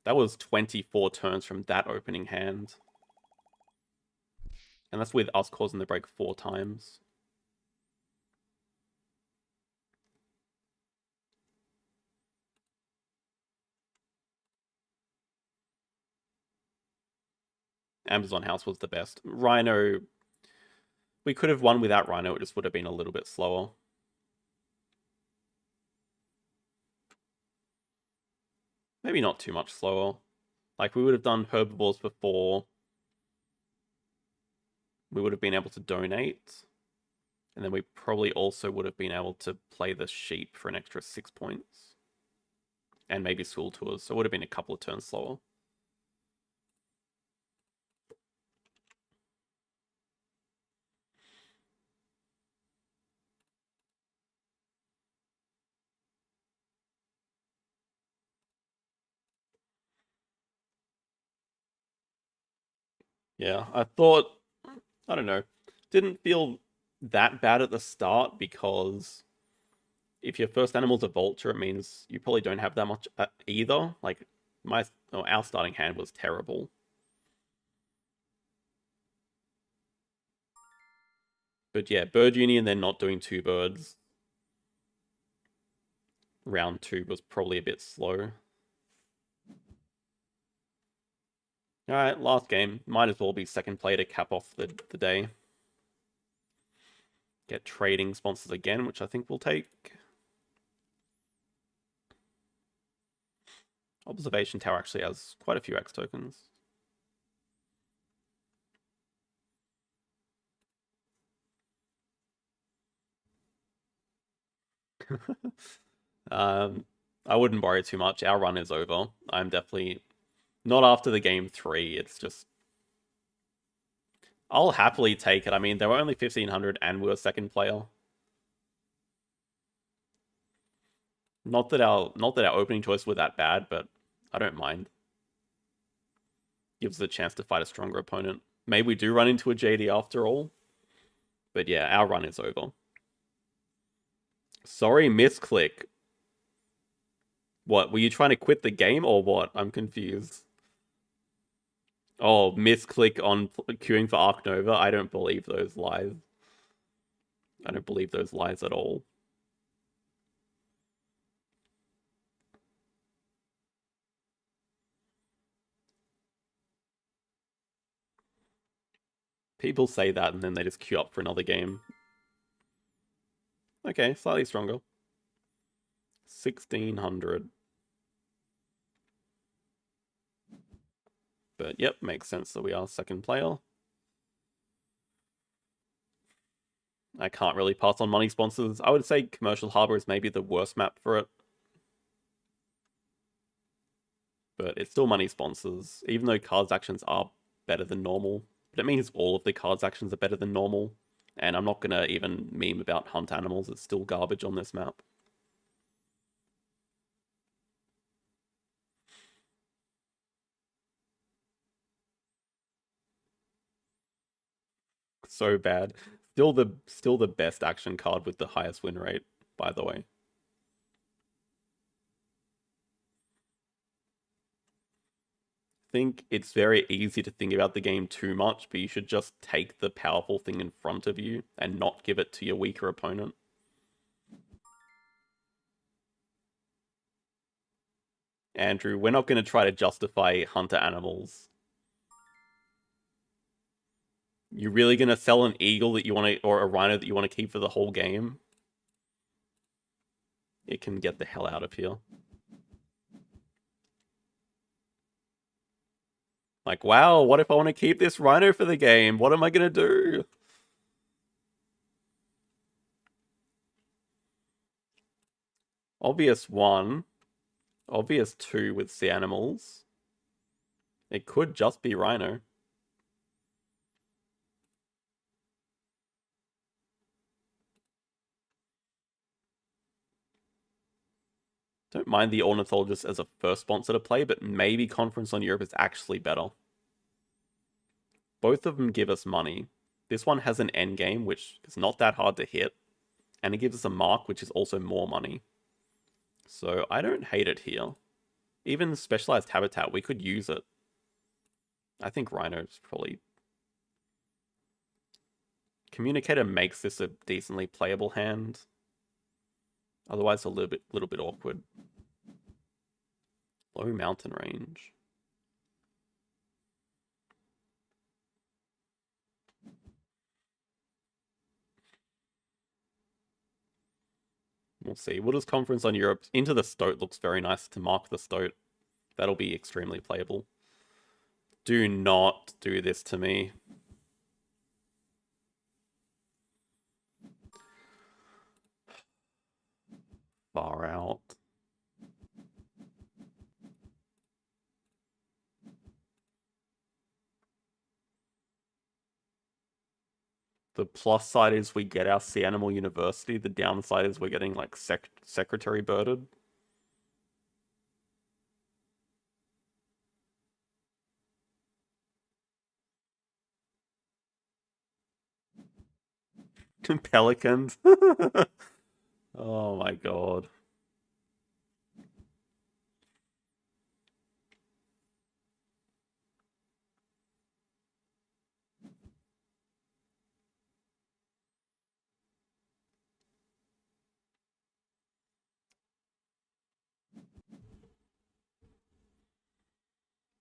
That was 24 turns from that opening hand. And that's with us causing the break 4 times. Amazon house was the best. Rhino... we could have won without Rhino, it just would have been a little bit slower. Maybe not too much slower. Like, we would have done herbivores before. We would have been able to donate. And then we probably also would have been able to play the sheep for an extra 6 points. And maybe school tours, so it would have been a couple of turns slower. Yeah, I thought, I don't know, didn't feel that bad at the start because if your first animal's a vulture, it means you probably don't have that much either. Like, our starting hand was terrible. But yeah, Bird Uni and then not doing 2 birds. Round 2 was probably a bit slow. Alright, last game. Might as well be second play to cap off the day. Get trading sponsors again, which I think we'll take. Observation Tower actually has quite a few X tokens. I wouldn't worry too much. Our run is over. I'm definitely not after the game 3. It's just... I'll happily take it. I mean, there were only 1,500 and we were second player. Not that our opening choice were that bad, but I don't mind. Gives us a chance to fight a stronger opponent. Maybe we do run into a JD after all. But yeah, our run is over. Sorry, misclick. What, were you trying to quit the game or what? I'm confused. Oh, misclick on queuing for Ark Nova? I don't believe those lies. I don't believe those lies at all. People say that and then they just queue up for another game. Okay, slightly stronger. 1,600. But yep, makes sense that we are second player. I can't really pass on money sponsors. I would say Commercial Harbor is maybe the worst map for it. But it's still money sponsors, even though cards actions are better than normal. But it means all of the cards actions are better than normal. And I'm not going to even meme about hunt animals. It's still garbage on this map. So bad. Still the best action card with the highest win rate, by the way. think it's very easy to think about the game too much, but you should just take the powerful thing in front of you and not give it to your weaker opponent. Andrew, we're not going to try to justify hunter animals. You're really going to sell an eagle that you want to, or a rhino that you want to keep for the whole game? It can get the hell out of here. Like, wow, what if I want to keep this rhino for the game? What am I going to do? Obvious 1. Obvious 2 with the animals. It could just be rhino. Don't mind the ornithologist as a first sponsor to play, but maybe Conference on Europe is actually better. Both of them give us money. This one has an end game, which is not that hard to hit, and it gives us a mark, which is also more money. So I don't hate it here. Even specialized habitat, we could use it. I think rhino is probably... Communicator makes this a decently playable hand. Otherwise, a little bit awkward. Low mountain range. We'll see. What does Conference on Europe? Into the Stoat looks very nice to mark the Stoat. That'll be extremely playable. Do not do this to me. Far out. The plus side is we get our Sea Animal University. The downside is we're getting like secretary birded. Pelicans. Oh my god.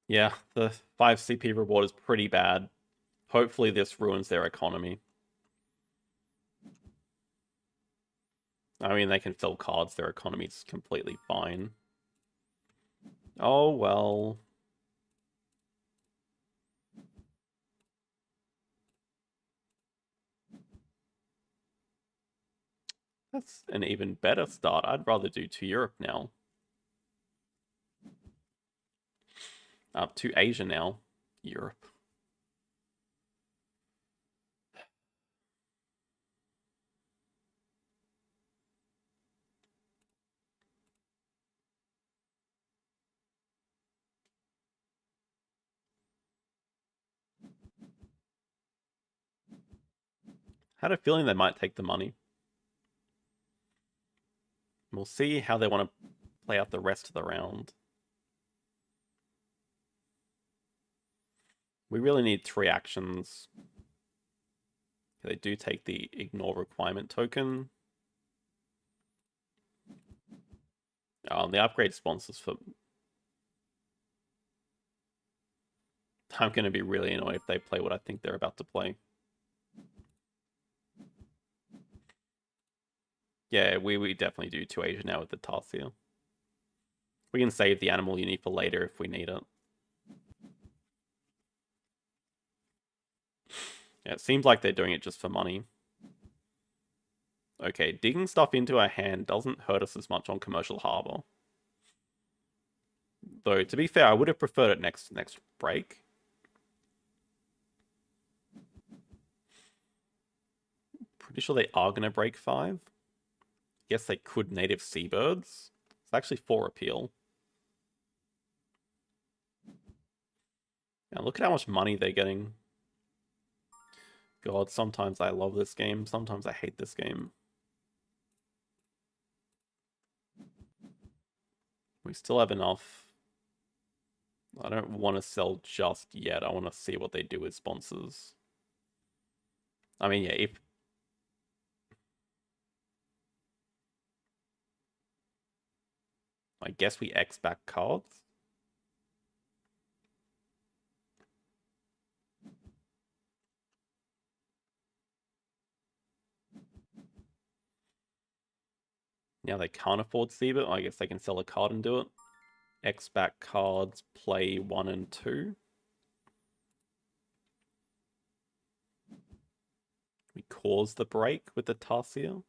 Yeah, the 5 CP reward is pretty bad. Hopefully this ruins their economy. I mean, they can fill cards, their economy's completely fine. Oh, well. That's an even better start. I'd rather do to Europe now. Up to Asia now. Europe. Had a feeling they might take the money. We'll see how they want to play out the rest of the round. We really need 3 actions. They do take the ignore requirement token. The upgrade sponsors for... I'm going to be really annoyed if they play what I think they're about to play. Yeah, we definitely do 2 Asia now with the Tarsier. We can save the animal uni for later if we need it. Yeah, it seems like they're doing it just for money. Okay, digging stuff into our hand doesn't hurt us as much on Commercial Harbor. Though, to be fair, I would have preferred it next break. Pretty sure they are going to break 5. Guess they could native seabirds. It's actually 4 appeal. Now look at how much money they're getting. God, sometimes I love this game. Sometimes I hate this game. We still have enough. I don't want to sell just yet. I want to see what they do with sponsors. I mean, yeah, if I guess we X back cards. Now they can't afford Siebert. I guess they can sell a card and do it. X back cards, play 1 and 2. We cause the break with the Tarsier.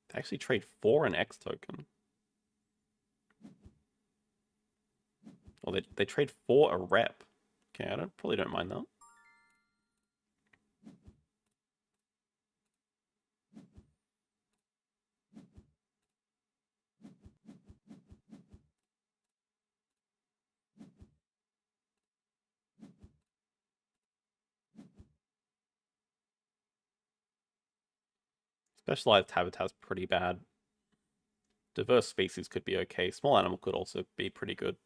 They actually trade for an X token. Well, they trade for a rep. Okay, probably don't mind that. Specialized habitat's pretty bad. Diverse species could be okay. Small animal could also be pretty good.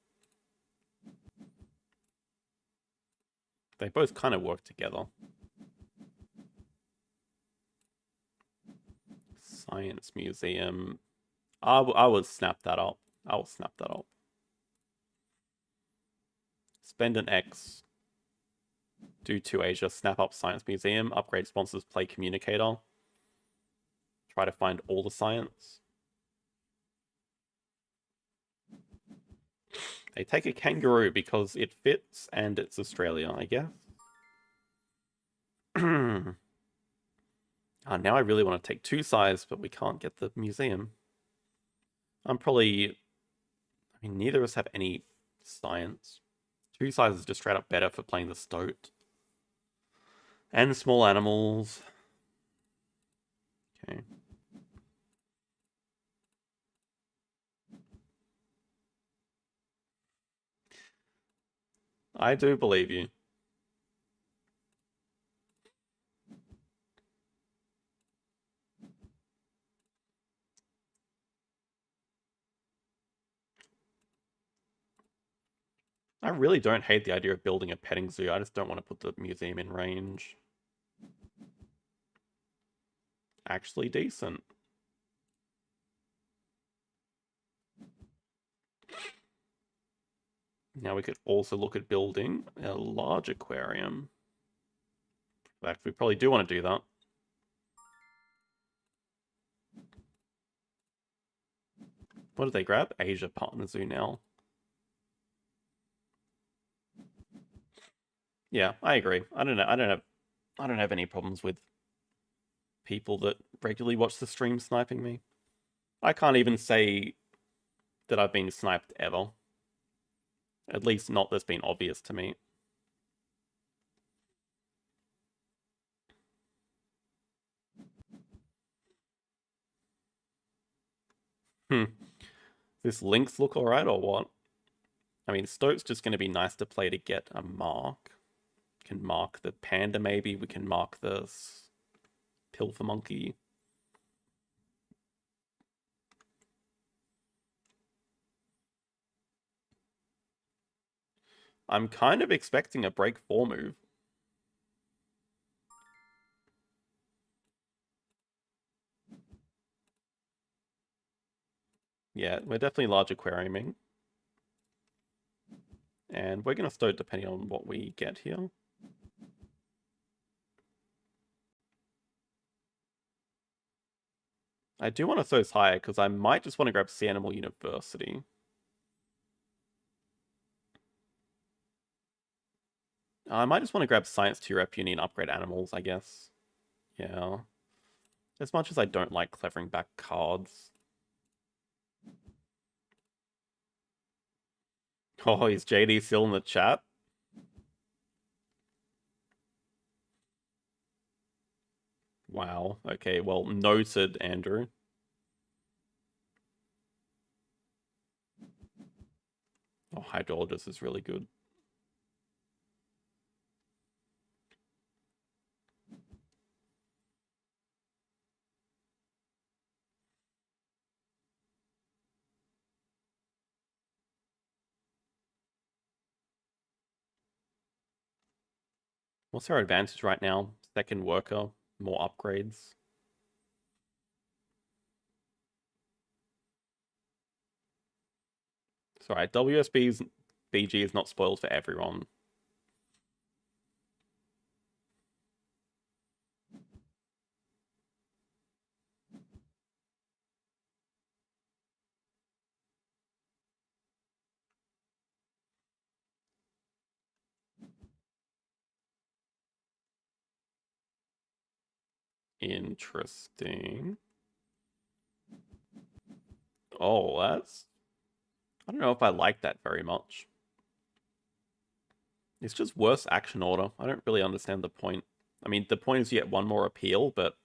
They both kind of work together. Science Museum. I would snap that up. I will snap that up. Spend an X. Do 2 Asia. Snap up Science Museum. Upgrade sponsors. Play Communicator. Try to find all the science. They take a kangaroo because it fits and it's Australia, I guess. Oh, now I really want to take 2 size, but we can't get the museum. I'm probably... I mean, neither of us have any science. 2 size is just straight up better for playing the Stoat. And small animals. Okay. I do believe you. I really don't hate the idea of building a petting zoo. I just don't want to put the museum in range. Actually decent. Now we could also look at building a large aquarium. In fact, we probably do want to do that. What did they grab? Asia Partner Zoo now. Yeah, I agree. I don't have any problems with people that regularly watch the stream sniping me. I can't even say that I've been sniped ever. At least not that's been obvious to me. Hmm. This Lynx look alright or what? I mean, Stoat's just going to be nice to play to get a mark. Can mark the panda maybe. We can mark the pilfer monkey. I'm kind of expecting a break 4 move. Yeah, we're definitely large aquariuming. And we're going to Stoat depending on what we get here. I do want to throw this higher because I might just want to grab Sea Animal University. I might just want to grab Science 2 Rep Uni and upgrade animals, I guess. Yeah. As much as I don't like clevering back cards. Oh, is JD still in the chat? Wow. Okay, well, noted, Andrew. Oh, Hydrologist is really good. What's our advantage right now? Second worker, more upgrades. It's alright, WSB's BG is not spoiled for everyone. Interesting. Oh, that's... I don't know if I like that very much. It's just worse action order. I don't really understand the point. I mean, the point is you get one more appeal, but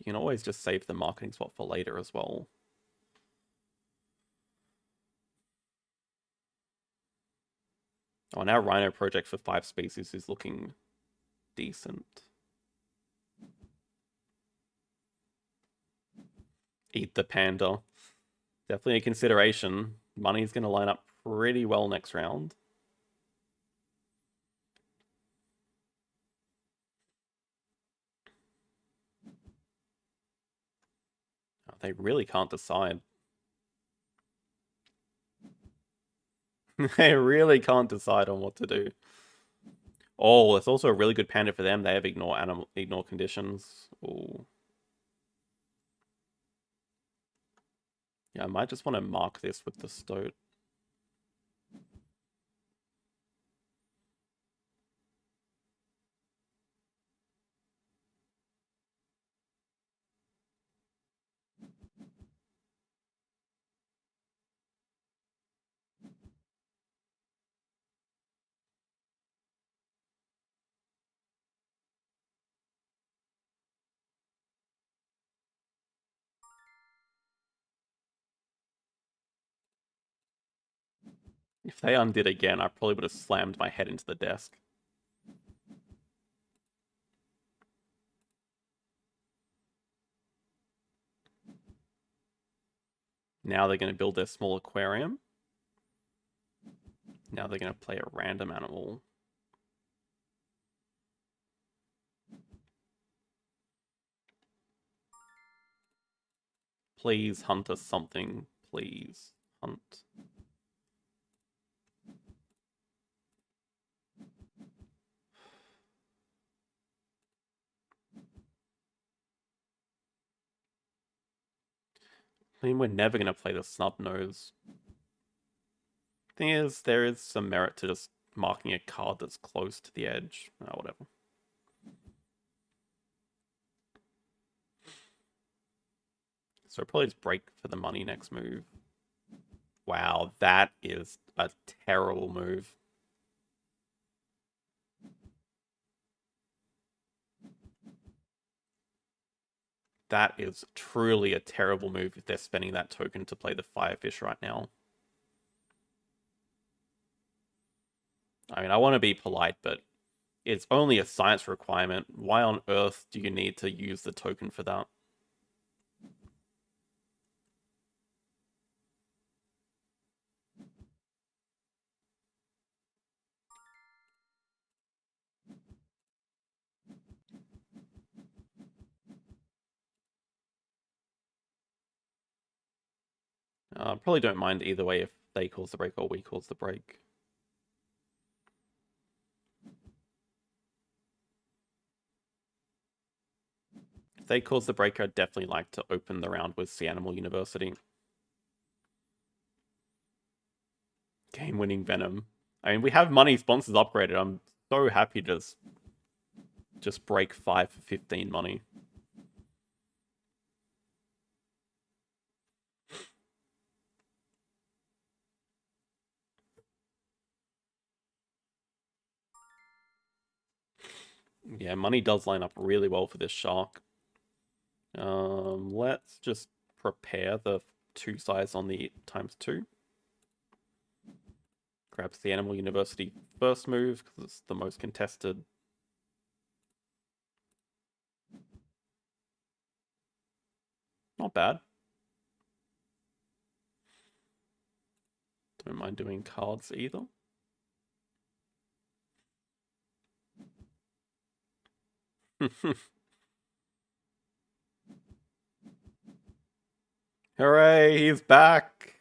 you can always just save the marketing spot for later as well. Oh, now Rhino project for 5 species is looking decent. Eat the panda. Definitely a consideration. Money's going to line up pretty well next round. Oh, they really can't decide. They really can't decide on what to do. Oh, it's also a really good panda for them. They have ignore conditions. Oh. Yeah, I might just want to mark this with the stoat. If they undid again, I probably would have slammed my head into the desk. Now they're going to build their small aquarium. Now they're going to play a random animal. Please hunt us something. Please hunt. I mean, we're never going to play the snub nose. Thing is, there is some merit to just marking a card that's close to the edge. Oh, whatever. So probably just break for the money next move. Wow, that is a terrible move. That is truly a terrible move if they're spending that token to play the Firefish right now. I mean, I want to be polite, but it's only a science requirement. Why on earth do you need to use the token for that? Probably don't mind either way if they cause the break or we cause the break. If they cause the break, I'd definitely like to open the round with Sea Animal University. Game-winning Venom. I mean, we have money sponsors upgraded. I'm so happy to just break 5 for 15 money. Yeah, money does line up really well for this shark. Let's just prepare the 2 size on the ×2. Grabs the Animal University first move because it's the most contested. Not bad. Don't mind doing cards either. Hooray, he's back!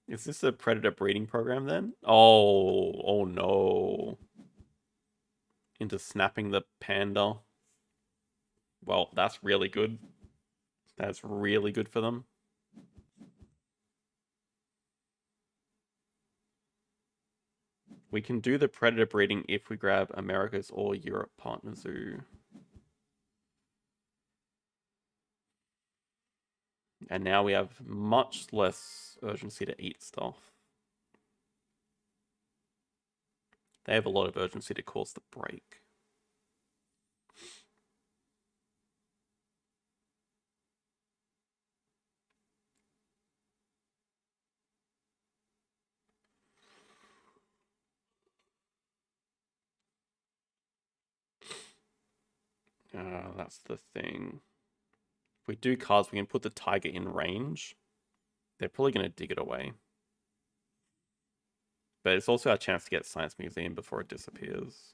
Is this a predator breeding program then? Oh no. Into snapping the panda. Well, that's really good. That's really good for them. We can do the predator breeding if we grab America's or Europe partner zoo. And now we have much less urgency to eat stuff. They have a lot of urgency to cause the break. That's the thing. If we do cards, we can put the tiger in range. They're probably going to dig it away. But it's also our chance to get Science Museum before it disappears.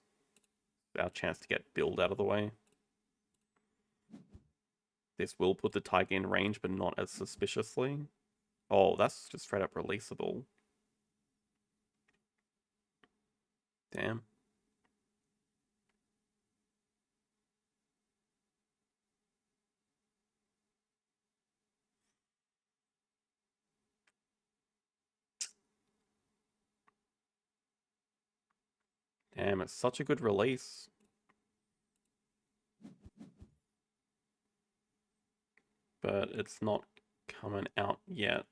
Our chance to get build out of the way. This will put the tiger in range, but not as suspiciously. Oh, that's just straight up releasable. Damn. Damn, it's such a good release. But it's not coming out yet.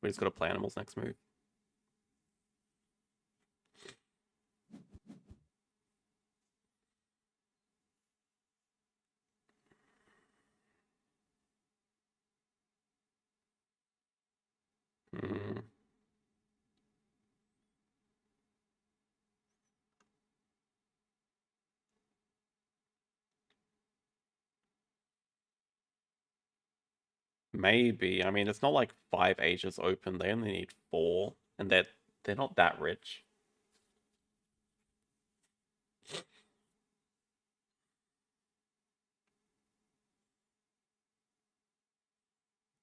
We just got to play animals next move. Hmm. Maybe. I mean, it's not like 5 ages open. They only need 4, and they're not that rich.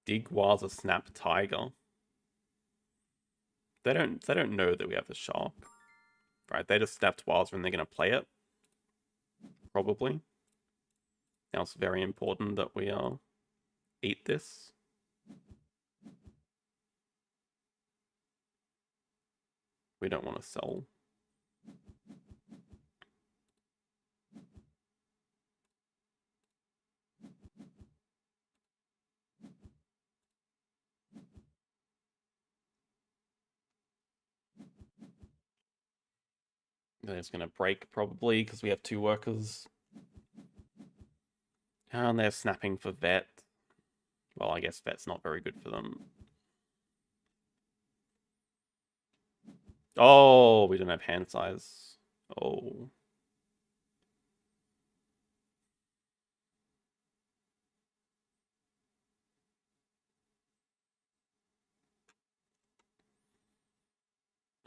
Digwa's a snap tiger. They don't know that we have the shark. Right, they just snapped wilds when they're gonna play it. Probably. Now it's very important that we eat this. We don't want to sell. Then it's gonna break probably because we have 2 workers. And they're snapping for vet. Well, I guess vet's not very good for them. Oh, we don't have hand size. Oh.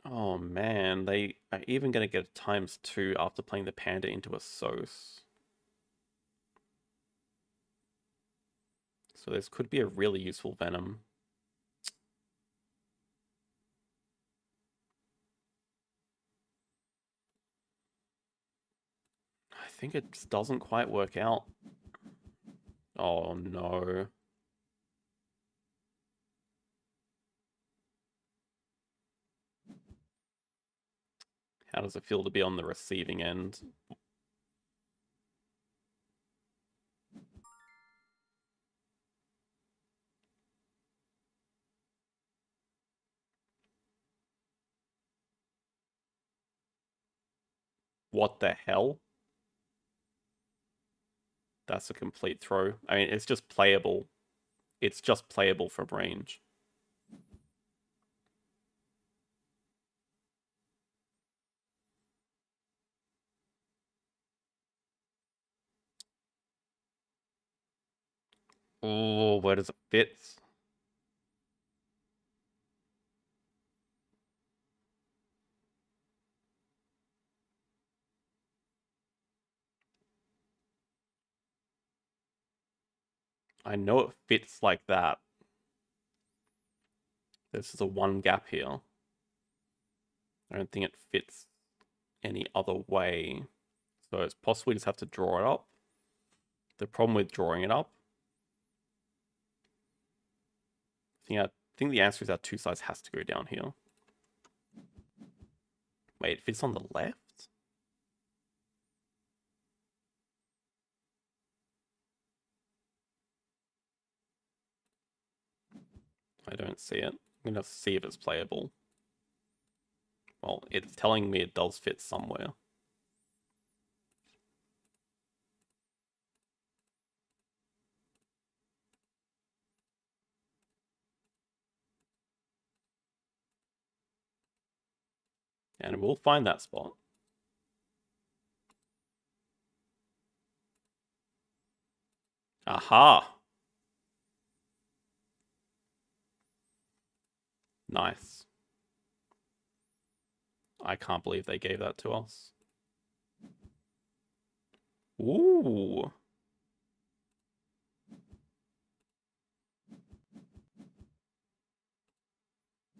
Oh man, they are even gonna get ×2 after playing the panda into a Sos. So this could be a really useful Venom. I think it just doesn't quite work out. Oh no. How does it feel to be on the receiving end? What the hell? That's a complete throw. I mean, it's just playable. It's just playable from range. Oh, where does it fit? I know it fits like that. This is a one gap here. I don't think it fits any other way. So it's possibly just have to draw it up. The problem with drawing it up, I think the answer is our two sides has to go down here. Wait, it fits on the left? I don't see it. I'm gonna see if it's playable. Well, it's telling me it does fit somewhere. And we'll find that spot. Aha! Nice. I can't believe they gave that to us. Ooh.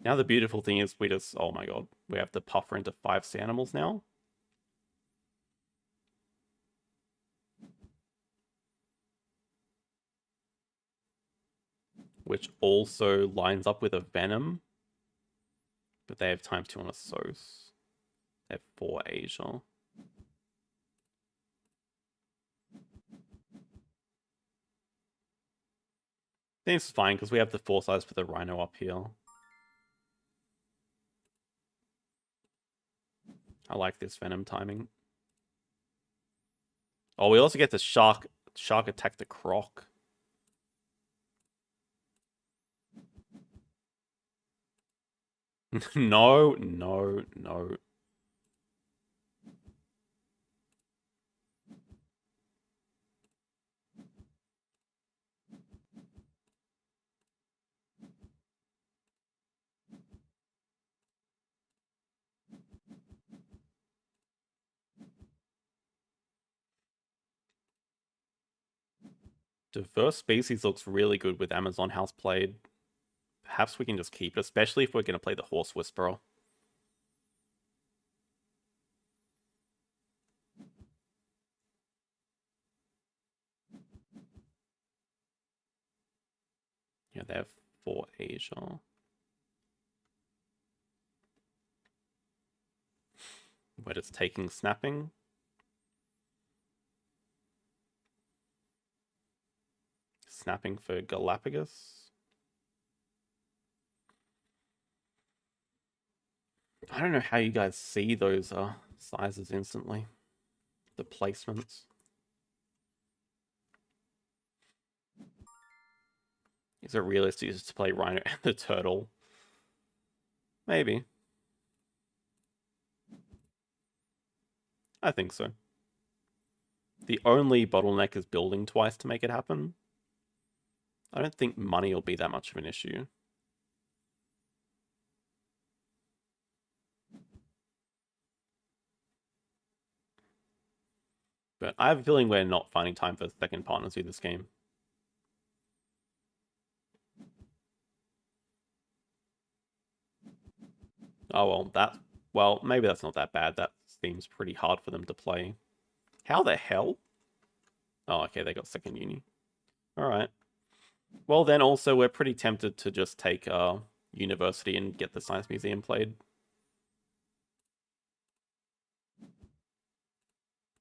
Now the beautiful thing is we just, oh my god, we have to puffer into 5 sea animals now. Which also lines up with a venom. But they have ×2 on a Sos. They have 4 Asia. I think it's fine because we have the 4 size for the Rhino up here. I like this venom timing. Oh, we also get the shark attack the croc. No, no, no. Diverse species looks really good with Amazon House played. Perhaps we can just keep it, especially if we're going to play the Horse Whisperer. Yeah, they have 4 Asia. We're just taking snapping. Snapping for Galapagos. I don't know how you guys see those sizes instantly. The placements. Is it realistic to play Rhino and the Turtle? Maybe. I think so. The only bottleneck is building twice to make it happen. I don't think money will be that much of an issue. But I have a feeling we're not finding time for second partners with this game. Oh, well, maybe that's not that bad. That seems pretty hard for them to play. How the hell? Oh, okay, they got second uni. Alright. Well, then also we're pretty tempted to just take university and get the Science Museum played.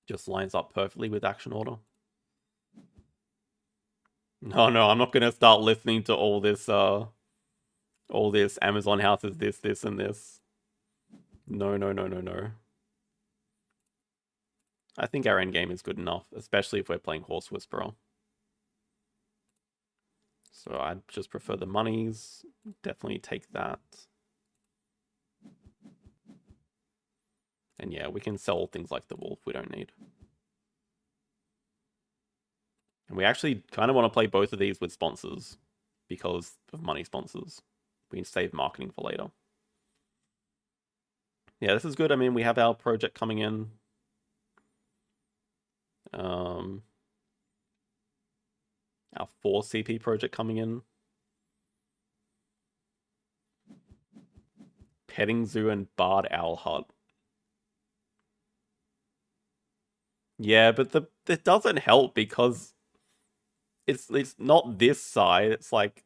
Just lines up perfectly with action order. No, I'm not gonna start listening to all this Amazon houses, this, and this. No. I think our endgame is good enough, especially if we're playing Horse Whisperer. So I'd just prefer the monies. Definitely take that. And yeah, we can sell things like the wolf we don't need. And we actually kind of want to play both of these with sponsors because of money sponsors. We can save marketing for later. Yeah, this is good. I mean, we have our project coming in. Our 4 CP project coming in. Petting Zoo and Bard Owl Hut. Yeah, but it doesn't help because it's not this side. It's like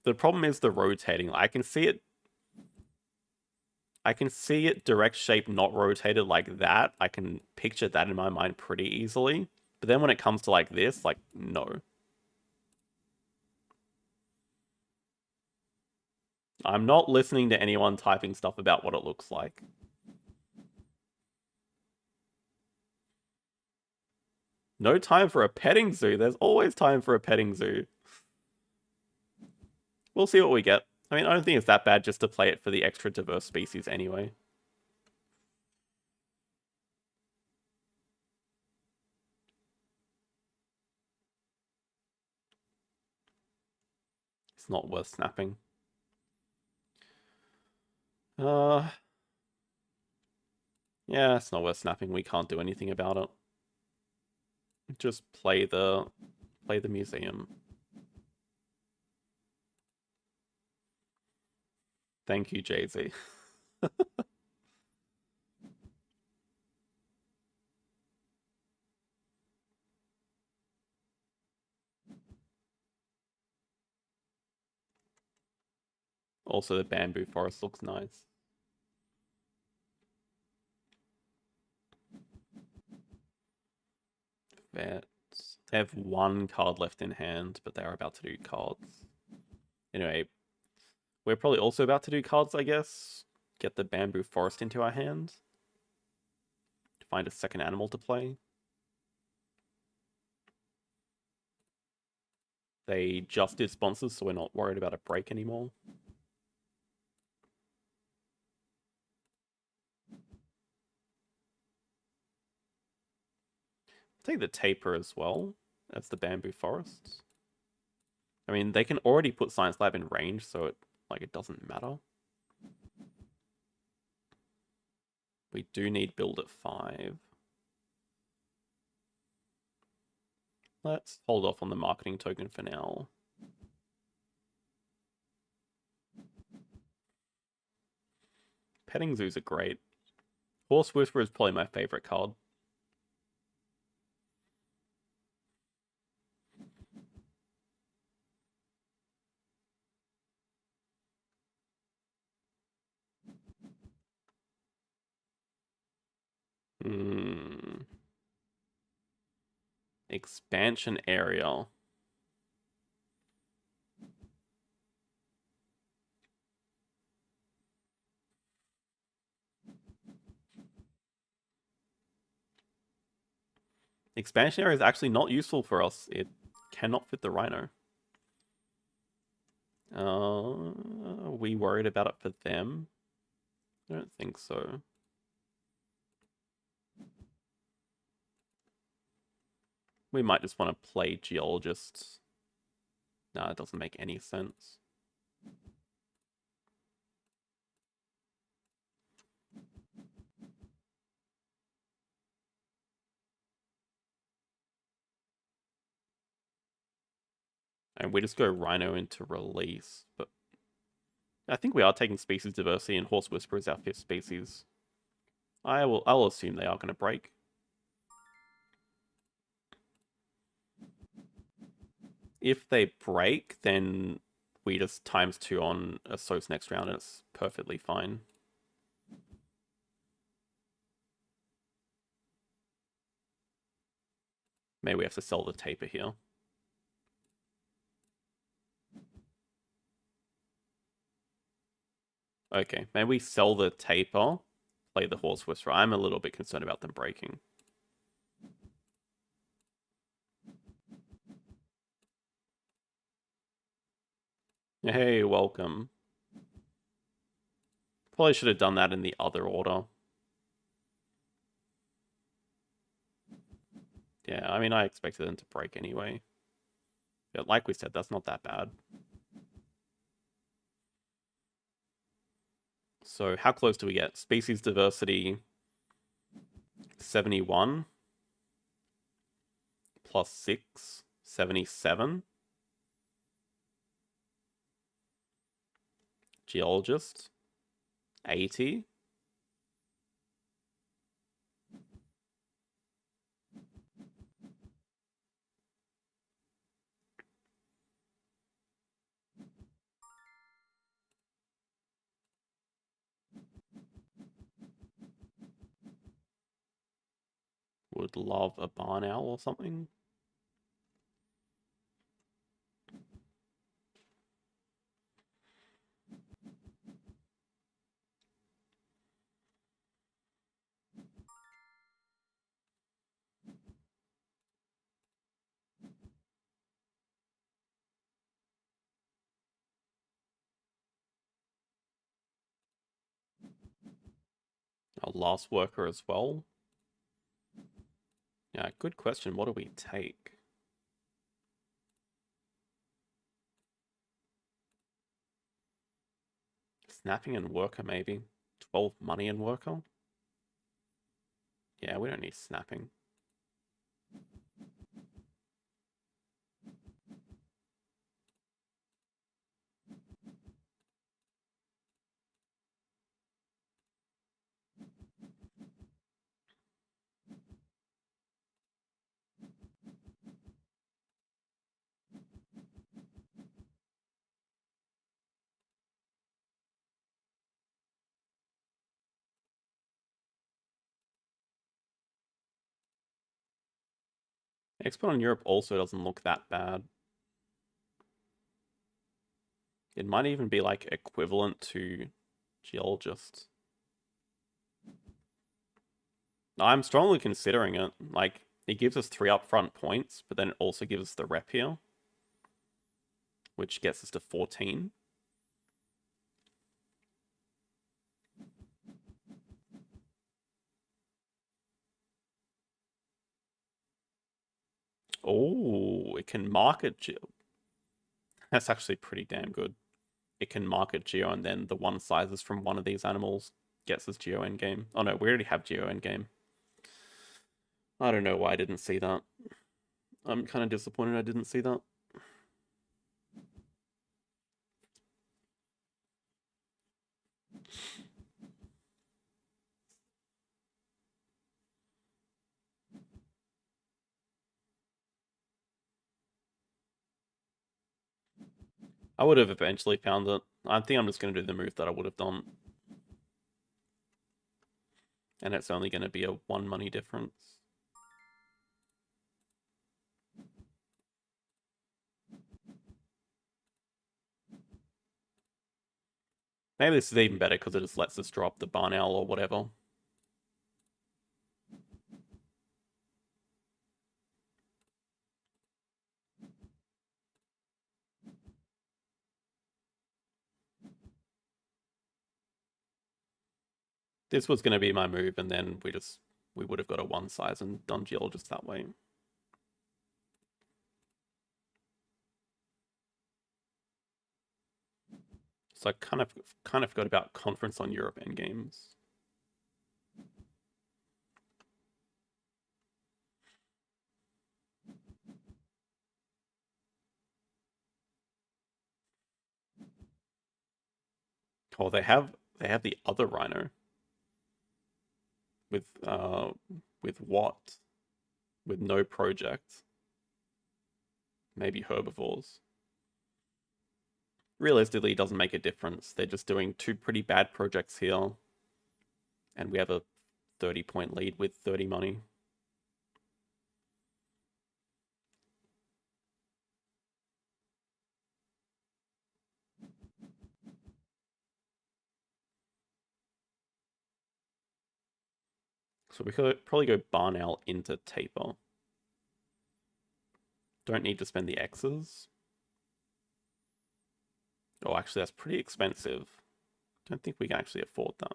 the problem is the rotating. I can see it direct shape not rotated like that. I can picture that in my mind pretty easily. But then when it comes to like this, like no. I'm not listening to anyone typing stuff about what it looks like. No time for a petting zoo. There's always time for a petting zoo. We'll see what we get. I mean, I don't think it's that bad just to play it for the extra diverse species anyway. It's not worth snapping. Yeah, it's not worth snapping. We can't do anything about it. Just play the museum. Thank you, Jay-Z. Also, the bamboo forest looks nice. Vets. They have 1 card left in hand, but they're about to do cards. Anyway, we're probably also about to do cards, I guess. Get the bamboo forest into our hand. Find a second animal to play. They just did sponsors, so we're not worried about a break anymore. Take the taper as well as the bamboo forests. I mean, they can already put Science Lab in range, so it doesn't matter. We do need build at 5. Let's hold off on the marketing token for now. Petting zoos are great. Horse Whisperer is probably my favorite card. Expansion area. Expansion area is actually not useful for us. It cannot fit the rhino. Are we worried about it for them? I don't think so. We might just want to play geologists. Nah, it doesn't make any sense. And we just go rhino into release, but I think we are taking species diversity, and Horse Whisperer is our 5th species. I'll assume they are going to break. If they break, then we just ×2 on a Sos next round, and it's perfectly fine. Maybe we have to sell the taper here. Okay, maybe we sell the taper, play the Horse Whisperer. I'm a little bit concerned about them breaking. Hey, welcome. Probably should have done that in the other order. Yeah, I mean, I expected them to break anyway. But like we said, that's not that bad. So how close do we get? Species diversity 71. plus 6, 77. Geologist, 80. Would love a barn owl or something. A last worker as well. Yeah, good question. What do we take? Snapping and worker, maybe. 12 money and worker? Yeah, we don't need snapping. Export on Europe also doesn't look that bad. It might even be like equivalent to Geologist. I'm strongly considering it. Like, it gives us 3 upfront points, but then it also gives us the rep here, which gets us to 14. Oh, it can market Geo. That's actually pretty damn good. It can market Geo, and then the one sizes from one of these animals gets us Geo endgame. Oh no, we already have Geo endgame. I don't know why I didn't see that. I'm kind of disappointed I didn't see that. I would have eventually found it. I think I'm just going to do the move that I would have done. And it's only going to be a 1 money difference. Maybe this is even better because it just lets us drop the barn owl or whatever. This was going to be my move, and then we would have got a 1 size and done Geologist that way. So I kind of forgot about Conference on Europe endgames. Oh, they have the other rhino with what? With no project. Maybe herbivores. Realistically, it doesn't make a difference. They're just doing 2 pretty bad projects here. And we have a 30-point lead with 30 money. So we could probably go barn owl into taper. Don't need to spend the X's. Oh, actually, that's pretty expensive. Don't think we can actually afford that.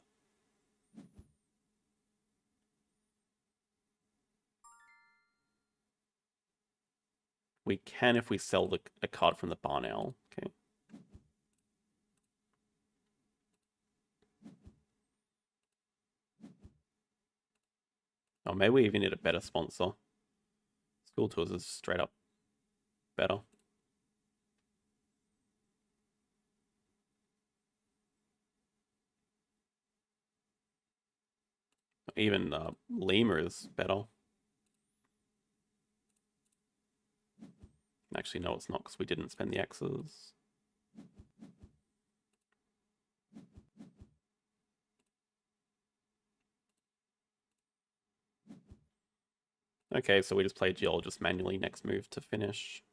We can if we sell a card from the barn owl. Okay. Oh, maybe we even need a better sponsor. School Tours is straight up better. Even Lima is better. Actually, no, it's not, because we didn't spend the X's. Okay, so we just play Geologist manually next move to finish.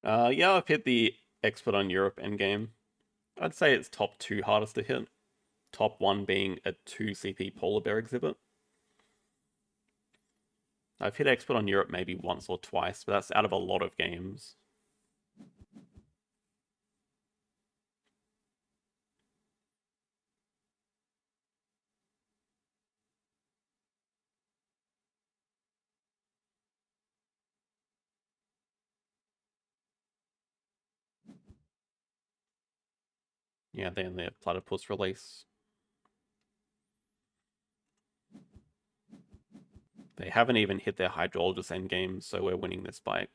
Yeah, I've hit the Expert on Europe endgame. I'd say it's top 2 hardest to hit. Top 1 being a 2 CP polar bear exhibit. I've hit Expert on Europe maybe once or twice, but that's out of a lot of games. Yeah, they only have Platypus release. They haven't even hit their Hydrologist endgame, so we're winning this by...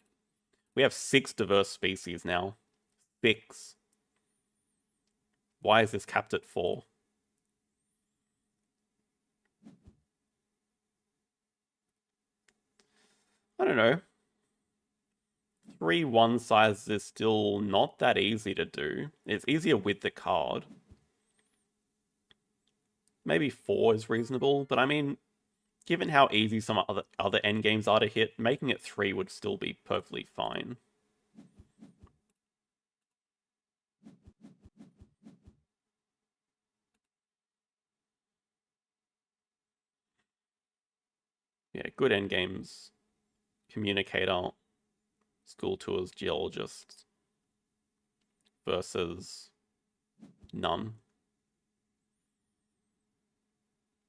We have 6 diverse species now. 6. Why is this capped at 4? I don't know. 3 one sizes is still not that easy to do. It's easier with the card. Maybe 4 is reasonable, but I mean, given how easy some other endgames are to hit, making it 3 would still be perfectly fine. Yeah, good endgames. Communicator, School Tours, Geologist versus none.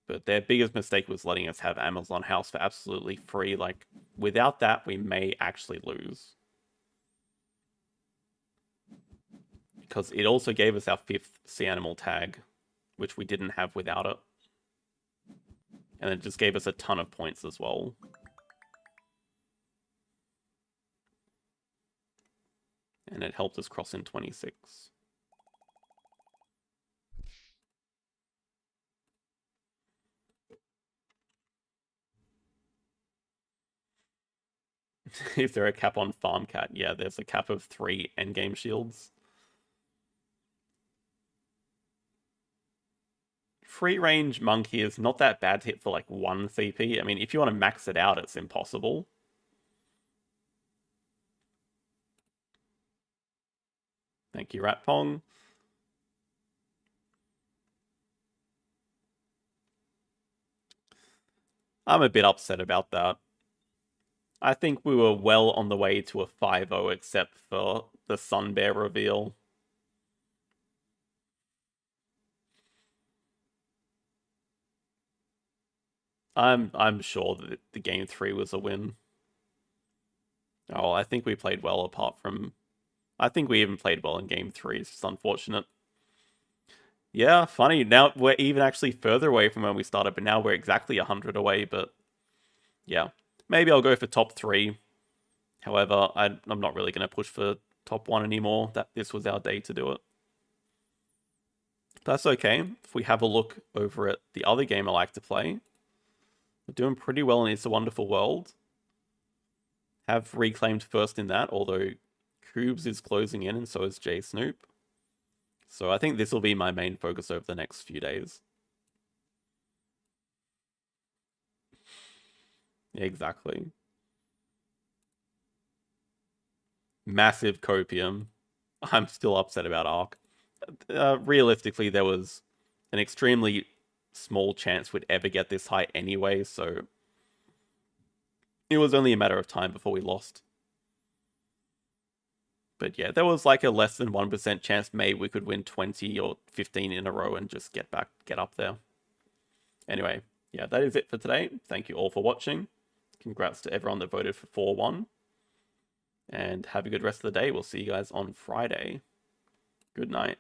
But their biggest mistake was letting us have Amazon House for absolutely free. Like, without that, we may actually lose. Because it also gave us our 5th sea animal tag, which we didn't have without it. And it just gave us a ton of points as well. And it helped us cross in 26. Is there a cap on Farm Cat? Yeah, there's a cap of 3 endgame shields. Free range monkey is not that bad to hit for like 1 CP. I mean, if you want to max it out, it's impossible. Thank you, Ratpong. I'm a bit upset about that. I think we were well on the way to a 5-0 except for the Sun Bear reveal. I'm sure that the game 3 was a win. Oh, I think we played well apart from... I think we even played well in game 3. It's just unfortunate. Yeah, funny. Now we're even actually further away from when we started, but now we're exactly 100 away, but... Yeah. Maybe I'll go for top 3. However, I'm not really going to push for top 1 anymore. That this was our day to do it. That's okay. If we have a look over at the other game I like to play, we're doing pretty well in It's a Wonderful World. Have reclaimed first in that, although Coobs is closing in and so is J Snoop. So I think this will be my main focus over the next few days. Exactly. Massive copium. I'm still upset about Ark. Realistically, there was an extremely small chance we'd ever get this high anyway, so it was only a matter of time before we lost. But yeah, there was like a less than 1% chance maybe we could win 20 or 15 in a row and just get up there. Anyway, yeah, that is it for today. Thank you all for watching. Congrats to everyone that voted for 4-1. And have a good rest of the day. We'll see you guys on Friday. Good night.